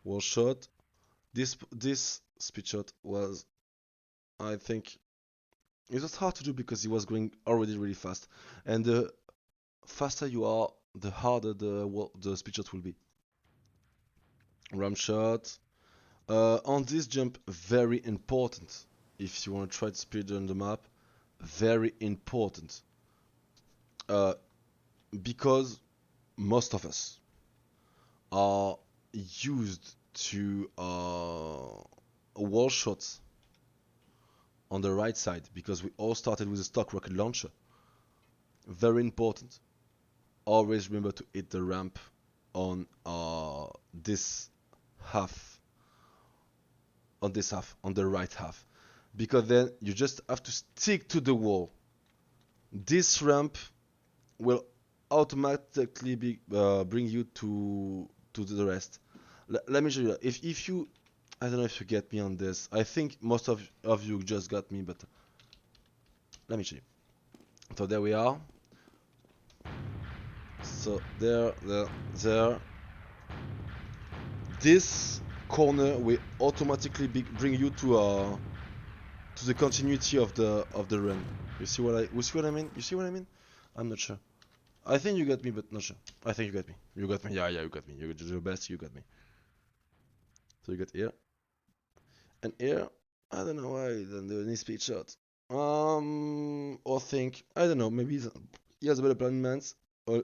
wall shot. This speed shot was, I think, It was hard to do because he was going already really fast, and the faster you are, the harder the speed shot will be. Ram shot. On this jump, very important. If you want to try to speed on the map, very important. Uh, because most of us are used to wall shots on the right side because we all started with a stock rocket launcher. Very important. Always remember to hit the ramp on this half, on the right half, because then you just have to stick to the wall. This ramp will automatically bring you to the rest. Let me show you. If you, I don't know if you get me on this. I think most of you just got me, but let me show you. So there we are. So there. This corner will automatically bring you to the continuity of the run. You see what I mean? You see what I mean? I'm not sure. I think you got me, but not sure. I think you got me. You got me. Yeah, yeah, you got me. You did your best. You got me. So you got here and here. I don't know why he doesn't do any speed shot. Or think I don't know. Maybe he has a better plan in mind, or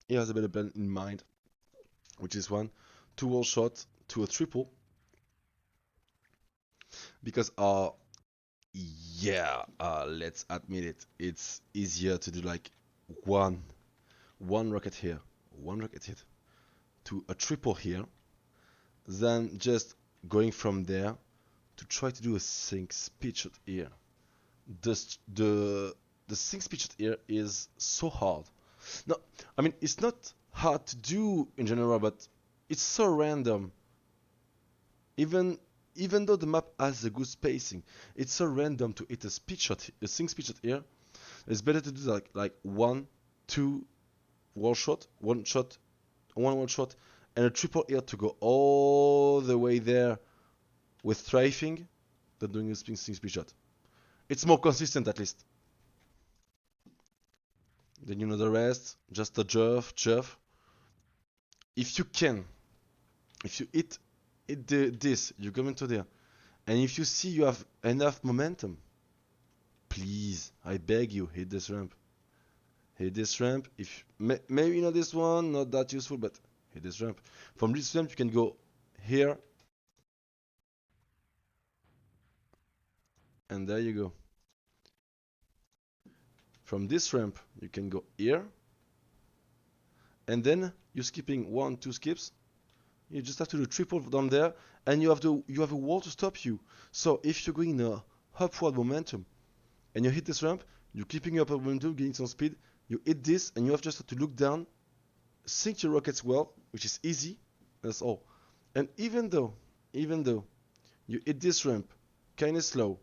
he has a better plan in mind, which is one, two wall shot to a triple, because yeah, let's admit it. It's easier to do like one one rocket here, one rocket hit to a triple here, than just going from there to try to do a sync speed shot here. The the sync speed shot here is so hard. No, I mean it's not hard to do in general, but it's so random. Even even though the map has a good spacing, it's so random to hit a speed shot, a sync speed shot here. It's better to do like one, two wall shot, one wall shot, and a triple here to go all the way there with strafing than doing a sync speed shot. It's more consistent at least. Then you know the rest. Just a jerf. If you can, if you hit this, you come into there, and if you see you have enough momentum, please, I beg you, hit this ramp. Hit this ramp. If maybe not this one, not that useful, but hit this ramp. From this ramp, you can go here, and there you go. From this ramp, you can go here, and then you're skipping one, two skips. You just have to do triple down there, and you have a wall to stop you. So if you're going in a upward momentum and you hit this ramp, you're keeping your upward momentum, getting some speed. You hit this, and you have just to look down, sync your rockets well, which is easy. That's all. And even though you hit this ramp, kind of slow,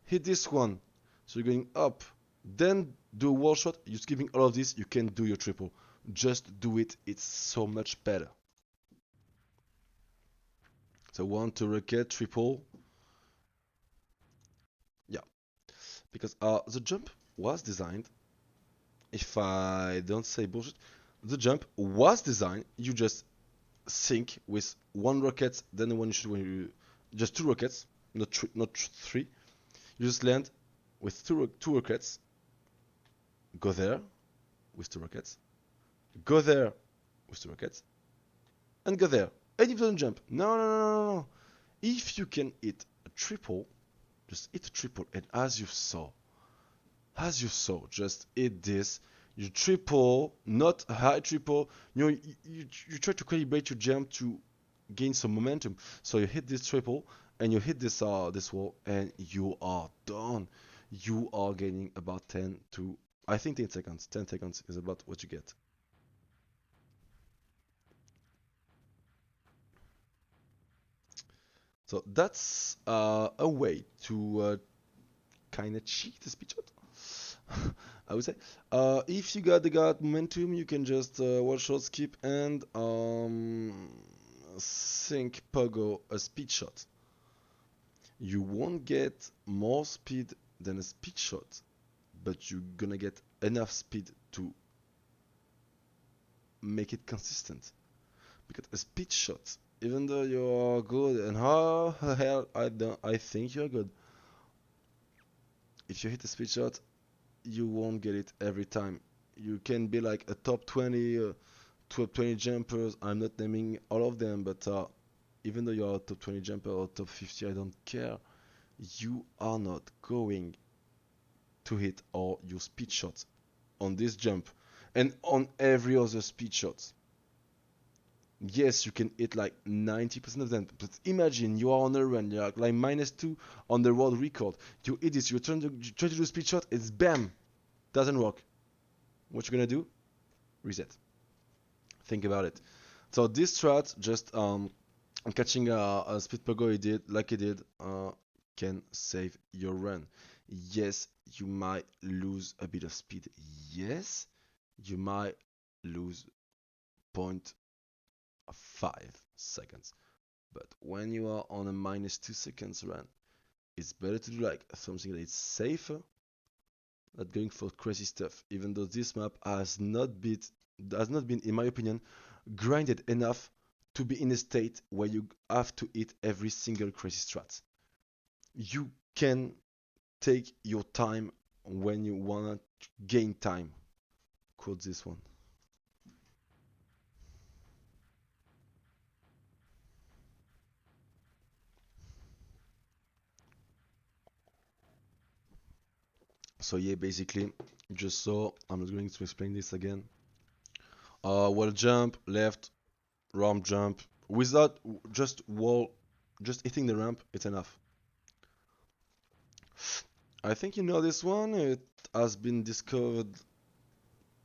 hit this one, so you're going up, then do a wall shot. You're skipping all of this. You can do your triple. Just do it. It's so much better. So one, two rocket, triple. Yeah, because the jump was designed. If I don't say bullshit, the jump was designed. You just sync with one rocket, then the one you shoot when you just two rockets, not three. You just land with two rockets. Go there with two rockets. Go there with two rockets, and go there. And if you don't jump, no. If you can hit a triple, just hit a triple, and as you saw, just hit this. You triple, not a high triple. You try to calibrate your jump to gain some momentum. So you hit this triple, and you hit this wall, and you are done. You are gaining about 10 to, I think, 10 seconds. 10 seconds is about what you get. So that's a way to kind of cheat the speed shot. I would say. If you got the momentum, you can just one shot skip and sync pogo a speed shot. You won't get more speed than a speed shot, but you're gonna get enough speed to make it consistent. Because a speed shot, even though you're good, and how the hell I think you're good, if you hit a speed shot, you won't get it every time. You can be like a top 20 jumpers. I'm not naming all of them, but even though you're a top 20 jumper or top 50, I don't care. You are not going to hit all your speed shots on this jump and on every other speed shot. Yes, you can hit like 90% of them, but imagine you are on a run, you're like -2 on the world record. You hit this, you try to do a speed shot, it's bam, doesn't work. What you gonna do? Reset. Think about it. So this strat, just catching a speed pogo he did, like he did, can save your run. Yes, you might lose a bit of speed. Yes, you might lose 0.5 seconds. But when you are on a -2 seconds run, it's better to do like something that is safer than going for crazy stuff. Even though this map has not been, in my opinion, grinded enough to be in a state where you have to hit every single crazy strat. You can take your time when you wanna gain time. Quote this one. So yeah, basically, just so I'm not going to explain this again. Wall jump, left, ramp jump, without just hitting the ramp, it's enough. I think you know this one. It has been discovered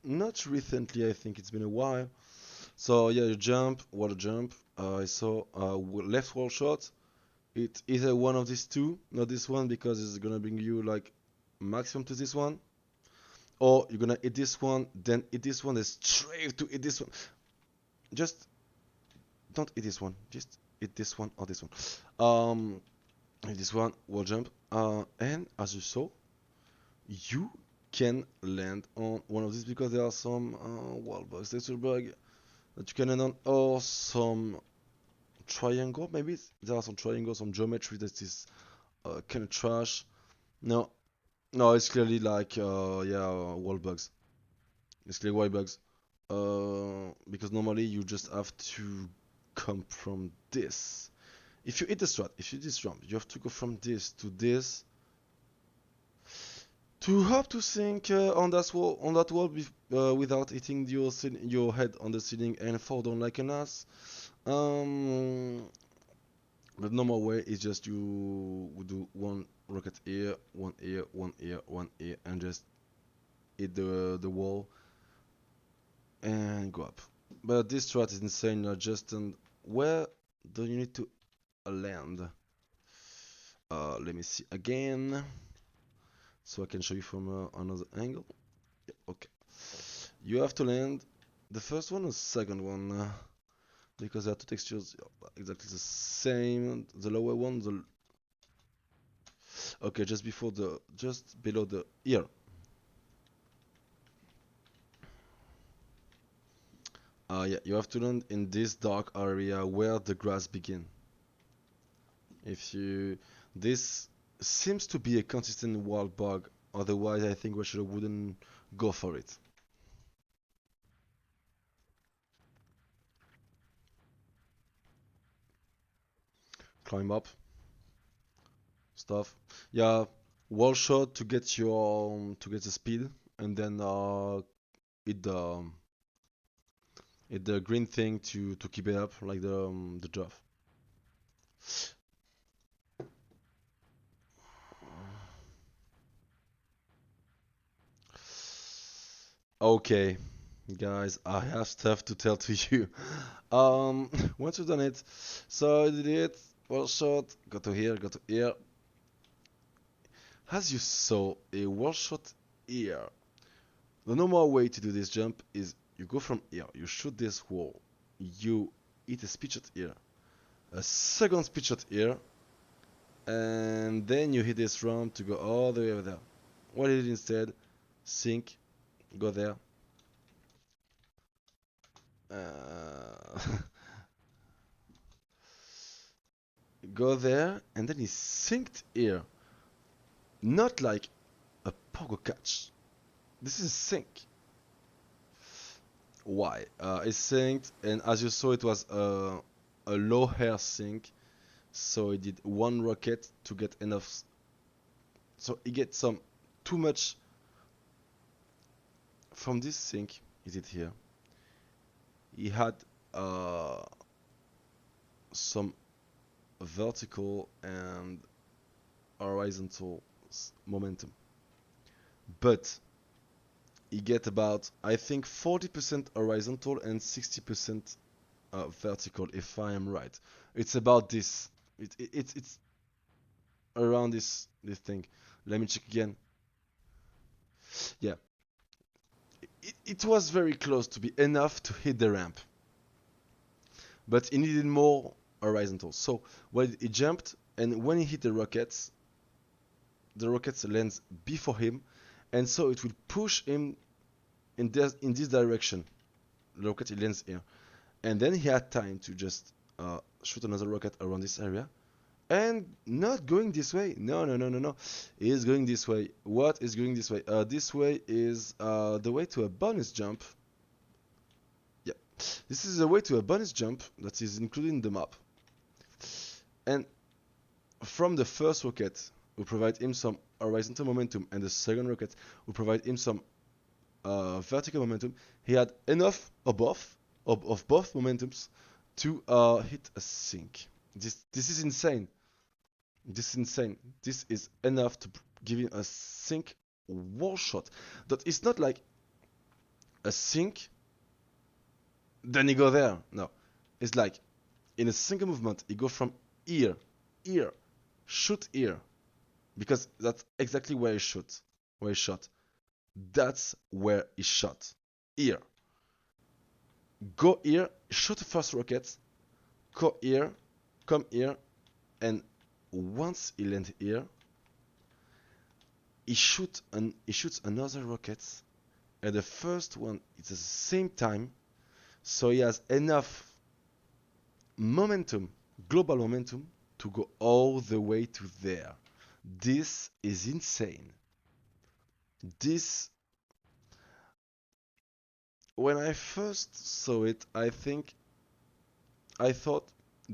not recently. I think it's been a while. So yeah, you jump, wall jump. I saw left wall shot. It's either one of these two, not this one because it's gonna bring you like maximum to this one, or you're gonna hit this one, then hit this one, then straight to hit this one. Just don't hit this one. Just hit this one or this one. Hit this one, wall jump. And as you saw, you can land on one of these because there are some wall bugs, texture bug that you can land on, or some triangle. Maybe there are some triangles, some geometry that is kind of trash. No, no, it's clearly like yeah, wall bugs. It's clearly wall bugs. Because normally you just have to come from this. If you hit the strat, if you hit this jump, you have to go from this to this to have to think on that wall without hitting your head on the ceiling and fall down like an ass. Um, the normal way is just you would do one rocket here, one here, one here, one here, and just hit the wall and go up. But this strat is insane. Just where do you need to land? Let me see again, so I can show you from another angle. Yeah, okay. You have to land the first one or second one, because there are two textures exactly the same. The lower one, okay, just below the ear. Yeah, you have to land in this dark area where the grass begin. If you, this seems to be a consistent wall bug. Otherwise, I think we should wouldn't go for it. Climb up, stuff. Yeah, wall shot to get to get the speed, and then hit the green thing to keep it up, like the drop. Okay, guys, I have stuff to tell to you. Once you've done it, so I did it. Wall shot, go to here, go to here. As you saw, a wall shot here. The normal way to do this jump is you go from here, you shoot this wall, you hit a speed shot here, a second speed shot here, and then you hit this ramp to go all the way over there. What he did instead, sink, go there, go there, and then he sinked here. Not like a pogo catch. This is sink. Why? It synced, and as you saw, it was a low air sync, so he did one rocket to get enough. So he gets some too much from this sync. Is it here? He had uh, some vertical and horizontal momentum, but he get about, I think, 40% horizontal and 60% vertical, if I am right. It's about this. It's around this thing. Let me check again. Yeah, it was very close to be enough to hit the ramp, but he needed more horizontal. So when he jumped and when he hit the rockets lands before him, and so it will push him in this direction. The rocket lands here, and then he had time to just shoot another rocket around this area. And not going this way. No, no, no, no, no. He is going this way. What is going this way? This way is the way to a bonus jump. Yeah. This is the way to a bonus jump that is included in the map. And from the first rocket, we provide him some horizontal momentum, and the second rocket, we provide him some vertical momentum. He had enough of both momentums to hit a sink. This is insane. This is insane. This is enough to give him a sink wall shot. That is not like a sink, then he go there. No, it's like in a single movement, he go from here, here, shoot here, because that's exactly where he shot. Where he shot. That's where he shot. Here. Go here, shoot the first rocket, go here, come here, and once he lands here, he shoots another rocket, and the first one is at the same time, so he has enough momentum, global momentum, to go all the way to there. This is insane. This, when I first saw it, I thought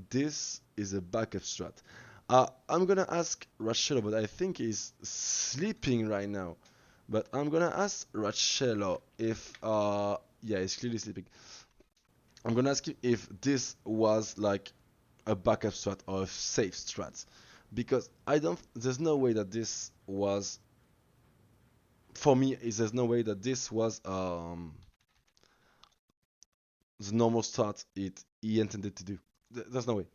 this is a backup strat. I'm gonna ask Rachel, but I think he's sleeping right now. But I'm gonna ask Rachelo if yeah, he's clearly sleeping. I'm gonna ask you if this was like a backup strat or a safe strat, because I don't. There's no way that this was. For me, there's no way that this was the normal strat he intended to do. There's no way.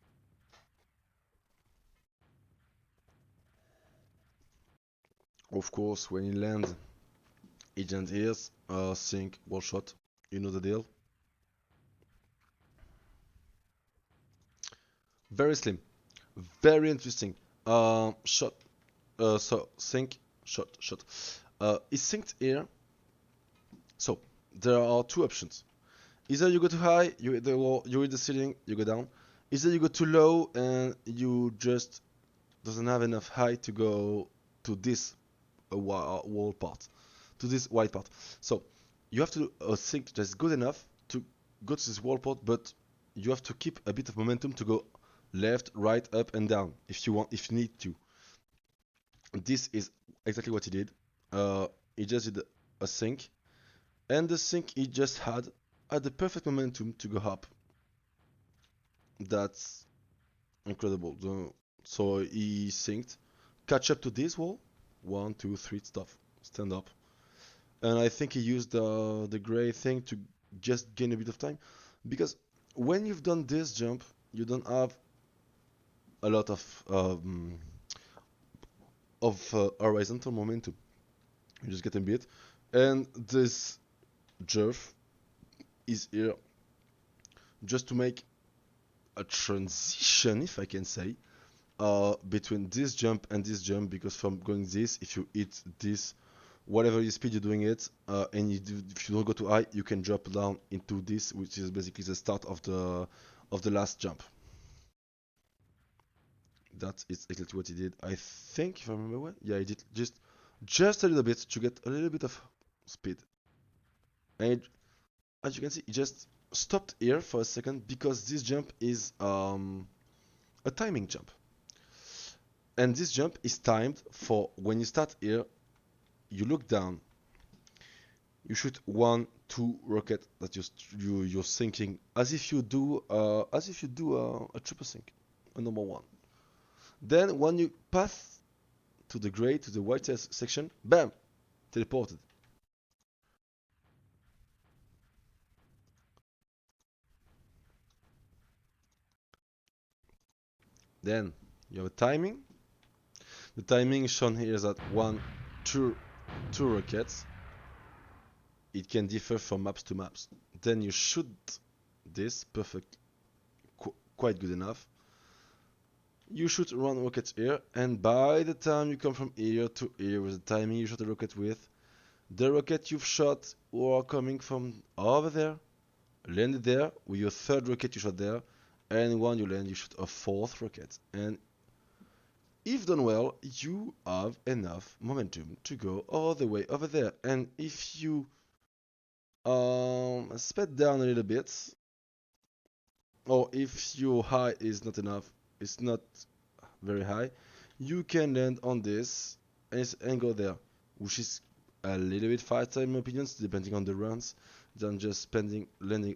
Of course, when he lands, agent ears, sync, wall shot. You know the deal. Very slim, very interesting. Shot. So sync, shot, shot. Is synced here. So there are two options. Either you go too high, you hit the wall, you hit the ceiling, you go down. Either you go too low and you just doesn't have enough height to go to this wall part, to this white part. So you have to do a sync that's good enough to go to this wall part, but you have to keep a bit of momentum to go left, right, up, and down if you want, if you need to. This is exactly what he did. He just did a sync, and the sync he just had the perfect momentum to go up. That's incredible. So he synced, catch up to this wall, one, two, three, stuff, stand up, and I think he used the gray thing to just gain a bit of time, because when you've done this jump, you don't have a lot of horizontal momentum. You just get a bit, and this jerf is here just to make a transition, if I can say, between this jump and this jump, because from going this, if you hit this, whatever your speed you're doing it, and if you don't go too high, you can drop down into this, which is basically the start of the last jump. That is exactly what he did. I think, if I remember well, yeah, he did just a little bit to get a little bit of speed. And as you can see, he just stopped here for a second because this jump is a timing jump. And this jump is timed for when you start here, you look down, you shoot 1, 2 rocket that you're sinking as if you do a triple sink, a normal one. Then when you pass to the gray, to the white section, bam, teleported. Then you have a timing. The timing shown here is at 1, 2 rockets. It can differ from maps to maps. Then you shoot this perfect, quite good enough. You shoot 1 rocket here, and by the time you come from here to here with the timing you shot a rocket with, the rocket you've shot or coming from over there landed there with your third rocket you shot there, and when you land you shoot a fourth rocket. And if done well, you have enough momentum to go all the way over there. And if you sped down a little bit, or if your height is not enough, it's not very high, you can land on this and go there, which is a little bit faster in my opinion, depending on the runs, than just landing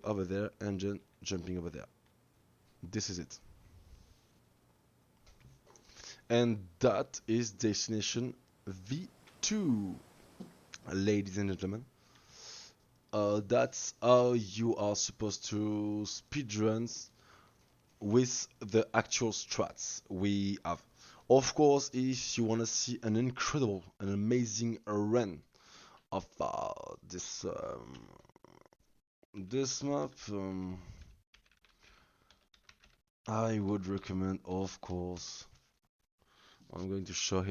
over there and then jumping over there. This is it. And that is destination V2, ladies and gentlemen. That's how you are supposed to speedruns with the actual strats we have. Of course, if you want to see an incredible, an amazing run of this map, I would recommend, of course, I'm going to show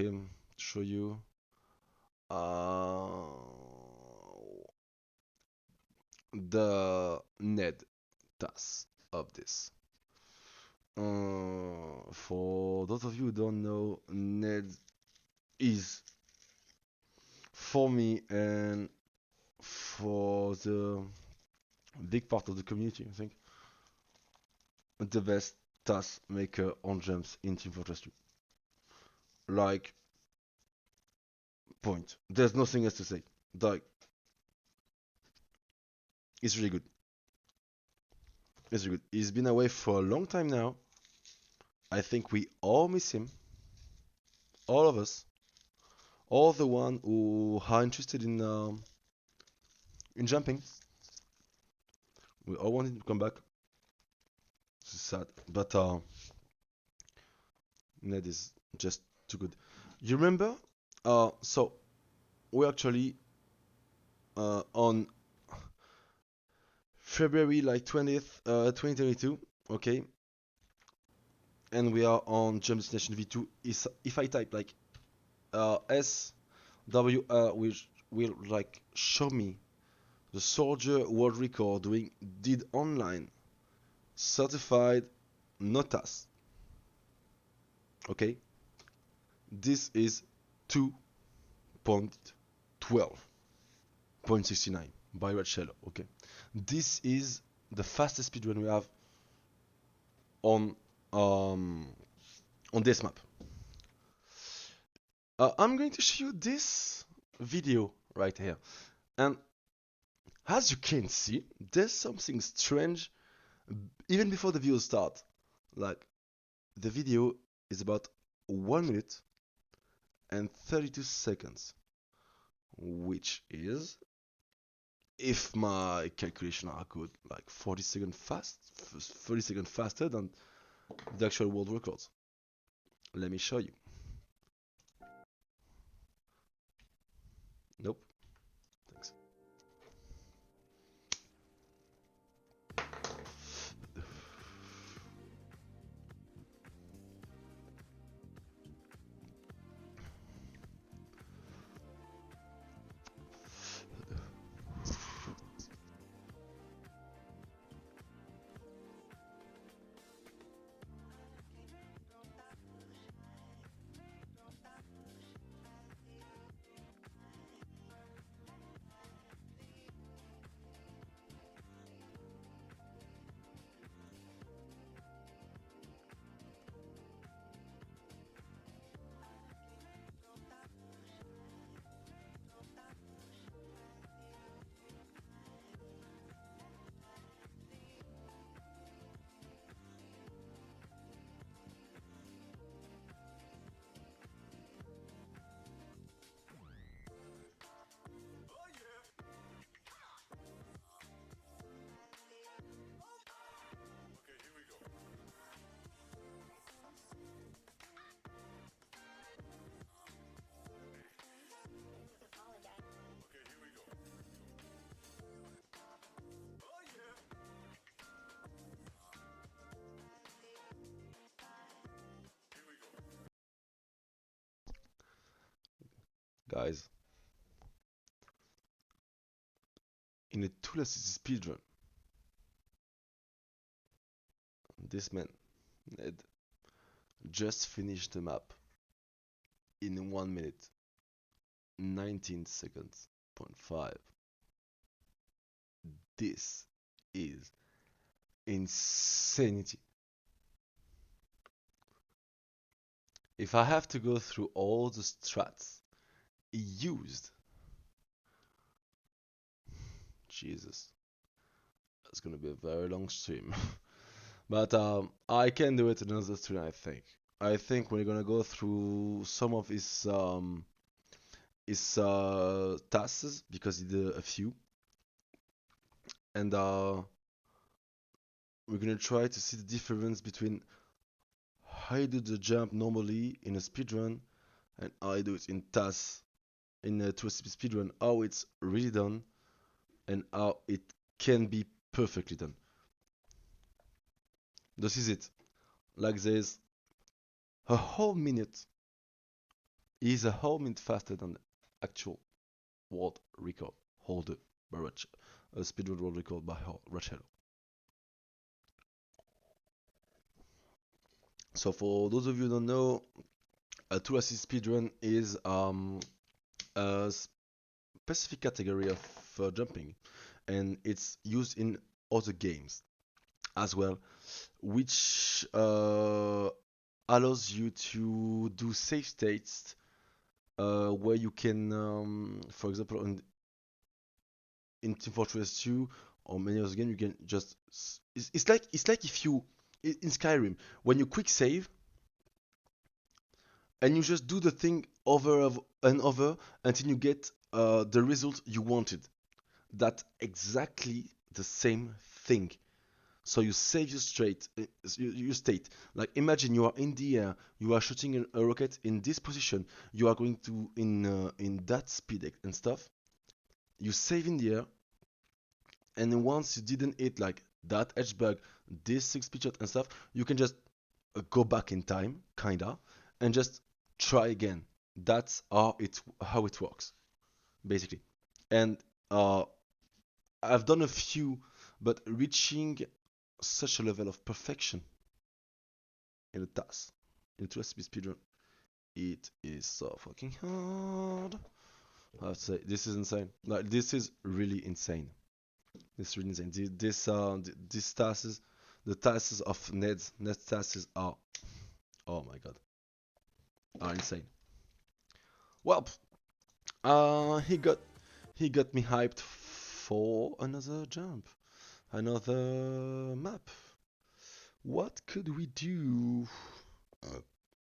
you uh, the Ned task of this. For those of you who don't know, Ned is, for me and for the big part of the community, I think, the best task maker on jumps in Team Fortress 2. Like, point. There's nothing else to say. Like, it's really good. It's really good. He's been away for a long time now. I think we all miss him. All of us. All the one who are interested in jumping. We all want him to come back. It's sad, but Ned is just too good. You remember? So we actually on February like 20th, 2022. Okay, and we are on Jump Destination V2. If I type like SWR, which will like show me the soldier world record did online, certified, no task. Okay, this is 2.12.69 by Red Shell. Okay, this is the fastest speedrun we have on this map. I'm going to show you this video right here, and as you can see, there's something strange even before the video starts. Like, the video is about 1 minute and 32 seconds, which is, if my calculations are good, like 40 seconds faster than the actual world records. Let me show you. Nope. Thanks. Guys, in a 2 speedrun, this man, Ned, just finished the map in 1 minute, 19 seconds, point 5. This is insanity. If I have to go through all the strats he used, Jesus, it's gonna be a very long stream. But I can do it another stream, I think. I think we're gonna go through some of his tasks because he did a few, and we're gonna try to see the difference between how you do the jump normally in a speedrun and how I do it in tasks in a 2 speedrun, how it's really done and how it can be perfectly done. This is it. Like this, a whole minute is a whole minute faster than the actual world record holder by a speedrun world record by Rachel. So for those of you who don't know, a 2 speedrun is a specific category of jumping, and it's used in other games as well, which allows you to do save states where you can, for example, in Team Fortress 2 or many other games, you can just it's like if you in Skyrim when you quick save and you just do the thing over and over until you get the result you wanted. That's exactly the same thing. So you save your your state. Like imagine you are in the air, you are shooting a rocket in this position, you are going to in that speed and stuff. You save in the air, and then once you didn't hit like that edge bug, this 6 speed shot and stuff, you can just go back in time, kinda, and just try again. That's how it works, basically. And uh, I've done a few, but reaching such a level of perfection in a task, in 2 speedrun, it is so fucking hard. I have to say, this is insane. Like, this is really insane. This is really insane. These tasks, the tasks of Ned's tasks are, oh my god, are insane. Well, he got me hyped for another jump, another map. What could we do?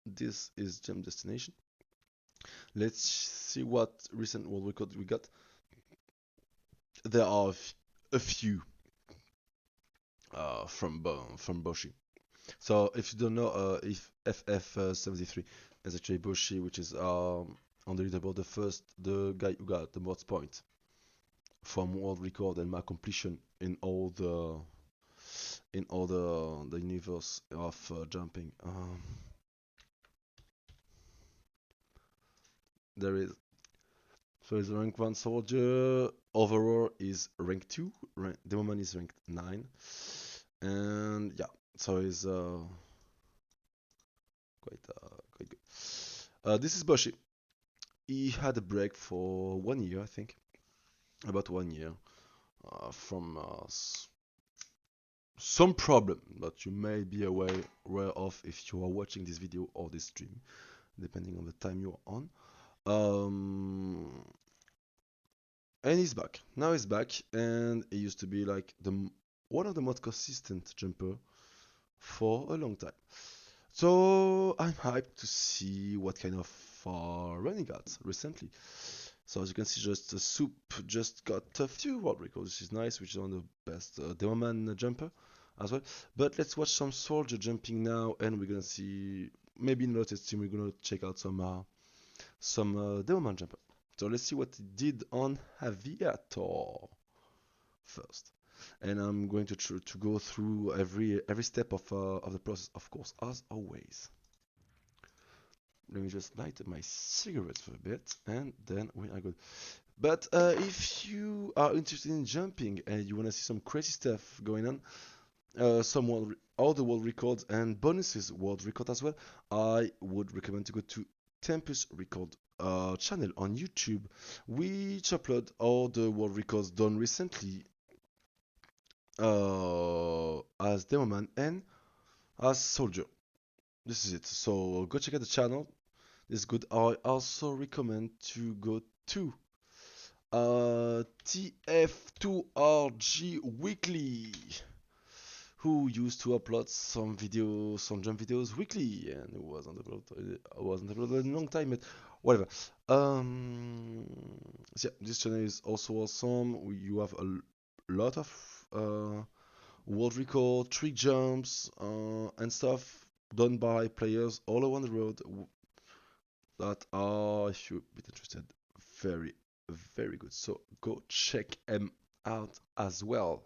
This is jump destination. Let's see what recent world record we got. There are a few from Boshi. So if you don't know, if FF73 is actually Boshi, which is on the leaderboard the guy who got the most point from world record and map completion in all the universe of jumping. There is So he's a rank 1 soldier. Overall is rank 2. The woman is ranked 9. And yeah, so he's quite good. This is Boshi. He had a break for 1 year, I think. About 1 year. From some problem that you may be aware of if you are watching this video or this stream, depending on the time you are on. And he's back. Now he's back, and he used to be like one of the most consistent jumper for a long time. So I'm hyped to see what kind of run he got recently. So as you can see, just Soup just got a few world records, which is nice, which is one of the best Demoman jumper as well. But let's watch some soldier jumping now, and we're gonna see maybe in the latest team we're gonna check out some Demoman jumper. So let's see what he did on Aviator first, and I'm going to go through every step of the process, of course, as always. let me just light my cigarette for a bit, and then we are good. But if you are interested in jumping and you want to see some crazy stuff going on, some all the world records and bonuses world record as well, I would recommend to go to Tempus Record channel on YouTube, which upload all the world records done recently as Demoman and as Soldier. This is it. So go check out the channel. It's good. I also recommend to go to TF2RG Weekly, who used to upload some videos, some jump videos weekly, and it wasn't uploaded in a long time, but whatever. So yeah, this channel is also awesome. You have a lot of world record, trick jumps, and stuff done by players all around the world that are, if you're a bit interested, very, very good. So go check them out as well.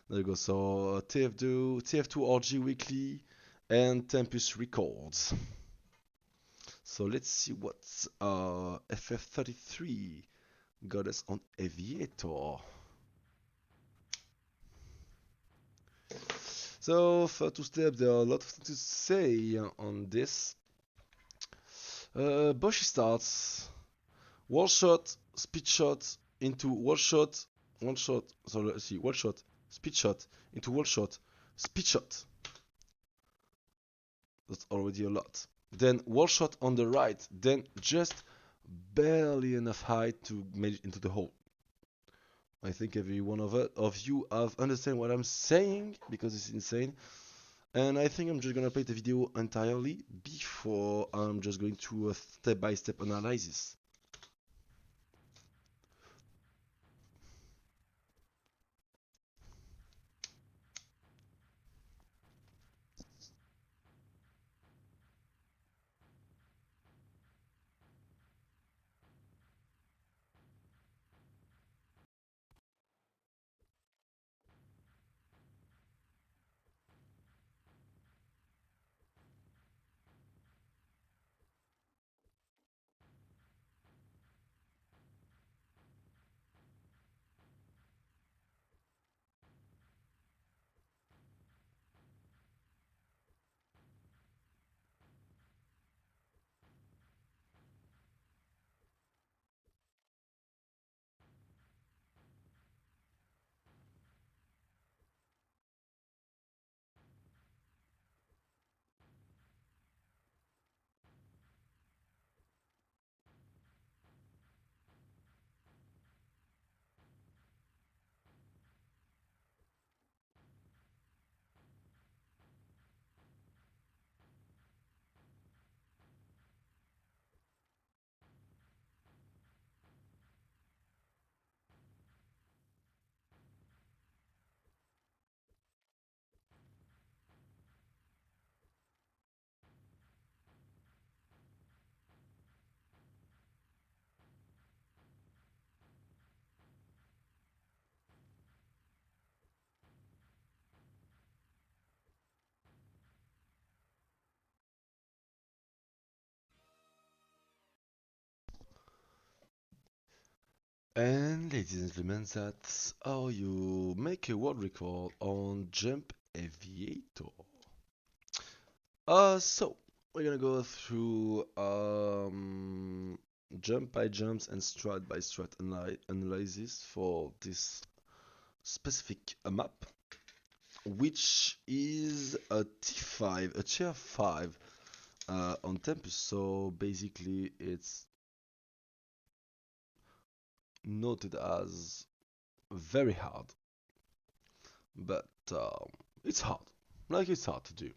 There you go. So TF2 RG Weekly, and Tempus Records. So let's see what FF33 got us on Aviator. So for two step, there are a lot of things to say on this. Bushy starts, wall shot, speed shot into wall shot, one shot. So let's see, wall shot, speed shot into wall shot, speed shot. That's already a lot. Then wall shot on the right, then just barely enough height to make it into the hole. I think every one of you have understand what I'm saying because it's insane. And I think I'm just gonna play the video entirely before I'm just going to a step-by-step analysis. And ladies and gentlemen, that's how you make a world record on Jump Aviator. So we're gonna go through jump by jumps and strat by strat analysis for this specific map, which is a T5, a tier 5 on Tempest. So basically, it's noted as very hard, but it's hard. Like it's hard to do.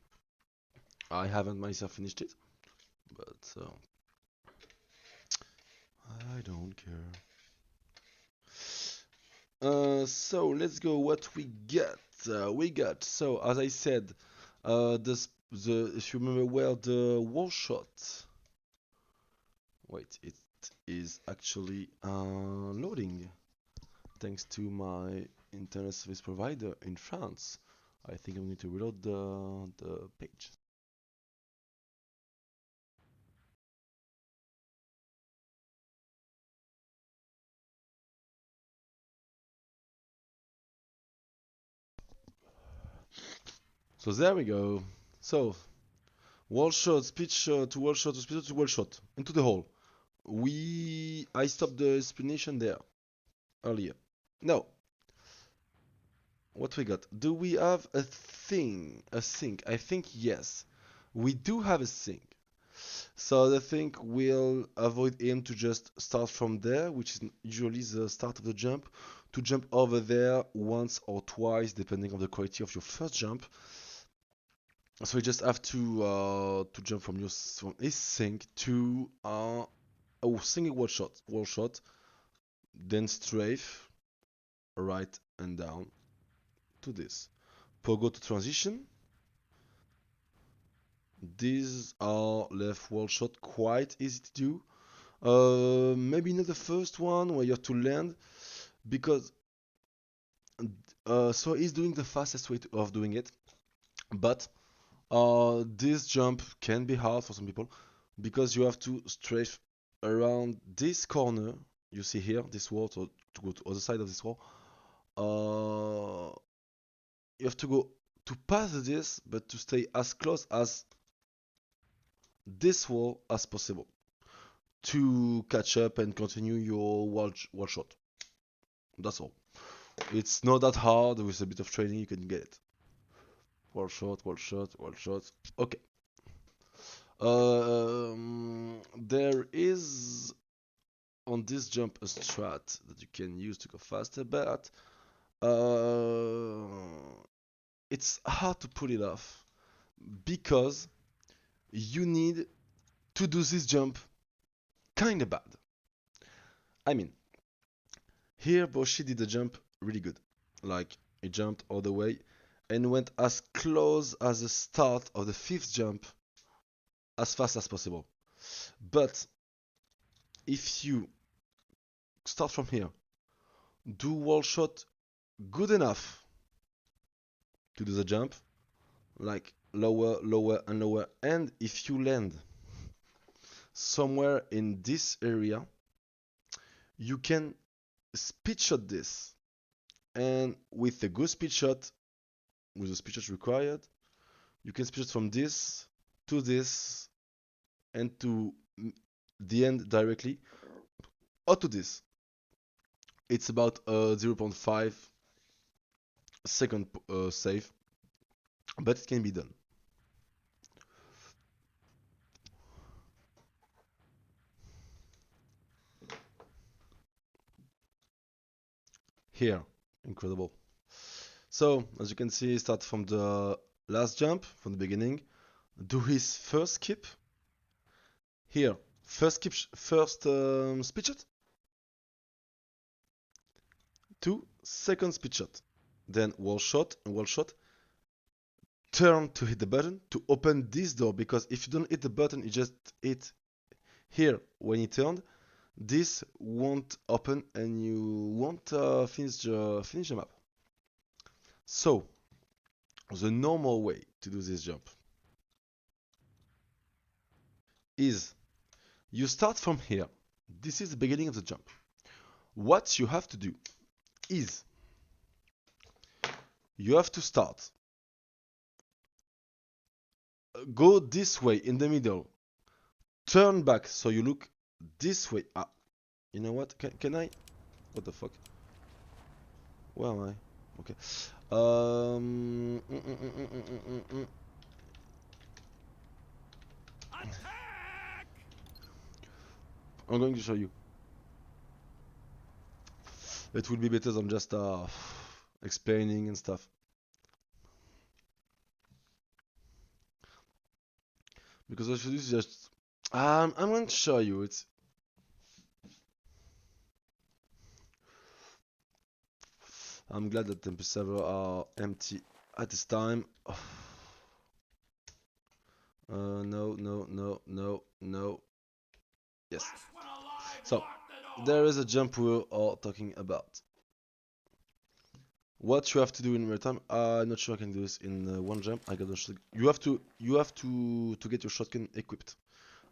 I haven't myself finished it, but I don't care. So let's go. What we get? We got, so as I said, the if you remember well, the wall shot. Wait, it is actually loading. Thanks to my internet service provider in France. I think I'm going to reload the page. So there we go. So wall shot, speed shot, to wall shot, to speed shot, to wall shot into the hole. I stopped the explanation there earlier. Now, what we got? Do we have a thing? A sink? I think yes. We do have a sink. So the thing will avoid him to just start from there, which is usually the start of the jump, to jump over there once or twice, depending on the quality of your first jump. So you just have to jump from his sink to a single wall shot, then strafe, right and down to this. Pogo to transition. These are left wall shot, quite easy to do. Maybe not the first one where you have to land, because so he's doing the fastest way of doing it. But this jump can be hard for some people because you have to strafe around this corner. You see here, this wall, so to go to other side of this wall. You have to go to pass this, but to stay as close as this wall as possible to catch up and continue your wall shot. That's all. It's not that hard. With a bit of training, you can get it. Wall shot, wall shot, wall shot. Okay. There is on this jump a strat that you can use to go faster, but it's hard to pull it off because you need to do this jump kinda bad. I mean, here Boshi did the jump really good. Like, he jumped all the way and went as close as the start of the fifth jump as fast as possible. But if you start from here, do wall shot good enough to do the jump, like lower, lower, and lower, and if you land somewhere in this area, you can speed shot this, and with a good speed shot, with the speed shot required, you can speed shot from this to this and to the end directly, or to this. It's about a 0.5 second save, but it can be done. Here, incredible. So, as you can see, start from the last jump, from the beginning, do his first skip. Here, first skip, first speed shot. 2, second speed shot. Then wall shot, and wall shot. Turn to hit the button to open this door, because if you don't hit the button, you just hit here when you turned, this won't open and you won't finish the map. So, the normal way to do this jump is you start from here. This is the beginning of the jump. What you have to do is you have to start. Go this way in the middle. Turn back so you look this way. Ah, you know what? Can I? What the fuck? Where am I? Okay. Um. mm, mm, mm, mm, mm, mm, mm. I'm going to show you. It will be better than just explaining and stuff. Because what you do is just I'm going to show you. I'm glad that the server are empty at this time. No, no, no, no, no. Yes. So there is a jump we are talking about. What you have to do in real time? I'm not sure I can do this in one jump. I got a shot. You have to get your shotgun equipped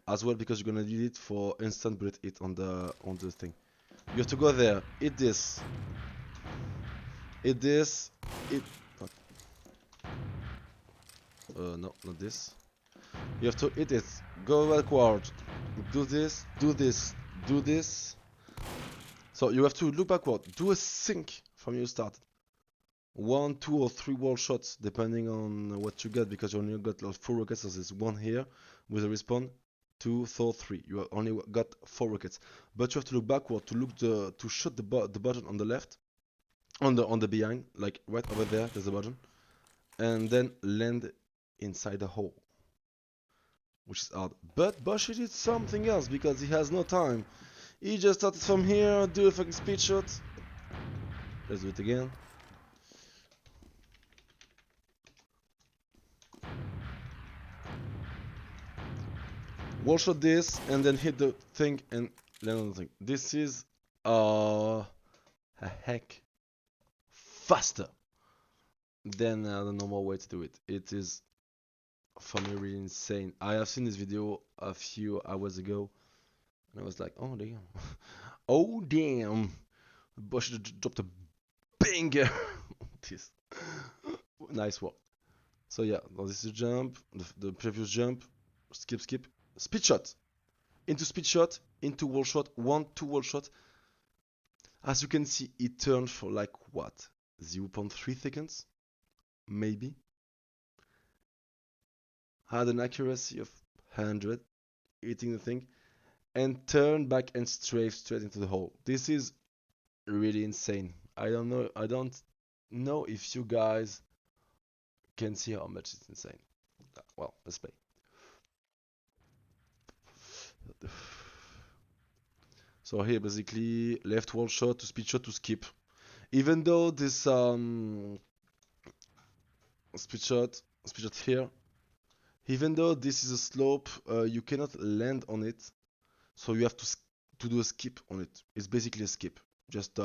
as well, because you're gonna need it for instant bullet hit on the thing. You have to go there, hit this, hit this, hit. Fuck. No, not this. You have to hit it. Go backward. Do this, do this, do this. So you have to look backward. Do a sync from your start. 1, 2, or 3 wall shots, depending on what you get, because you only got like 4 rockets. So there's one here with a respawn. 2, 4, 3. You only got 4 rockets, but you have to look backward to look to shoot the button on the left, on the behind, like right over there. There's a button, and then land inside the hole, which is hard. But Boshi did something else because he has no time. He just started from here, do a fucking speed shot. Let's do it again. Wall shot this and then hit the thing and land on the thing. This is a heck faster than the normal way to do it. It is for me really insane. I have seen this video a few hours ago and I was like, oh damn. Oh damn. Bush dropped a banger. This nice work. So yeah, now this is jump, the previous jump, skip, speed shot, into speed shot, into wall shot, 1, 2 wall shot. As you can see, it turned for like what, 0.3 seconds, maybe. Had an accuracy of 100, hitting the thing, and turned back and straight into the hole. This is really insane. I don't know if you guys can see how much it's insane. Well, let's play. So here basically left wall shot to speed shot to skip. Even though this speed shot here, even though this is a slope, you cannot land on it, so you have to do a skip on it. It's basically a skip. Just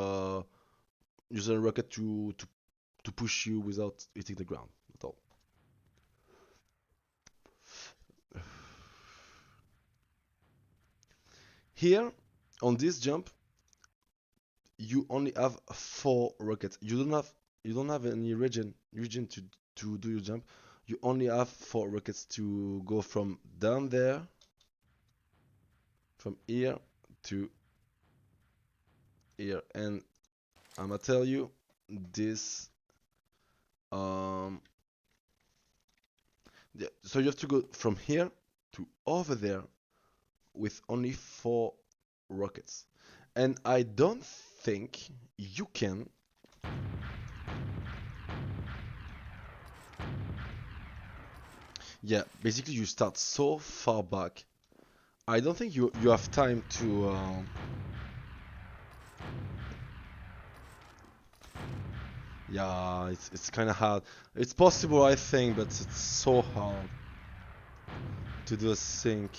use a rocket to push you without hitting the ground at all. Here on this jump, you only have 4 rockets. You don't have any region to do your jump. You only have 4 rockets to go from down there, from here to here. And I'ma tell you, this yeah, so you have to go from here to over there with only 4 rockets. And I don't think you can. Yeah, basically you start so far back. I don't think you have time to. Yeah, it's kind of hard. It's possible, I think, but it's so hard to do a sync.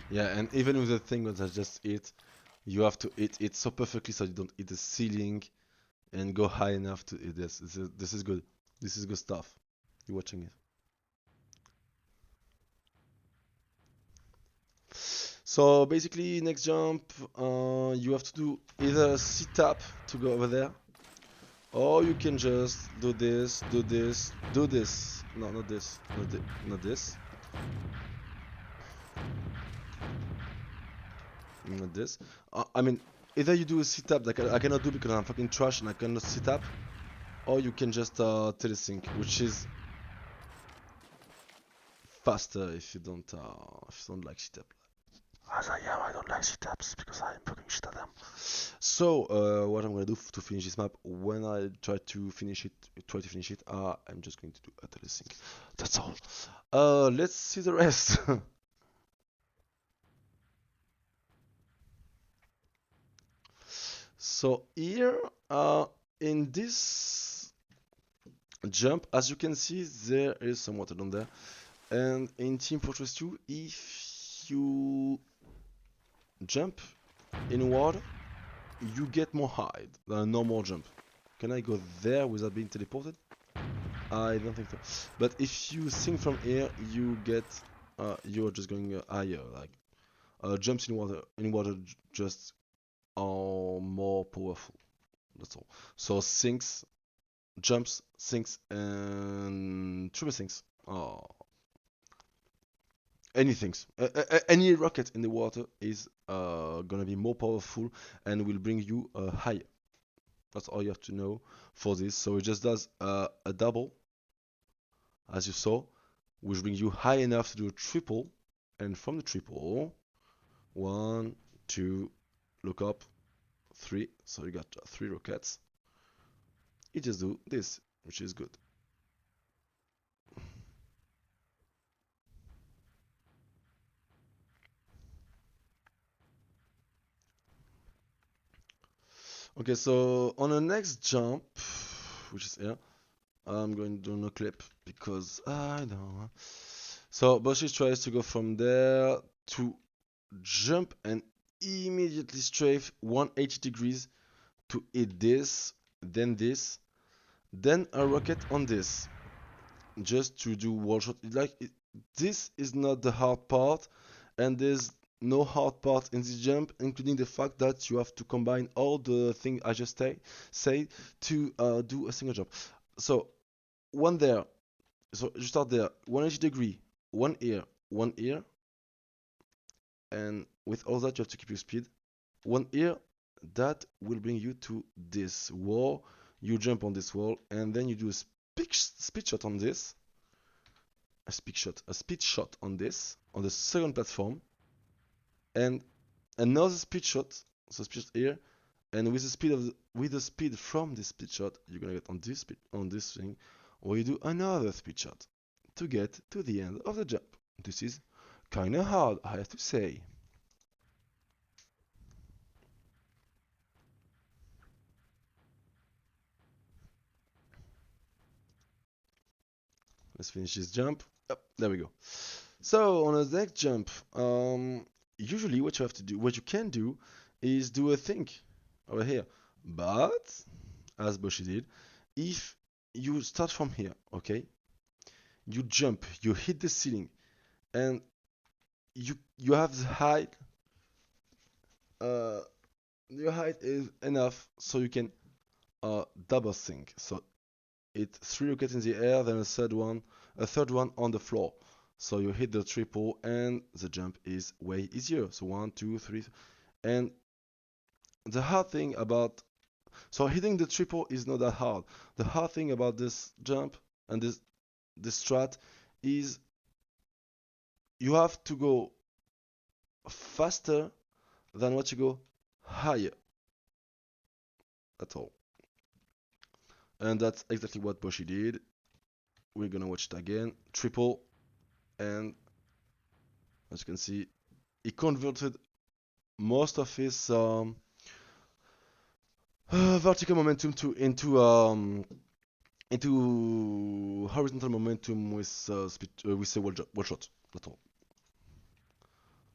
Yeah, and even with the thing that I just hit, you have to hit it so perfectly so you don't hit the ceiling and go high enough to hit this. This is good. This is good stuff. You're watching it. So basically, next jump, you have to do either a sit-tap to go over there, or you can just do this, do this, do this. No, not this, not this, not this. I mean, either you do a sit-tap that I cannot do because I'm fucking trash and I cannot sit-tap, or you can just telesync, which is faster if you don't like sit-tap. As I am, I don't like sit-ups because I'm fucking shit at them. So, what I'm gonna do to finish this map, when I try to finish it, I'm just going to do a telesync. That's all. Let's see the rest. So here, in this jump, as you can see, there is some water down there. And in Team Fortress 2, if you jump in water, you get more height than a normal jump. Can I go there without being teleported? I don't think so. But if you sink from here, you get, you're just going higher. Like jumps in water just are more powerful. That's all. So sinks, jumps, sinks, and triple sinks. Anything. Any rocket in the water is gonna be more powerful and will bring you higher. That's all you have to know for this. So it just does a double, as you saw, which brings you high enough to do a triple. And from the triple, one, two, look up, three. So you got three rockets. You just do this, which is good. Okay, so on the next jump, which is here, I'm going to do no clip because I don't know. So Boshi tries to go from there to jump and immediately strafe 180 degrees to hit this, then a rocket on this, just to do wall shot. This is not the hard part, and there's no hard part in this jump, including the fact that you have to combine all the things I just say to do a single jump. So one there, so you start there, 180 degree, one ear, and with all that you have to keep your speed. One ear, that will bring you to this wall. You jump on this wall, and then you do a speed shot on this. A speed shot on this, on the second platform, and another speed shot. So speed shot here, and with the speed from this speed shot, you're gonna get on this thing, or you do another speed shot to get to the end of the jump. This is kinda hard, I have to say. Let's finish this jump. Oh, there we go. So on the next jump, usually what you can do, is do a thing over here. But as Boshi did, if you start from here, okay, you jump, you hit the ceiling, and you have the height. Uh, your height is enough so you can double sync. So it's three rockets in the air, then a third one on the floor. So you hit the triple, and the jump is way easier. So one, two, three, and the hard thing about so hitting the triple is not that hard. The hard thing about this jump and this strat is you have to go faster than what you go higher. At all. And that's exactly what Boshi did. We're gonna watch it again. Triple, and as you can see, he converted most of his vertical momentum into horizontal momentum with a wall shot. That's all.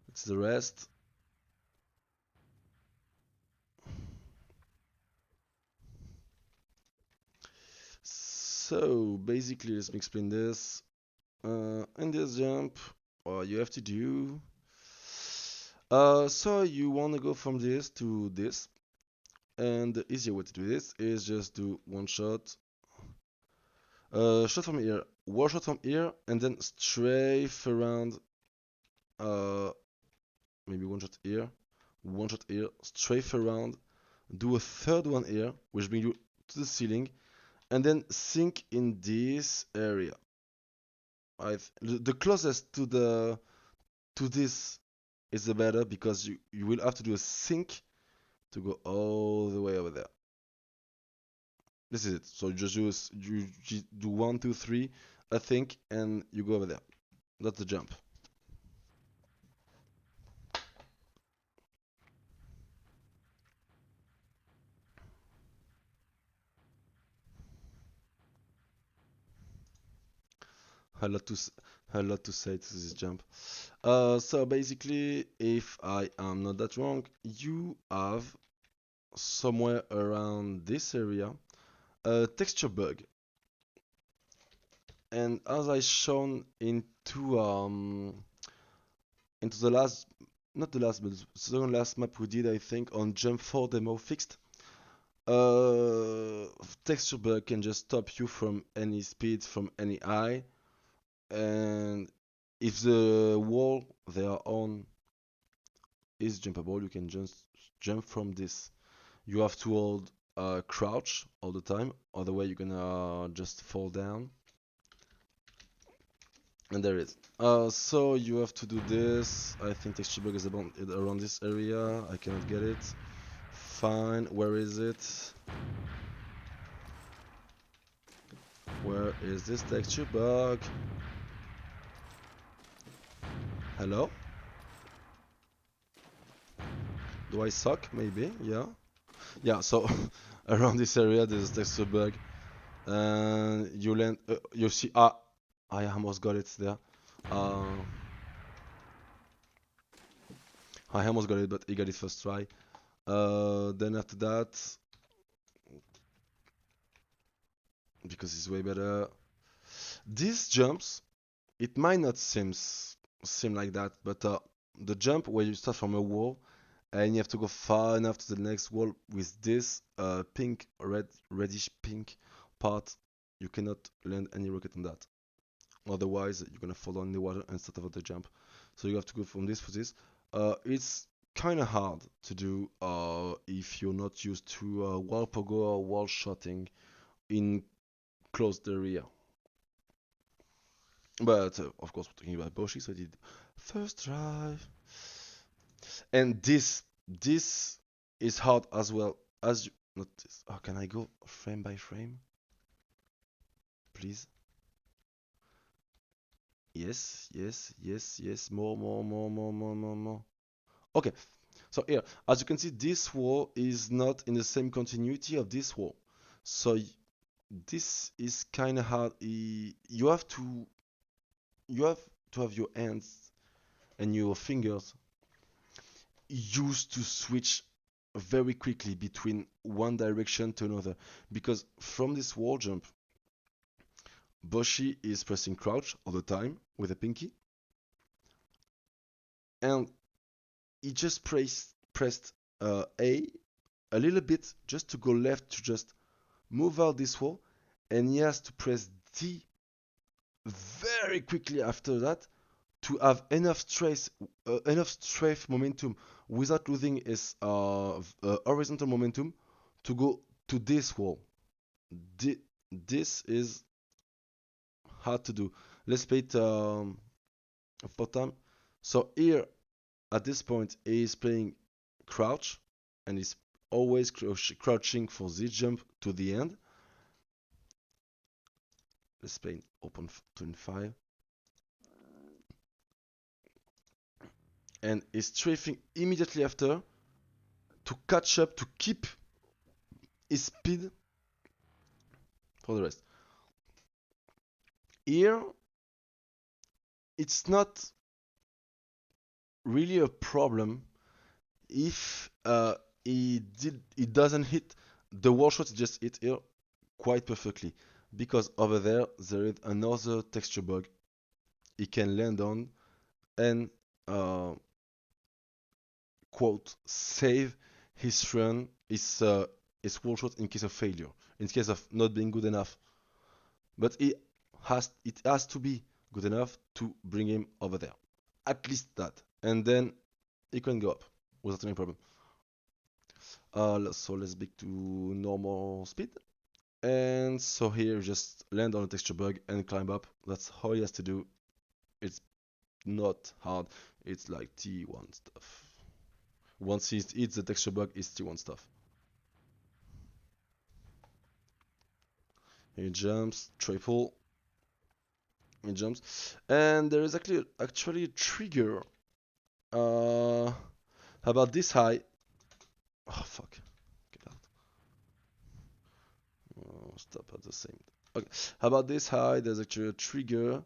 It's the rest. So basically, let me explain this. In this jump, what you have to do. So you want to go from this to this, and the easier way to do this is just do one shot, shot from here, one shot from here, and then strafe around. Uh, Maybe one shot here, strafe around, do a third one here, which brings you to the ceiling, and then sink in this area. The closest to this is the better, because you will have to do a sink to go all the way over there. This is it. So you do one, two, three, I think, and you go over there. That's the jump. A lot to s- a lot to say to this jump. So basically, if I am not that wrong, you have somewhere around this area a texture bug, and as I shown into the last not the last, but the second last map we did, I think, on Jump 4 demo fixed. Texture bug can just stop you from any speed, from any eye, and if the wall they are on is jumpable, you can just jump from this. You have to hold crouch all the time, otherwise you're gonna just fall down. And there it is. So you have to do this. I think texture bug is around this area. I cannot get it. Fine, where is it? Where is this texture bug? Hello? Do I suck? Maybe, yeah. Yeah, so around this area there's a texture bug. And you land, you see, I almost got it there. Uh, I almost got it, but he got it first try. Then after that, because it's way better, these jumps, it might not seem like that, but the jump where you start from a wall and you have to go far enough to the next wall with this pink, reddish pink part, you cannot land any rocket on that. Otherwise, you're gonna fall down in the water and start over the jump. So you have to go from this to this. It's kind of hard to do if you're not used to wall pogo or wall shotting in closed area. But of course, we're talking about Boshi, so I did first try. And this is hard as well as you. Not this. Oh, can I go frame by frame, please? Yes, yes, yes, yes. More. Okay, so here, as you can see, this wall is not in the same continuity of this wall. So this is kind of hard. You have to have your hands and your fingers used to switch very quickly between one direction to another, because from this wall jump, Boshi is pressing crouch all the time with a pinky, and he just pressed a little bit just to go left to just move out this wall, and he has to press D very quickly after that to have enough strafe momentum without losing his horizontal momentum to go to this wall. This is hard to do. Let's play it for time. So here, at this point, he is playing crouch, and he's always crouching for this jump to the end. Let's play open 25. And he's strafing immediately after to catch up, to keep his speed for the rest. Here, it's not really a problem if he doesn't hit the wall shot, just hit here quite perfectly, because over there is another texture bug he can land on and quote save his run, his wall shot in case of failure, in case of not being good enough. But it has to be good enough to bring him over there, at least that, and then he can go up without any problem. So let's back to normal speed. And so here, just land on a texture bug and climb up. That's all he has to do. It's not hard. It's like T1 stuff. Once he hits the texture bug, it's T1 stuff. He jumps, triple. He jumps, and there is actually a trigger. How about this high? Oh fuck! Get out. Oh, stop at the same. Okay. How about this high? There's actually a trigger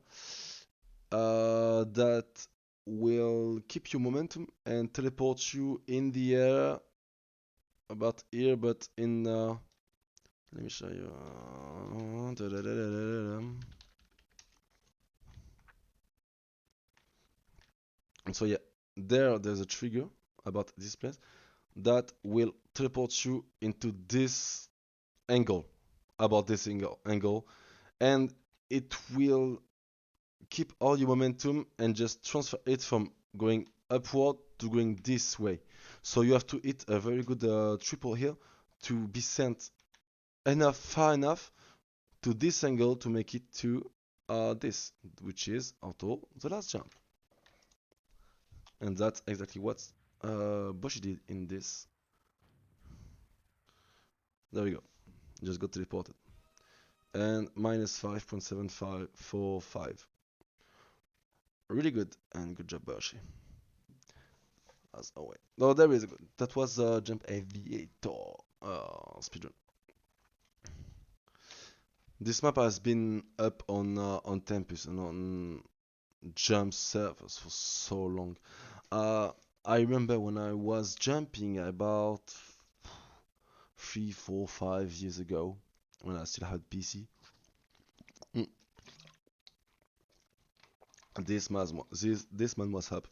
that will keep your momentum and teleport you in the air about here, but in let me show you. And so yeah, there's a trigger about this place that will teleport you into this angle, about this angle, and it will keep all your momentum and just transfer it from going upward to going this way. So you have to hit a very good triple here to be sent far enough to this angle to make it to this, which is auto the last jump. And that's exactly what Boshi did in this. There we go. Just got teleported. And minus 5.7545. Really good, and good job, Boshi. As always. No, there is a good. That was Jump Aviator speedrun. This map has been up on Tempus and on jump servers for so long. Uh, I remember when I was jumping about 3, 4, 5 years ago, when I still had PC. Mm. This man was up,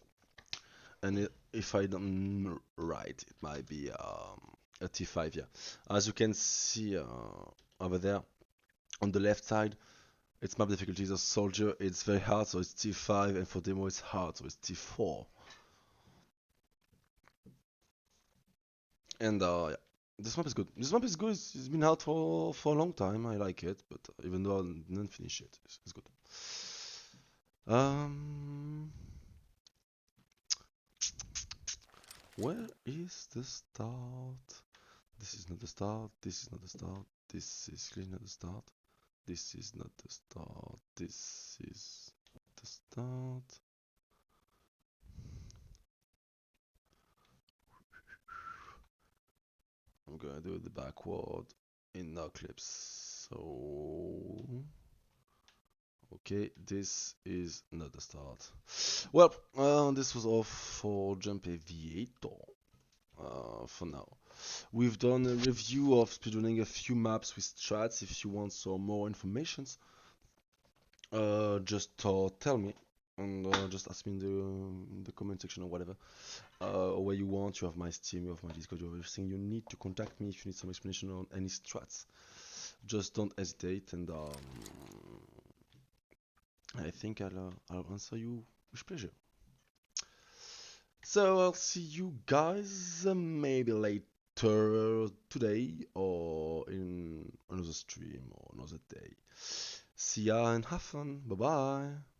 and if I don't right, it might be a T5. Yeah, as you can see over there on the left side, its map difficulty is a soldier. It's very hard, so it's T5, and for demo it's hard, so it's T4. And yeah, this map is good. This map is good. It's been out for a long time. I like it, but even though I didn't finish it, it's good. Um, where is the start? This is not the start. This is not the start. This is clearly not the start. This is not the start. This is the start. I'm gonna do the backward in no clips. So okay, this is not the start. Well, this was all for Jump Aviator for now. We've done a review of speedrunning a few maps with strats. If you want some more information, just tell me and just ask me in the comment section or whatever. Or where you want. You have my Steam, you have my Discord, you have everything you need to contact me if you need some explanation on any strats. Just don't hesitate, and I think I'll answer you with pleasure. So I'll see you guys maybe later today or in another stream or another day. See ya and have fun. Bye bye.